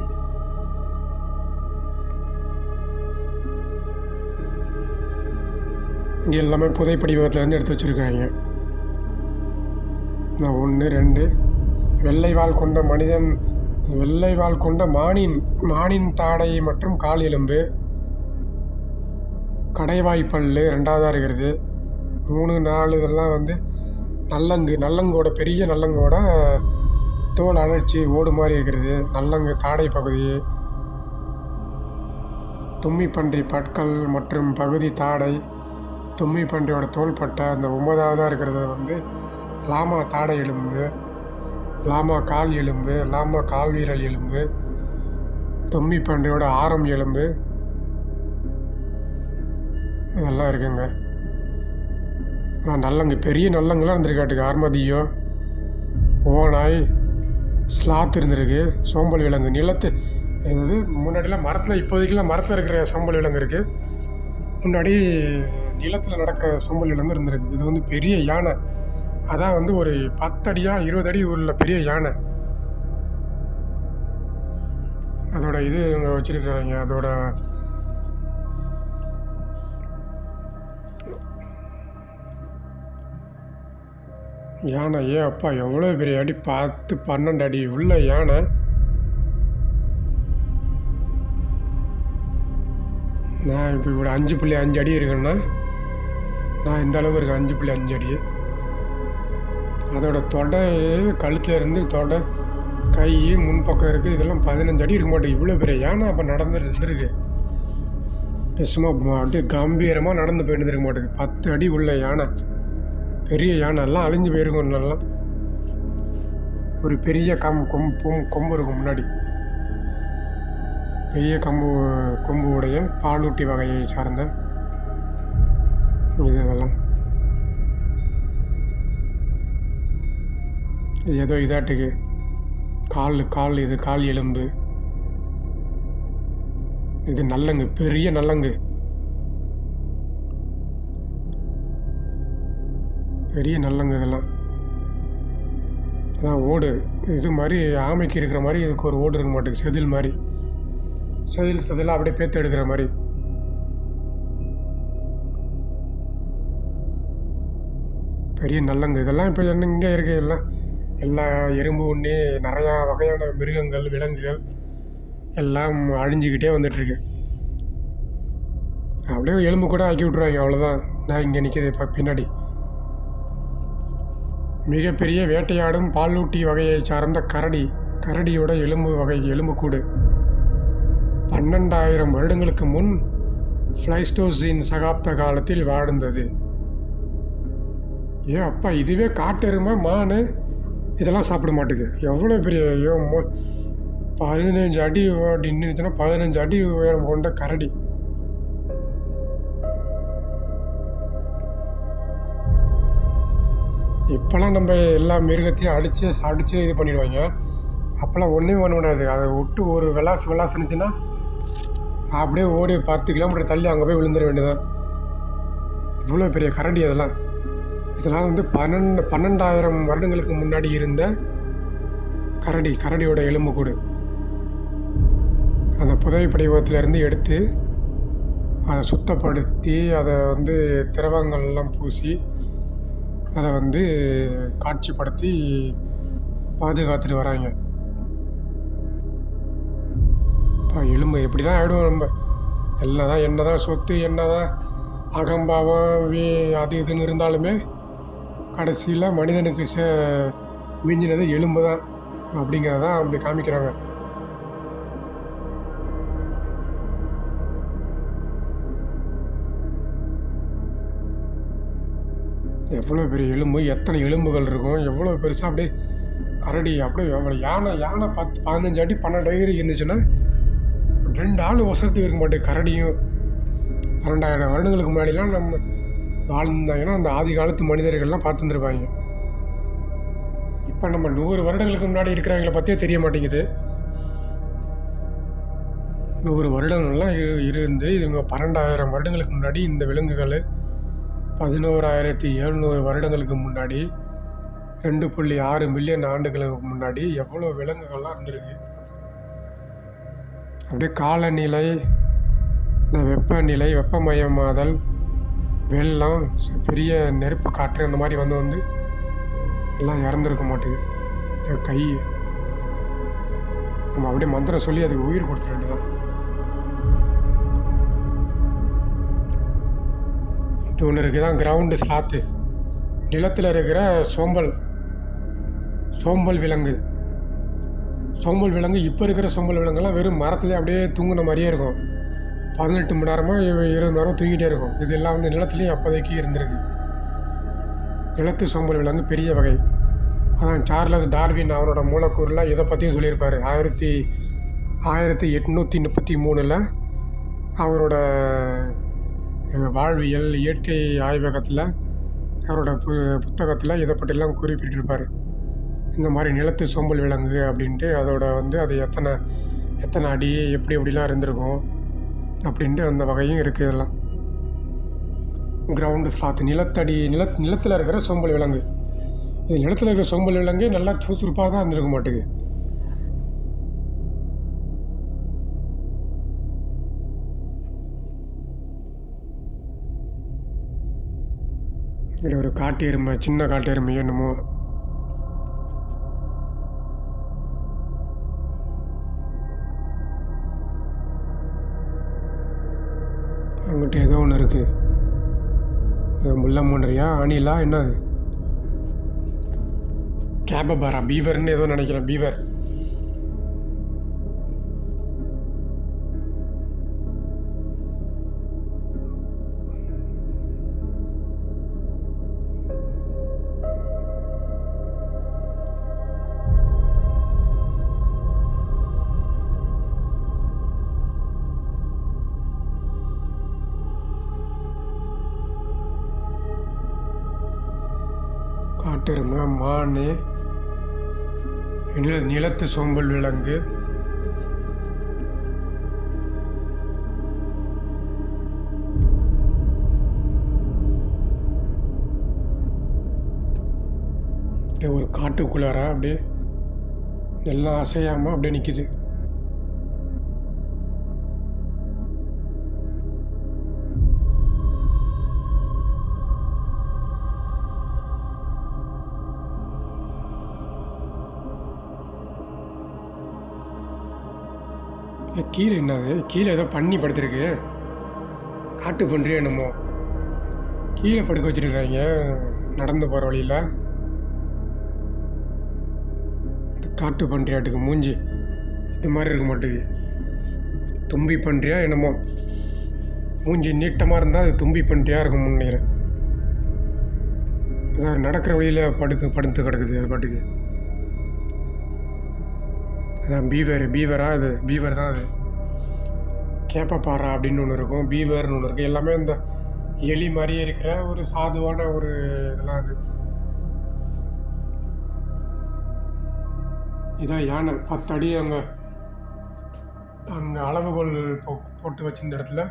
இங்கே எல்லாமே புதைப்படிவத்திலேருந்து எடுத்து வச்சுருக்காங்க. 1 2 வெள்ளை வால் கொண்ட மானின் தாடை மற்றும் கால் எலும்பு, கடைவாய்ப்பல் 2வதாக இருக்கிறது. 3 4 இதெல்லாம் வந்து நல்லங்கோட பெரிய நல்லங்கோட தோல் அழற்சி ஓடு மாதிரி இருக்கிறது. நல்லங்கு தாடை பகுதி, தும்மி பன்றி பற்கள் மற்றும் பகுதி தாடை, தும்மி பன்றியோட தோள்பட்டை. அந்த 9வதாக இருக்கிறது வந்து லாமா தாடை எலும்பு, லாமா கால் எலும்பு, லாமா கால்வீரல் எலும்பு, தும்மி பன்றியோட ஆரம் எலும்பு, இதெல்லாம் இருக்குங்க. நல்லங்கு பெரிய நல்லங்கெல்லாம் இருந்திருக்காட்டுக்கு. ஆர்மதியோ, ஓநாய், ஸ்லாத் இருந்திருக்கு. சோம்பல் விலங்கு நிலத்து இது முன்னாடிலாம் மரத்தில், இப்போதைக்கெல்லாம் மரத்தில் இருக்கிற சோம்பல் விலங்கு இருக்குது. முன்னாடி நிலத்தில் நடக்கிற சோம்பல் விலங்கு இருந்திருக்கு. இது வந்து பெரிய யானை. அதான் வந்து ஒரு 10 அடியா 20 அடி உள்ள பெரிய யானை. அதோட இது இவங்க வச்சுருக்கிறாங்க. அதோட யானை அப்பா எவ்வளோ பெரிய அடி, 10 12 அடி உள்ள யானை. நான் இப்போ இவ்வளோ 5.5 அடி இருக்குன்னா நான் இந்த அளவுக்கு இருக்கேன். 5.5 அடி. அதோட தொடை கழுத்தில் இருந்து தொடை, கை, முன்பக்கம் இருக்குது. இதெல்லாம் 15 அடி இருக்க மாட்டேங்குது. இவ்வளோ பெரிய யானை அப்போ இருந்திருக்கு. சும்மா அப்படியே கம்பீரமாக நடந்து போயிட்டு இருக்க மாட்டேங்குது. 10 அடி உள்ள யானை, பெரிய யானை. எல்லாம் அழிஞ்சு போயிருக்கும். நல்லா ஒரு பெரிய கொம்பு இருக்கும் முன்னாடி. பெரிய கொம்பு உடைய பாலூட்டி வகையை சார்ந்த இதெல்லாம். ஏதோ இதாட்டுக்கு கால் இது கால் எலும்பு. இது நல்லங்கு, பெரிய நல்லங்கு, பெரிய நல்லங்கு. இதெல்லாம் அதான் ஓடு. இது மாதிரி ஆமைக்கு இருக்கிற மாதிரி இதுக்கு ஒரு ஓடு இருக்க மாட்டேங்குது. செதில் மாதிரி, செதில் அப்படியே பேத்து எடுக்கிற மாதிரி. பெரிய நல்லங்கு. இதெல்லாம் இப்போ இங்கே இருக்குது. எல்லா எறும்பு ஒன்று நிறையா வகையான மிருகங்கள், விலங்குகள் எல்லாம் அழிஞ்சிக்கிட்டே வந்துட்டுருக்கு. அப்படியே எலும்பு கூட ஆக்கி விட்ருவாங்க. அவ்வளோதான். நான் இங்கே நிற்கிது இப்போ பின்னாடி. மிகப்பெரிய வேட்டையாடும் பாலூட்டி வகையை சார்ந்த கரடியோட எலும்புக்கூடு 12,000 வருடங்களுக்கு முன் பிளைஸ்டோசின் சகாப்த காலத்தில் வாழ்ந்தது. அப்பா இதுவே காட்டெருமை, மான் இதெல்லாம் சாப்பிட மாட்டேங்குது. எவ்வளோ பெரிய 15 அடி நின்றுச்சுன்னா 15 அடி உயரம் கொண்ட கரடி. இப்போல்லாம் நம்ம எல்லா மிருகத்தையும் அடித்து இது பண்ணிடுவாங்க. அப்போல்லாம் ஒன்றுமே பண்ண முடியாது. அதை விட்டு ஒரு விளாசுனுச்சுன்னா அப்படியே ஓடி 10 கிலோமீட்டர் தள்ளி அங்கே போய் விழுந்துட வேண்டியதான். இவ்வளோ பெரிய கரடி அதெல்லாம். இதெல்லாம் வந்து 12,000 வருடங்களுக்கு முன்னாடி இருந்த கரடியோட எலும்புக்கூடு. அந்த புதை படிவத்திலேருந்து எடுத்து அதை சுத்தப்படுத்தி அதை வந்து திரவங்கள்லாம் பூசி அதை வந்து காட்சிப்படுத்தி பாதுகாத்துட்டு வராங்க. இப்போ எலும்பு எப்படி தான் ஆகிடும். நம்ம என்ன தான் சொத்து, என்ன தான் அகம்பாவம் அது இதுன்னு இருந்தாலுமே கடைசியில் மனிதனுக்கு மிஞ்சினது எலும்பு தான் அப்படிங்கிறதான் அப்படி காமிக்கிறாங்க. எவ்வளோ பெரிய எலும்பு, எத்தனை எலும்புகள் இருக்கும், எவ்வளோ பெருசாக அப்படியே கரடி அப்படியே எவ்வளோ யானை 15 அடி 12 அடி இருந்துச்சுன்னா 2 ஆள் வசத்துக்கு இருக்க மாட்டேன். கரடியும் 12,000 வருடங்களுக்கு முன்னாடிலாம் நம்ம வாழ்ந்தாங்கன்னா அந்த ஆதி காலத்து மனிதர்கள்லாம் பார்த்துருந்துருப்பாங்க. இப்போ நம்ம 100 வருடங்களுக்கு முன்னாடி இருக்கிறவங்கள பற்றியே தெரிய மாட்டேங்குது. 100 வருடங்கள்லாம் இருந்து இவங்க 12,000 வருடங்களுக்கு முன்னாடி இந்த விலங்குகள் 11,700 வருடங்களுக்கு முன்னாடி 2.6 மில்லியன் ஆண்டுகளுக்கு முன்னாடி எவ்வளோ விலங்குகள்லாம் இருந்திருக்கு. அப்படியே காலநிலை, இந்த வெப்பநிலை, வெப்பமயமாதல், வெள்ளம், பெரிய நெருப்பு காற்று அந்த மாதிரி வந்து எல்லாம் இறந்துருக்க மாட்டேங்குது. கை நம்ம அப்படியே மந்திரம் சொல்லி அதுக்கு உயிர் கொடுத்துட வேண்டியதான். இது ஒன்று இருக்குது தான் கிரவுண்டு ஸ்லாத்து. நிலத்தில் இருக்கிற சோம்பல் விலங்கு. இப்போ இருக்கிற சோம்பல் விலங்குலாம் வெறும் மரத்துலேயே அப்படியே தூங்குன மாதிரியே இருக்கும். 18 மணி நேரமாக 20 மணி நேரம் தூங்கிட்டே இருக்கும். இதெல்லாம் வந்து நிலத்துலேயும் அப்போதைக்கு இருந்திருக்கு. நிலத்து சோம்பல் விலங்கு பெரிய வகை. அதான் சார்லஸ் டார்வின் அவனோட மூலக்கூறில் இதை பற்றியும் சொல்லியிருப்பார். 1833 அவரோட வாழ்வியல் இயற்கை ஆய்வகத்தில் அவரோட புத்தகத்தில் இதை பற்றிலாம் குறிப்பிட்டிருப்பார். இந்த மாதிரி நிலத்து சோம்பல் விலங்கு அப்படின்ட்டு அதோட வந்து அது எத்தனை அடி எப்படிலாம் இருந்திருக்கும் அப்படின்ட்டு அந்த வகையும் இருக்குது. இதெல்லாம் கிரவுண்டு ஸ்லாத்து, நிலத்தில் இருக்கிற சோம்பல் விலங்கு. இது நிலத்தில் இருக்கிற சோம்பல் விலங்கு நல்லா சுறுசுறுப்பாக தான் இருந்திருக்க மாட்டேங்குது. இதில் ஒரு காட்டு எருமை, சின்ன காட்டு எருமை என்னமோ. அங்கிட்ட ஏதோ ஒன்று இருக்குது. முல்லை மூண்டரியா, அணிலா, என்னது கேபபாரா, பீவர்னு ஏதோ நினைக்கிறேன். பீவர். காட்டெருமை, மான், நிலத்து சோம்பல் விலங்கு, ஒரு காட்டுக்குள்ளார அப்படியே எல்லாம் அசையாமல் அப்படியே நிற்கிது. கீழே என்னது, கீழே ஏதோ பண்ணி படுத்துருக்கு. காட்டு பன்றியோ என்னமோ கீழே படுக்க வச்சுருக்குறாங்க நடந்து போகிற வழியில். இந்த காட்டு பன்றியாட்டுக்கு மூஞ்சி இது மாதிரி இருக்க மாட்டேங்குது. தும்பி பன்றியா என்னமோ, மூஞ்சி நீட்டமாக இருந்தால் அது தும்பி பன்றியாக இருக்கும் நினைக்கிறேன். அதாவது நடக்கிற வழியில் படுத்து கிடக்குது அது பாட்டுக்கு. அதான் பீவரா, அது பீவர் தான். அது கேப்பப்பாரா அப்படின்னு ஒன்று இருக்கும், பீவர்னு ஒன்று இருக்குது. எல்லாமே இந்த எலி மாதிரியே இருக்கிற ஒரு சாதுவான ஒரு இதெல்லாம். அது இதான் யானை. 10 அடி அங்கே அளவுகோல் போட்டு வச்சிருந்த இடத்துல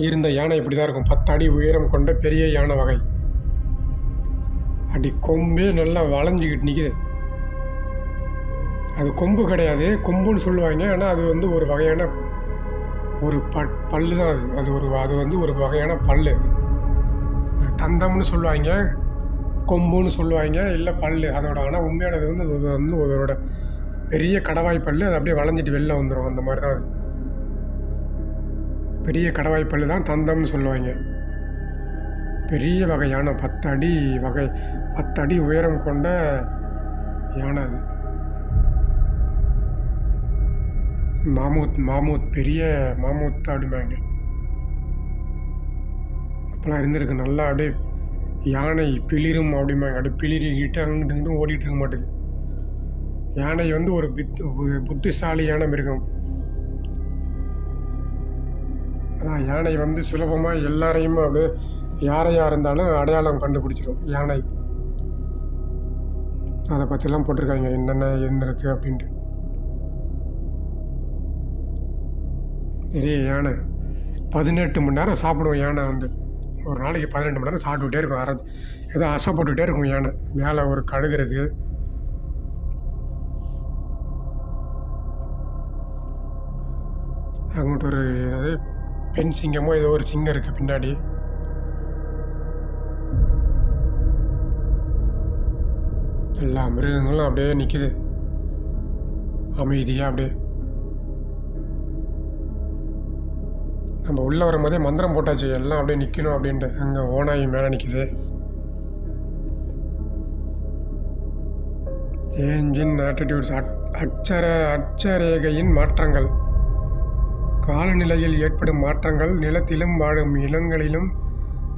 இருந்த யானை இப்படி தான் இருக்கும். 10 அடி உயரம் கொண்ட பெரிய யானை வகை. அப்படி கொம்பே நல்லா வளைஞ்சிக்கிட்டு நிற்கிது. அது கொம்பு கிடையாது, கொம்புன்னு சொல்லுவாங்க. ஆனால் அது வந்து ஒரு வகையான ஒரு பல்லு தான் அது. அது வந்து ஒரு வகையான பல்லு. தந்தம்னு சொல்லுவாங்க, கொம்புன்னு சொல்லுவாங்க, இல்லை பல்லு அதோட. ஆனால் உண்மையானது வந்து அது வந்து அதோட பெரிய கடவாய் பல்லு. அது அப்படியே வளைஞ்சிட்டு வெளில வந்துடும். அந்த மாதிரி தான் அது. பெரிய கடவாய் பல்லு தான் தந்தம்னு சொல்லுவாங்க. பெரிய வகை யானை, 10 அடி உயரம் கொண்ட யானை அது. மாமூத் பெரிய மாமூத் அப்படிம்பாங்க. அப்போலாம் இருந்திருக்கு. நல்லா அப்படியே யானை பிளிரும் அப்படிம்பாங்க. அப்படியே பிளிரிக்கிட்டு அங்கிட்டு இங்கிட்டும் ஓடிட்டு இருக்க மாட்டேங்குது. யானை வந்து ஒரு புத்திசாலியான மிருகம். ஆனால் யானை வந்து சுலபமாக எல்லாரையும் அப்படியே யாரையாக இருந்தாலும் அடையாளம் கண்டுபிடிச்சிடும் யானை. அதை பற்றிலாம் போட்டிருக்காங்க என்னென்ன இருந்திருக்கு அப்படின்ட்டு. நிறைய யானை 18 மணி நேரம் சாப்பிடுவோம். யானை வந்து ஒரு நாளைக்கு 18 மணி நேரம் சாப்பிட்டுக்கிட்டே இருக்கும். ஏதோ ஆசைப்பட்டுக்கிட்டே இருக்கும் யானை. மேலே ஒரு கழுகு இருக்குது. அங்கிட்டு ஒரு பெண் சிங்கமோ ஏதோ ஒரு சிங்கம் இருக்குது பின்னாடி. எல்லா மிருகங்களும் அப்படியே நிற்கிது அமைதியாக. அப்படியே நம்ம உள்ளே வரும்போதே மந்திரம் போட்டாச்சு, எல்லாம் அப்படியே நிற்கணும் அப்படின்ட்டு. அங்கே ஓனாய் மேலே நிற்கிது. சேஞ்ச் இன் ஆட்டிடியூட்ஸ், அட்சரேகையின் மாற்றங்கள். காலநிலையில் ஏற்படும் மாற்றங்கள் நிலத்திலும் வாழும் இனங்களிலும்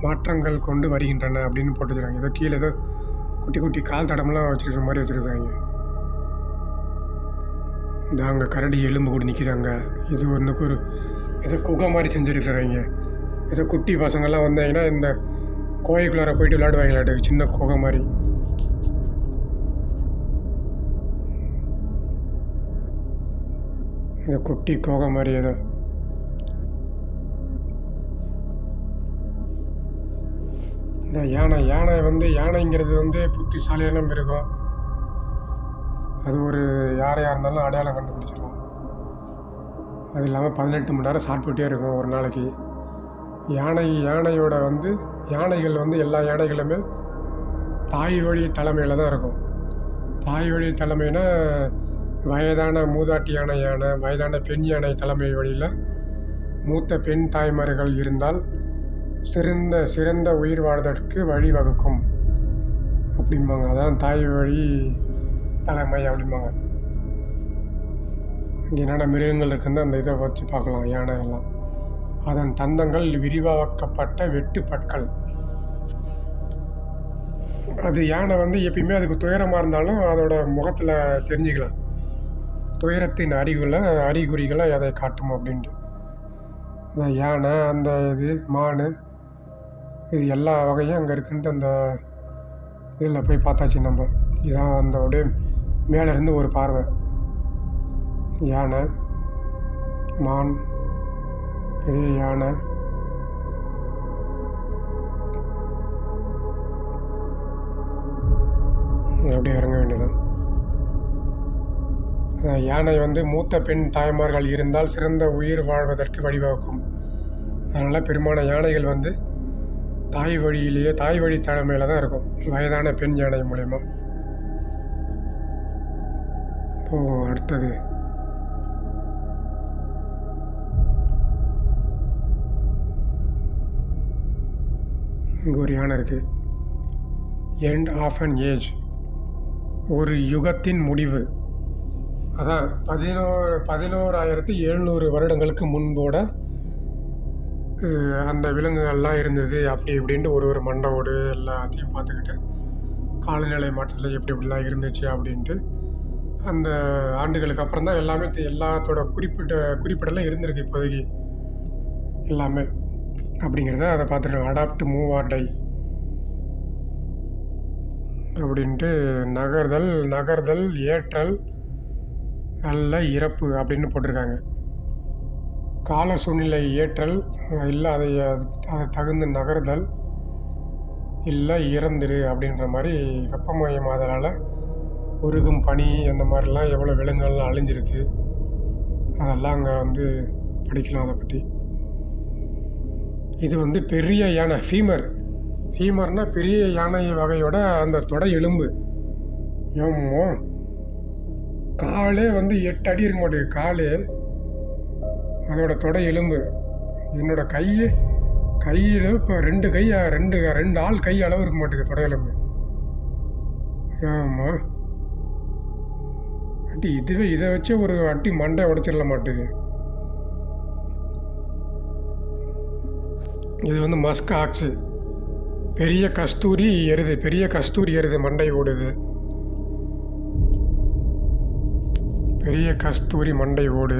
மாற்றங்கள் கொண்டு வருகின்றன அப்படின்னு போட்டு வச்சுருக்காங்க. ஏதோ கீழே ஏதோ குட்டி குட்டி கால் தடமெல்லாம் வச்சுருக்கிற மாதிரி வச்சுருக்காங்க. இந்த அங்கே கரடி எலும்பு கூட நிற்கிதாங்க. இது ஒன்றுக்கு ஒரு ஏதோ குகை மாதிரி செஞ்சுருக்குறாங்க. ஏதோ குட்டி பசங்கள்லாம் வந்தாங்கன்னா இந்த கோயிலுக்குள்ளார போயிட்டு விளையாடுவாங்களாட்டு, சின்ன குகை மாதிரி. இந்த குட்டி குகை மாதிரி ஏதோ. இந்த யானைங்கிறது வந்து புத்திசாலியான மிருகம். அது ஒரு யாரையாக இருந்தாலும் அடையாளம் கண்டுபிடிச்சிடும். அது இல்லாமல் 18 மணி நேரம் சாப்பிட்டுட்டே இருக்கும் ஒரு நாளைக்கு. யானையோட வந்து யானைகள் வந்து எல்லா யானைகளுமே தாய் வழி தலைமையில் தான் இருக்கும். தாய் வழி தலைமைனா வயதான மூதாட்டி யானை, வயதான பெண் யானை தலைமை வழியில் மூத்த பெண் தாய்மார்கள் இருந்தால் சிறந்த உயிர் வாழ்வதற்கு வழிவகுக்கும் அப்படிம்பாங்க. அதான் தாய் வழி தலைமை அப்படிம்பாங்க. இங்கே என்னென்ன மிருகங்கள் இருக்குன்னு அந்த இதை வச்சு பார்க்கலாம். யானை எல்லாம் அதன் தந்தங்கள் விரிவாக்கப்பட்ட வெட்டு பற்கள். அது யானை வந்து எப்பயுமே அதுக்கு துயரமாக இருந்தாலும் அதோட முகத்தில் தெரிஞ்சுக்கலாம். துயரத்தின் அறிகுறிகளை அதை காட்டும் அப்படின்ட்டு. அந்த யானை, அந்த மான், இது எல்லா வகையும் அங்கே இருக்குன்ட்டு அந்த இதில் போய் பார்த்தாச்சு நம்ம. இதான் அந்த அப்படியே மேலேருந்து ஒரு பார்வை. யானை, மான், பெரிய யானை, அப்படியே இறங்க வேண்டியதான். யானை வந்து மூத்த பெண் தாய்மார்கள் இருந்தால் சிறந்த உயிர் வாழ்வதற்கு வழிவகுக்கும். அதனால் பெரும்பாலான யானைகள் வந்து தாய் வழி தலைமையில் தான் இருக்கும், வயதான பெண் யானை மூலயமா. இப்போது அடுத்தது இங்கே ஒரு யானை இருக்குது. எண்ட் ஆஃப் அன் ஏஜ், ஒரு யுகத்தின் முடிவு. அதான் 11,700 வருடங்களுக்கு முன்போட அந்த விலங்குகள்லாம் இருந்தது. அப்படி இப்படின்ட்டு ஒரு மண்டவோடு எல்லாத்தையும் பார்த்துக்கிட்டு காலநிலை மாற்றத்தில் எப்படிலாம் இருந்துச்சு அப்படின்ட்டு அந்த ஆண்டுகளுக்கு அப்புறம் தான் எல்லாமே எல்லாத்தோட குறிப்பிடலாம் இருந்திருக்கு இப்போதைக்கு எல்லாமே அப்படிங்கிறத அதை பார்த்துருக்காங்க. அடாப்ட், மூவ் ஆர் டை அப்படின்ட்டு நகர்தல், ஏற்றல், அல்ல இறப்பு அப்படின்னு போட்டிருக்காங்க. கால சூழ்நிலை ஏற்றல், இல்லை அதை தகுந்த நகர்தல், இல்லை இறந்துரு அப்படின்ற மாதிரி வெப்பமயமாதலால் உருகும் பனி அந்த மாதிரிலாம் எவ்வளோ விலங்குகள்லாம் அழிஞ்சிருக்கு. அதெல்லாம் அங்கே வந்து படிக்கலாம் அதை பற்றி. இது வந்து பெரிய யானை ஃபீமர்னால் பெரிய யானை வகையோட அந்த தொடை எலும்பு. ஏமோ காலே வந்து 8 அடி இருக்க மாட்டேங்குது காலு, அதோட தொடை எலும்பு. என்னோட கையில் இப்போ 2 ஆள் கை அளவு இருக்க மாட்டேங்குது தொடை எலும்பு. ஆமாம், அட்டி இதை வச்சு ஒரு அட்டி மண்டை உடைச்சிடல மாட்டுது. இது வந்து மஸ்க் ஆக்ஸு, பெரிய கஸ்தூரி எருது மண்டை ஓடுது. பெரிய கஸ்தூரி மண்டை ஓடு.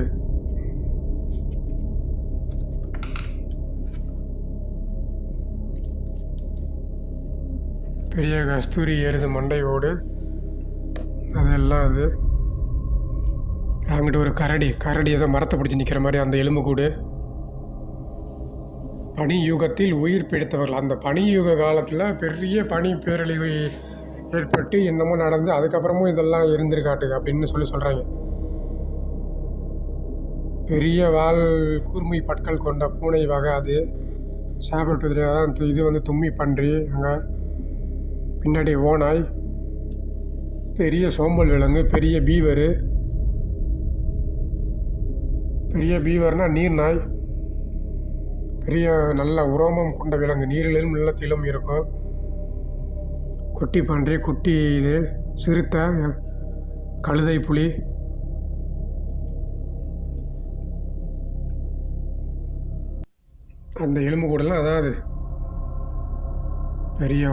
பெரிய கஸ்தூரி எருது மண்டை ஓடு அதெல்லாம். அது அங்கிட்ட ஒரு கரடி ஏதோ மரத்தை பிடிச்சி நிற்கிற மாதிரி அந்த எலும்புக்கூடு. பனி யுகத்தில் உயிர் பிடித்தவர்கள். அந்த பனி யுக காலத்தில் பெரிய பனி பேரழிவு ஏற்பட்டு என்னமோ நடந்து அதுக்கப்புறமும் இதெல்லாம் இருந்திருக்காட்டுது அப்படின்னு சொல்கிறாங்க. பெரிய வால் கூர்மை பற்கள் கொண்ட பூனை வகை அது. சாப்பிட்டு தான். இது வந்து தும்மி பன்றி. அங்கே பின்னாடி ஓநாய், பெரிய சோம்பல் விலங்கு, பெரிய பீவர்னால் நீர்நாய். பெரிய நல்ல உரோமம் கொண்ட விலங்கு, நீரிலும் நிலத்திலும் இருக்கும். குட்டி பன்றி, குட்டி இது சிறுத்தை, கழுதை புலி. அந்த எலும்புக்கூடெல்லாம் அதாவது பெரிய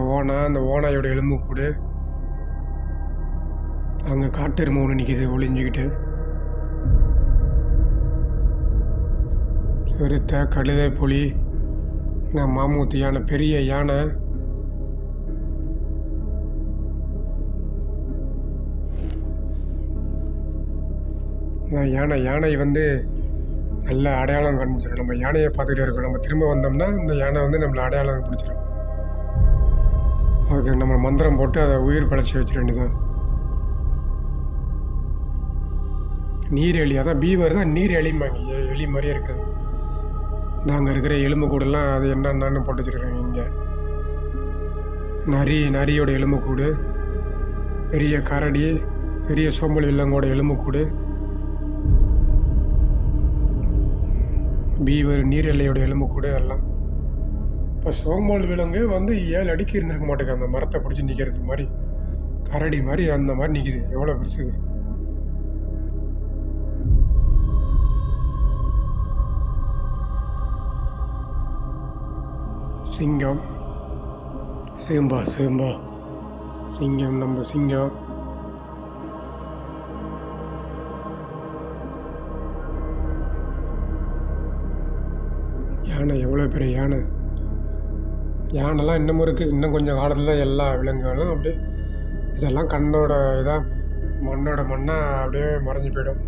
அந்த ஓநாயோட எலும்புக்கூடு. அங்கே காட்டெருமை ஒன்று நிற்கிது ஒளிஞ்சிக்கிட்டு. சிறுத்தை, கழுதை புலி, மாமூத்து யானை, பெரிய யானை. யானை வந்து நல்ல அடையாளம் கண்டுபிடிச்சிடும். நம்ம யானையை பார்த்துக்கிட்டே இருக்கோம். நம்ம திரும்ப வந்தோம்னா இந்த யானை வந்து நம்மளை அடையாளம் பிடிச்சிடும். அதுக்கு நம்ம மந்திரம் போட்டு அதை உயிர் பிழைச்சி வச்சிட வேண்டியதான். நீர் எலி, அதான் பீவர் தான் நீர் எலிம்பாங்க. எலி மாதிரியே இருக்கிறது. நாங்கள் இருக்கிற எலும்பு கூடெல்லாம் அது என்னென்னு போட்டு வச்சுருக்காங்க. இங்கே நரியோட எலும்புக்கூடு, பெரிய கரடி, பெரிய சோம்பல் வில்லங்கோட எலும்புக்கூடு, பீவர் நீரெல்லையோட எலும்புக்கூடு எல்லாம். இப்போ சோம்பல் விலங்கு வந்து 7 அடிக்கு இருந்திருக்க மாட்டேங்குது. அந்த மரத்தை பிடிச்சி நிற்கிறது மாதிரி, கரடி மாதிரி அந்த மாதிரி நிற்கிது. எவ்வளோ பெருசுது. சிங்கம், சிம்பா சிங்கம், நம்ம சிங்கம். யானை எவ்வளோ பெரிய யானைலாம் இன்னமும் இருக்குது. இன்னும் கொஞ்சம் காலத்தில் எல்லா விலங்குகளும் அப்படியே இதெல்லாம் கண்ணோட இதாக மண்ணாக அப்படியே மறைஞ்சு போயிடும்.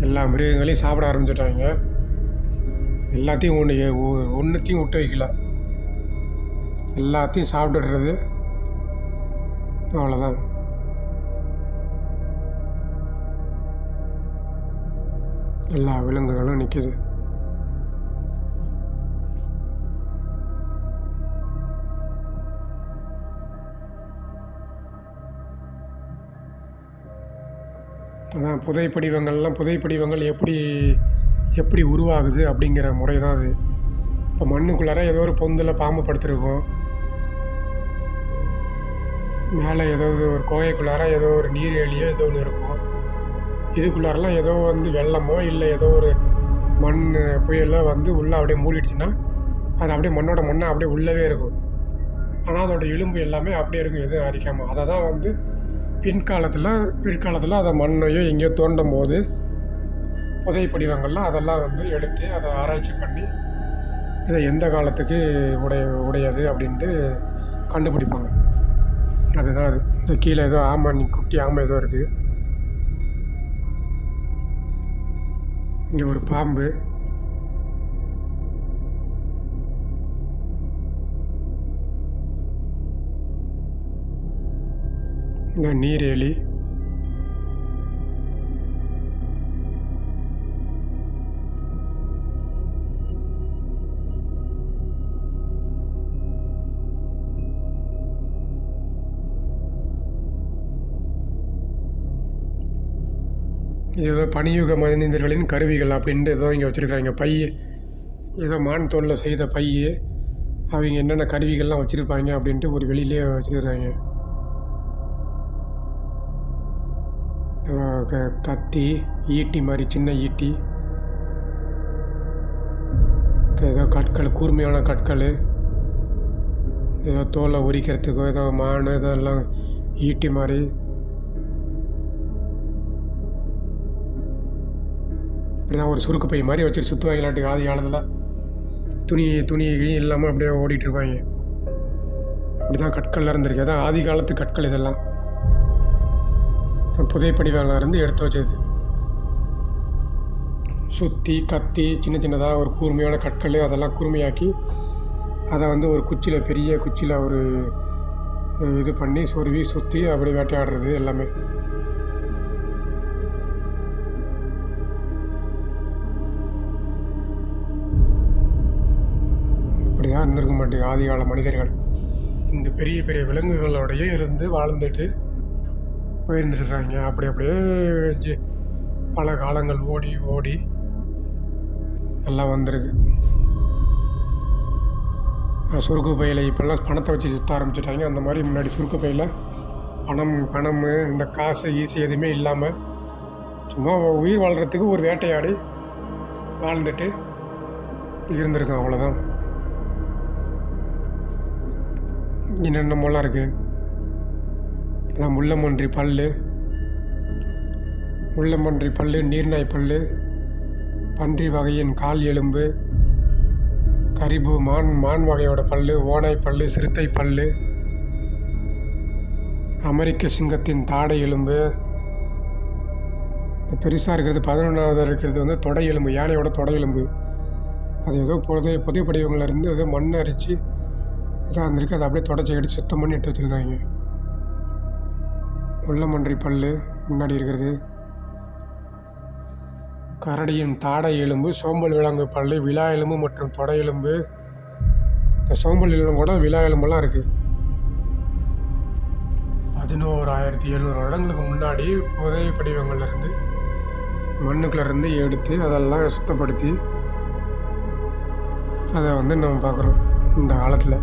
எல்லா மிருகங்களையும் சாப்பிட ஆரம்பிச்சிட்டாங்க. எல்லாத்தையும் ஒன்றுத்தையும் விட்டு வைக்கல. எல்லாத்தையும் சாப்பிட்டுடுறது. அவ்வளோதான். எல்லா விலங்குகளும் நிற்கிது. அதான் புதைப்படிவங்கள் எப்படி உருவாகுது அப்படிங்கிற முறை தான் அது. இப்போ மண்ணுக்குள்ளார ஏதோ ஒரு பொந்தில் பாம்பு படுத்துருக்கும். மேலே ஏதாவது ஒரு கோகைக்குள்ளார ஏதோ ஒரு நீர் எலியோ ஏதோ ஒன்று இருக்கும். இதுக்குள்ளாரெலாம் ஏதோ வந்து வெள்ளமோ இல்லை ஏதோ ஒரு மண் புயலோ வந்து உள்ளே அப்படியே மூடிடுச்சுன்னா அது அப்படியே மண்ணாக அப்படியே உள்ளவே இருக்கும். ஆனால் அதோட எலும்பு எல்லாமே அப்படியே இருக்கும், எதுவும் அரிக்காமல். அதை தான் வந்து பிற்காலத்தில் அதை மண்ணையோ எங்கேயோ தோண்டும் போது புதைப்படிவங்கள்லாம் அதெல்லாம் வந்து எடுத்து அதை ஆராய்ச்சி பண்ணி இதை எந்த காலத்துக்கு உடையது அப்படின்ட்டு கண்டுபிடிப்பாங்க. அதுதான் அது. இந்த கீழே ஏதோ குட்டி ஆமை ஏதோ இருக்குது. இங்கே ஒரு பாம்பு. இந்த நீரேலி, ஏதோ பனியுக மனிதர்களின் கருவிகள் அப்படின்ட்டு ஏதோ இங்கே வச்சுருக்காங்க. பை ஏதோ மான் தோலில் செய்த பை, அவங்க என்னென்ன கருவிகள்லாம் வச்சுருப்பாங்க அப்படின்ட்டு ஒரு வெளியிலே வச்சுருக்காங்க. கத்தி, ஈட்டி மாதிரி சின்ன ஈட்டி, ஏதோ கற்கள், கூர்மையான கற்கள், ஏதோ தோலை உரிக்கிறதுக்கோ ஏதோ மான் இதெல்லாம் ஈட்டி மாதிரி. இப்படிதான் ஒரு சுருக்கு பை மாதிரி வச்சுட்டு சுற்றுவாங்களாட்டுக்கு ஆதி காலத்தில். துணி இல்லாமல் அப்படியே ஓடிட்டுருப்பாங்க. அப்படி தான் கற்கள்லாம் இருந்திருக்கு. அதான் ஆதி காலத்து கற்கள் இதெல்லாம். புதைப்படிவங்கள்ல இருந்து எடுத்து வச்சது. சுத்தி, கத்தி, சின்ன சின்னதாக ஒரு கூர்மையான கற்கள் அதெல்லாம் கூர்மையாக்கி அதை ஒரு குச்சியில், பெரிய குச்சியில் ஒரு இது பண்ணி சொருவி சுற்றி அப்படி வேட்டையாடுறது எல்லாமே. இப்படி தான் இருந்திருக்க மாட்டேங்க ஆதிகால மனிதர்கள். இந்த பெரிய பெரிய விலங்குகளோடையே இருந்து வாழ்ந்துட்டு போயிருந்துருக்காங்க. அப்படியே பல காலங்கள் ஓடி எல்லாம் வந்திருக்கு. சுருக்கு பையில் இப்போல்லாம் பணத்தை வச்சு சுற்ற ஆரம்பிச்சிட்டாங்க. அந்த மாதிரி முன்னாடி சுருக்கு பையில் பணம் இந்த காசு எதுவுமே இல்லாமல் சும்மா உயிர் வாழ்கிறதுக்கு ஒரு வேட்டையாடி வாழ்ந்துட்டு இருந்திருக்கோம், அவ்வளோதான். என்னென்னமோலாம் இருக்குது. அதான் முள்ளம்பன்றி பல், நீர்நாய் பல், பன்றி வகையின் கால் எலும்பு, கரிபு, மான் வகையோட பல், ஓநாய் பல், சிறுத்தை பல், அமெரிக்க சிங்கத்தின் தாடை எலும்பு. பெருசாக இருக்கிறது 11வது இருக்கிறது தொடை எலும்பு, யானையோட தொடை எலும்பு. அது ஏதோ புதைப்படிவங்கள்லேருந்து ஏதோ மண் அரித்து இதாக இருந்திருக்கு. அதை அப்படியே தொடச்சி எடுத்து சுத்தம் பண்ணி எடுத்து வச்சுருக்காங்க. முள்ளம்பன்றி பல் முன்னாடி இருக்கிறது. கரடியின் தாடை எலும்பு, சோம்பல் விலங்கு பல், விலா எலும்பு மற்றும் தொடை எலும்பு. இந்த சோம்பல் எலும்பு கூட விலா எலும்பெல்லாம் இருக்குது. 11,700 வருடங்களுக்கு முன்னாடி புதைப்படிவங்கள்லேருந்து மண்ணுக்குள்ளேருந்து எடுத்து அதெல்லாம் சுத்தப்படுத்தி அதை நம்ம பார்க்குறோம் இந்த காலத்தில்.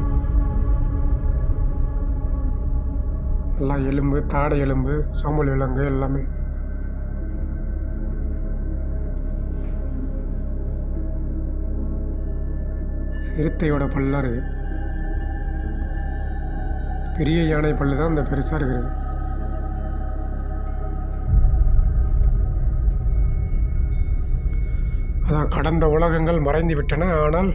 எல்லாம் எலும்பு, தாடை எலும்பு, சோம்பல் விலங்கு எல்லாமே. சிறுத்தையோட பல்லாம் இருக்குது. பெரிய யானை பல்லு தான் இந்த பெருசாக இருக்கிறது. அதான் கடந்த உலகங்கள் மறைந்து விட்டன, ஆனால்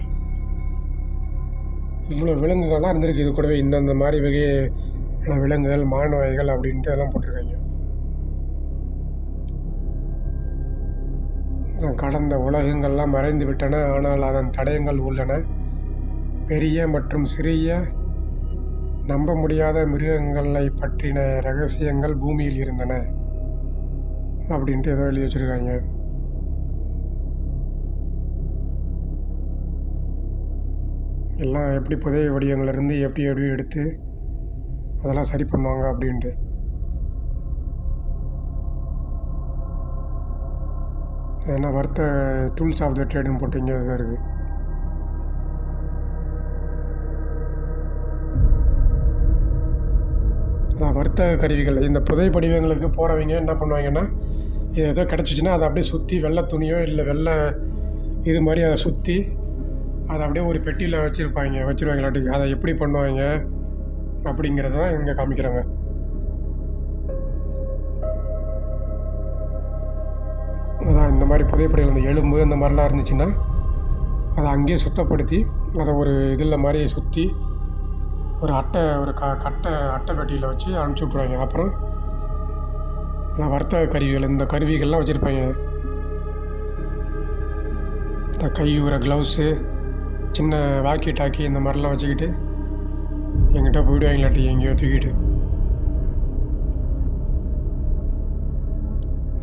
இவ்வளோ விலங்குகள்லாம் இருந்திருக்கு. இது கூடவே இந்தந்த மாதிரி வகையான விலங்குகள், மான் வகைகள் அப்படின்ட்டு எல்லாம் போட்டிருக்காங்க. கடந்த உலகங்கள்லாம் மறைந்து விட்டன, ஆனால் அதன் தடயங்கள் உள்ளன. பெரிய மற்றும் சிறிய நம்ப முடியாத மிருகங்களை பற்றின ரகசியங்கள் பூமியில் இருந்தன அப்படின்ட்டு ஏதோ எழுதி வச்சுருக்காங்க. எல்லாம் எப்படி புதை வடிவங்கள்லேருந்து எப்படி எடுத்து அதெல்லாம் சரி பண்ணுவாங்க அப்படின்ட்டு. ஏன்னா டூல்ஸ் ஆஃப் த ட்ரேடுன்னு போட்டு இங்கே தான் இருக்குது. அதான் வர்த்தக கருவிகள். இந்த புதை படிவங்களுக்கு போகிறவங்க என்ன பண்ணுவாங்கன்னா, இது ஏதோ கிடச்சிச்சின்னா அதை அப்படியே சுற்றி வெள்ளை துணியோ இல்லை வெள்ளை இது மாதிரி அதை சுற்றி அதை அப்படியே ஒரு பெட்டியில் வச்சுருவாங்களாட்டுக்கு. அதை எப்படி பண்ணுவாங்க அப்படிங்கிறத தான் இங்கே காமிக்கிறாங்க. அதான் இந்த மாதிரி புதைப்படிகள், இந்த எலும்பு இந்த மாதிரிலாம் இருந்துச்சுன்னா அதை அங்கேயே சுத்தப்படுத்தி அதை ஒரு இதில் மாதிரி சுற்றி ஒரு அட்டை பெட்டியில் வச்சு அனுப்பிச்சி விட்ருவாங்க. அப்புறம் வர்த்தக கருவிகள், இந்த கருவிகள்லாம் வச்சுருப்பாங்க. இந்த கையுற க்ளவுஸு, சின்ன வாக்கி டாக்கி இந்த மாதிரிலாம் வச்சுக்கிட்டு எங்கிட்ட போயிடுவாங்களாட்டி எங்கேயோ தூக்கிட்டு.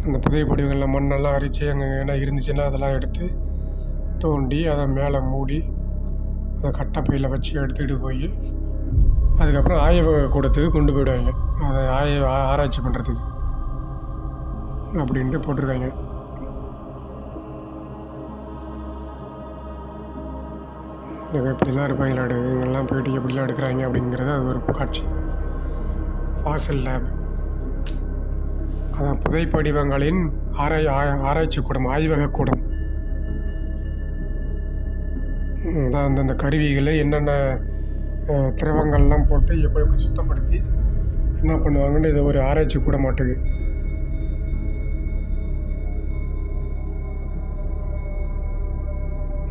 அந்த புதை படிவங்களில் மண்ணெல்லாம் அரித்து அங்கே என்ன இருந்துச்சுன்னா அதெல்லாம் எடுத்து தோண்டி அதை மேலே மூடி அதை கட்டைப்பையில் வச்சு எடுத்துக்கிட்டு போய் அதுக்கப்புறம் ஆய்வக கூடத்துக்கு கொண்டு போயிடுவாங்க, அதை ஆராய்ச்சி பண்ணுறதுக்கு அப்படின்ட்டு போட்டிருக்காங்க. எப்படிலாம் இருப்பாங்களா இவங்கெல்லாம் போயிட்டு எப்படிலாம் எடுக்கிறாங்க அப்படிங்கிறது அது ஒரு காட்சி. ஃபாசில் லேப், அதான் புதைப்படிவங்களின் ஆராய்ச்சி கூடம், ஆய்வக கூடம். அதான் அந்தந்த கருவிகளை என்னென்ன திரவங்கள்லாம் போட்டு எப்படி எப்படி சுத்தப்படுத்தி என்ன பண்ணுவாங்கன்னு இது ஒரு ஆராய்ச்சி கூட மாட்டுது.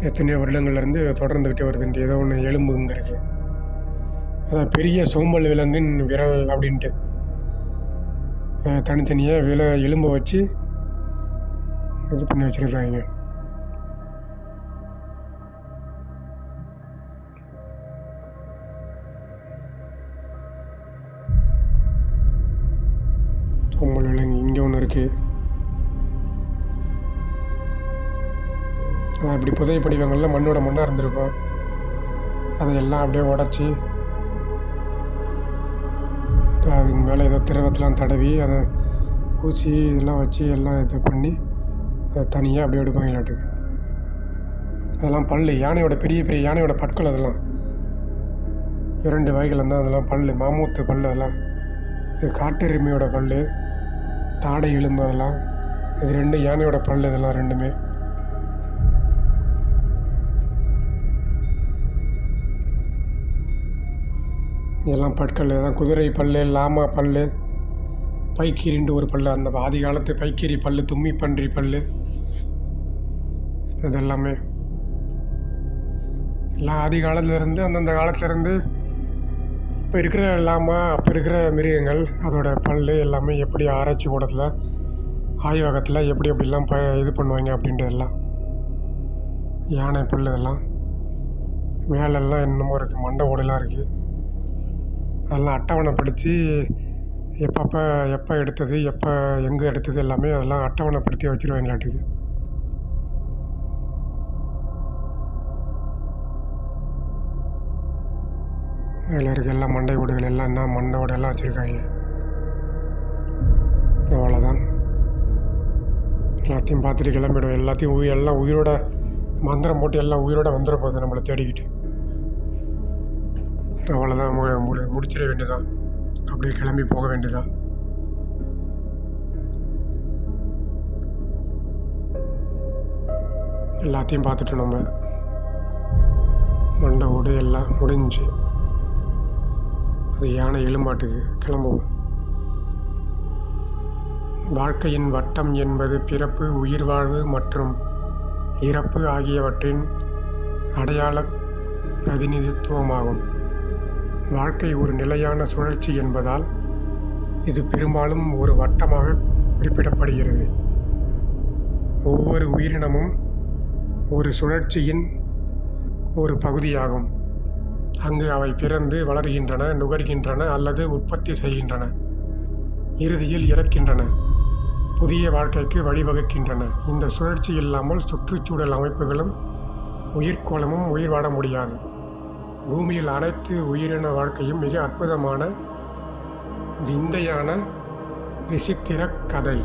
எத்தனையோ வருடங்கள்லேருந்து தொடர்ந்துக்கிட்டே வருதுன்ட்டு ஏதோ ஒன்று எலும்புங்க இருக்குது. அதான் பெரிய சோம்பல் விலங்கின் விரல் அப்படின்ட்டு தனித்தனியாக எலும்பை வச்சு இது பண்ணி வச்சுருக்காங்க. சோம்பல் விலங்கு இங்கே ஒன்று இருக்குது. இப்படி புதை படிவங்களில் மண்ணோட மண்ணாக இருந்திருக்கும், அதையெல்லாம் அப்படியே உடச்சி அதுக்கு மேலே ஏதோ திரவத்தெலாம் தடவி அதை ஊசி இதெல்லாம் வச்சு எல்லாம் இது பண்ணி அதை தனியாக அப்படியே எடுப்பாங்களாட்டுக்கு. அதெல்லாம் பல், யானையோட பெரிய பெரிய யானையோட பற்கள், அதெல்லாம் 2 வகைகள் இருந்தால் அதெல்லாம் பல், மாமூத்து பல், அதெல்லாம் இது காட்டெருமையோட பல், தாடை எலும்பு, அதெல்லாம் இது 2 யானையோட பல், இதெல்லாம் 2மே. இதெல்லாம் பற்கள், இதெல்லாம் குதிரை பல், லாமா பல், பைக்கீரின்ட்டு ஒரு பல், அந்த ஆதி காலத்து பைக்கீரி பல், தும்மி பன்றி பல், இதெல்லாமே எல்லாம் ஆதி காலத்துலேருந்து அந்தந்த காலத்துலேருந்து இப்போ இருக்கிற லாமா, அப்போ இருக்கிற மிருகங்கள் அதோட பல் எல்லாமே எப்படி ஆராய்ச்சி கூடத்தில் ஆய்வகத்தில் எப்படி எப்படிலாம் இது பண்ணுவாங்க அப்படின்ட்டு எல்லாம் யானை பல், இதெல்லாம் மேலெல்லாம் என்னமோ இருக்குது, மண்டை ஓடெல்லாம் இருக்குது. அதெல்லாம் அட்டவணைப்படுத்தி எப்போ எடுத்தது, எப்போ எங்கே எடுத்தது எல்லாமே அதெல்லாம் அட்டவணைப்படுத்தி வச்சுருவாங்களாட்டுக்கு. அதில் இருக்க எல்லாம் மண்டை ஓடுகள் எல்லாம் என்ன மண்டை ஓடெல்லாம் வச்சுருக்காங்க. அவ்வளோதான், எல்லாத்தையும் பார்த்துட்டு கிளம்பிடும். எல்லாத்தையும் எல்லாம் உயிரோட மந்திரம் போட்டு எல்லாம் உயிரோட வந்துட போகுது நம்மளை தேடிக்கிட்டு. அவ்வளோதான், முடிச்சிட வேண்டியதான், அப்படியே கிளம்பி போக வேண்டியதான். எல்லாத்தையும் பார்த்துட்டு நம்ம மண்டை ஓடு எல்லாம் முடிஞ்சு அது யானை எலும்பாட்டுக்கு கிளம்புவோம். வாழ்க்கையின் வட்டம் என்பது பிறப்பு, உயிர் வாழ்வு மற்றும் இறப்பு ஆகியவற்றின் அடையாள பிரதிநிதித்துவமாகும். வாழ்க்கை ஒரு நிலையான சுழற்சி என்பதால் இது பெரும்பாலும் ஒரு வட்டமாக குறிப்பிடப்படுகிறது. ஒவ்வொரு உயிரினமும் ஒரு சுழற்சியின் ஒரு பகுதியாகும். அங்கு அவை பிறந்து வளர்கின்றன, நுகர்கின்றன அல்லது உற்பத்தி செய்கின்றன, இறுதியில் இறக்கின்றன, புதிய வாழ்க்கைக்கு வழிவகுக்கின்றன. இந்த சுழற்சி இல்லாமல் சுற்றுச்சூழல் அமைப்புகளும் உயிர்க்கோளமும் உயிர் வாழ முடியாது. பூமியில் அனைத்து உயிரின வாழ்க்கையும் மிக அற்புதமான, விந்தையான விசித்திர கதை.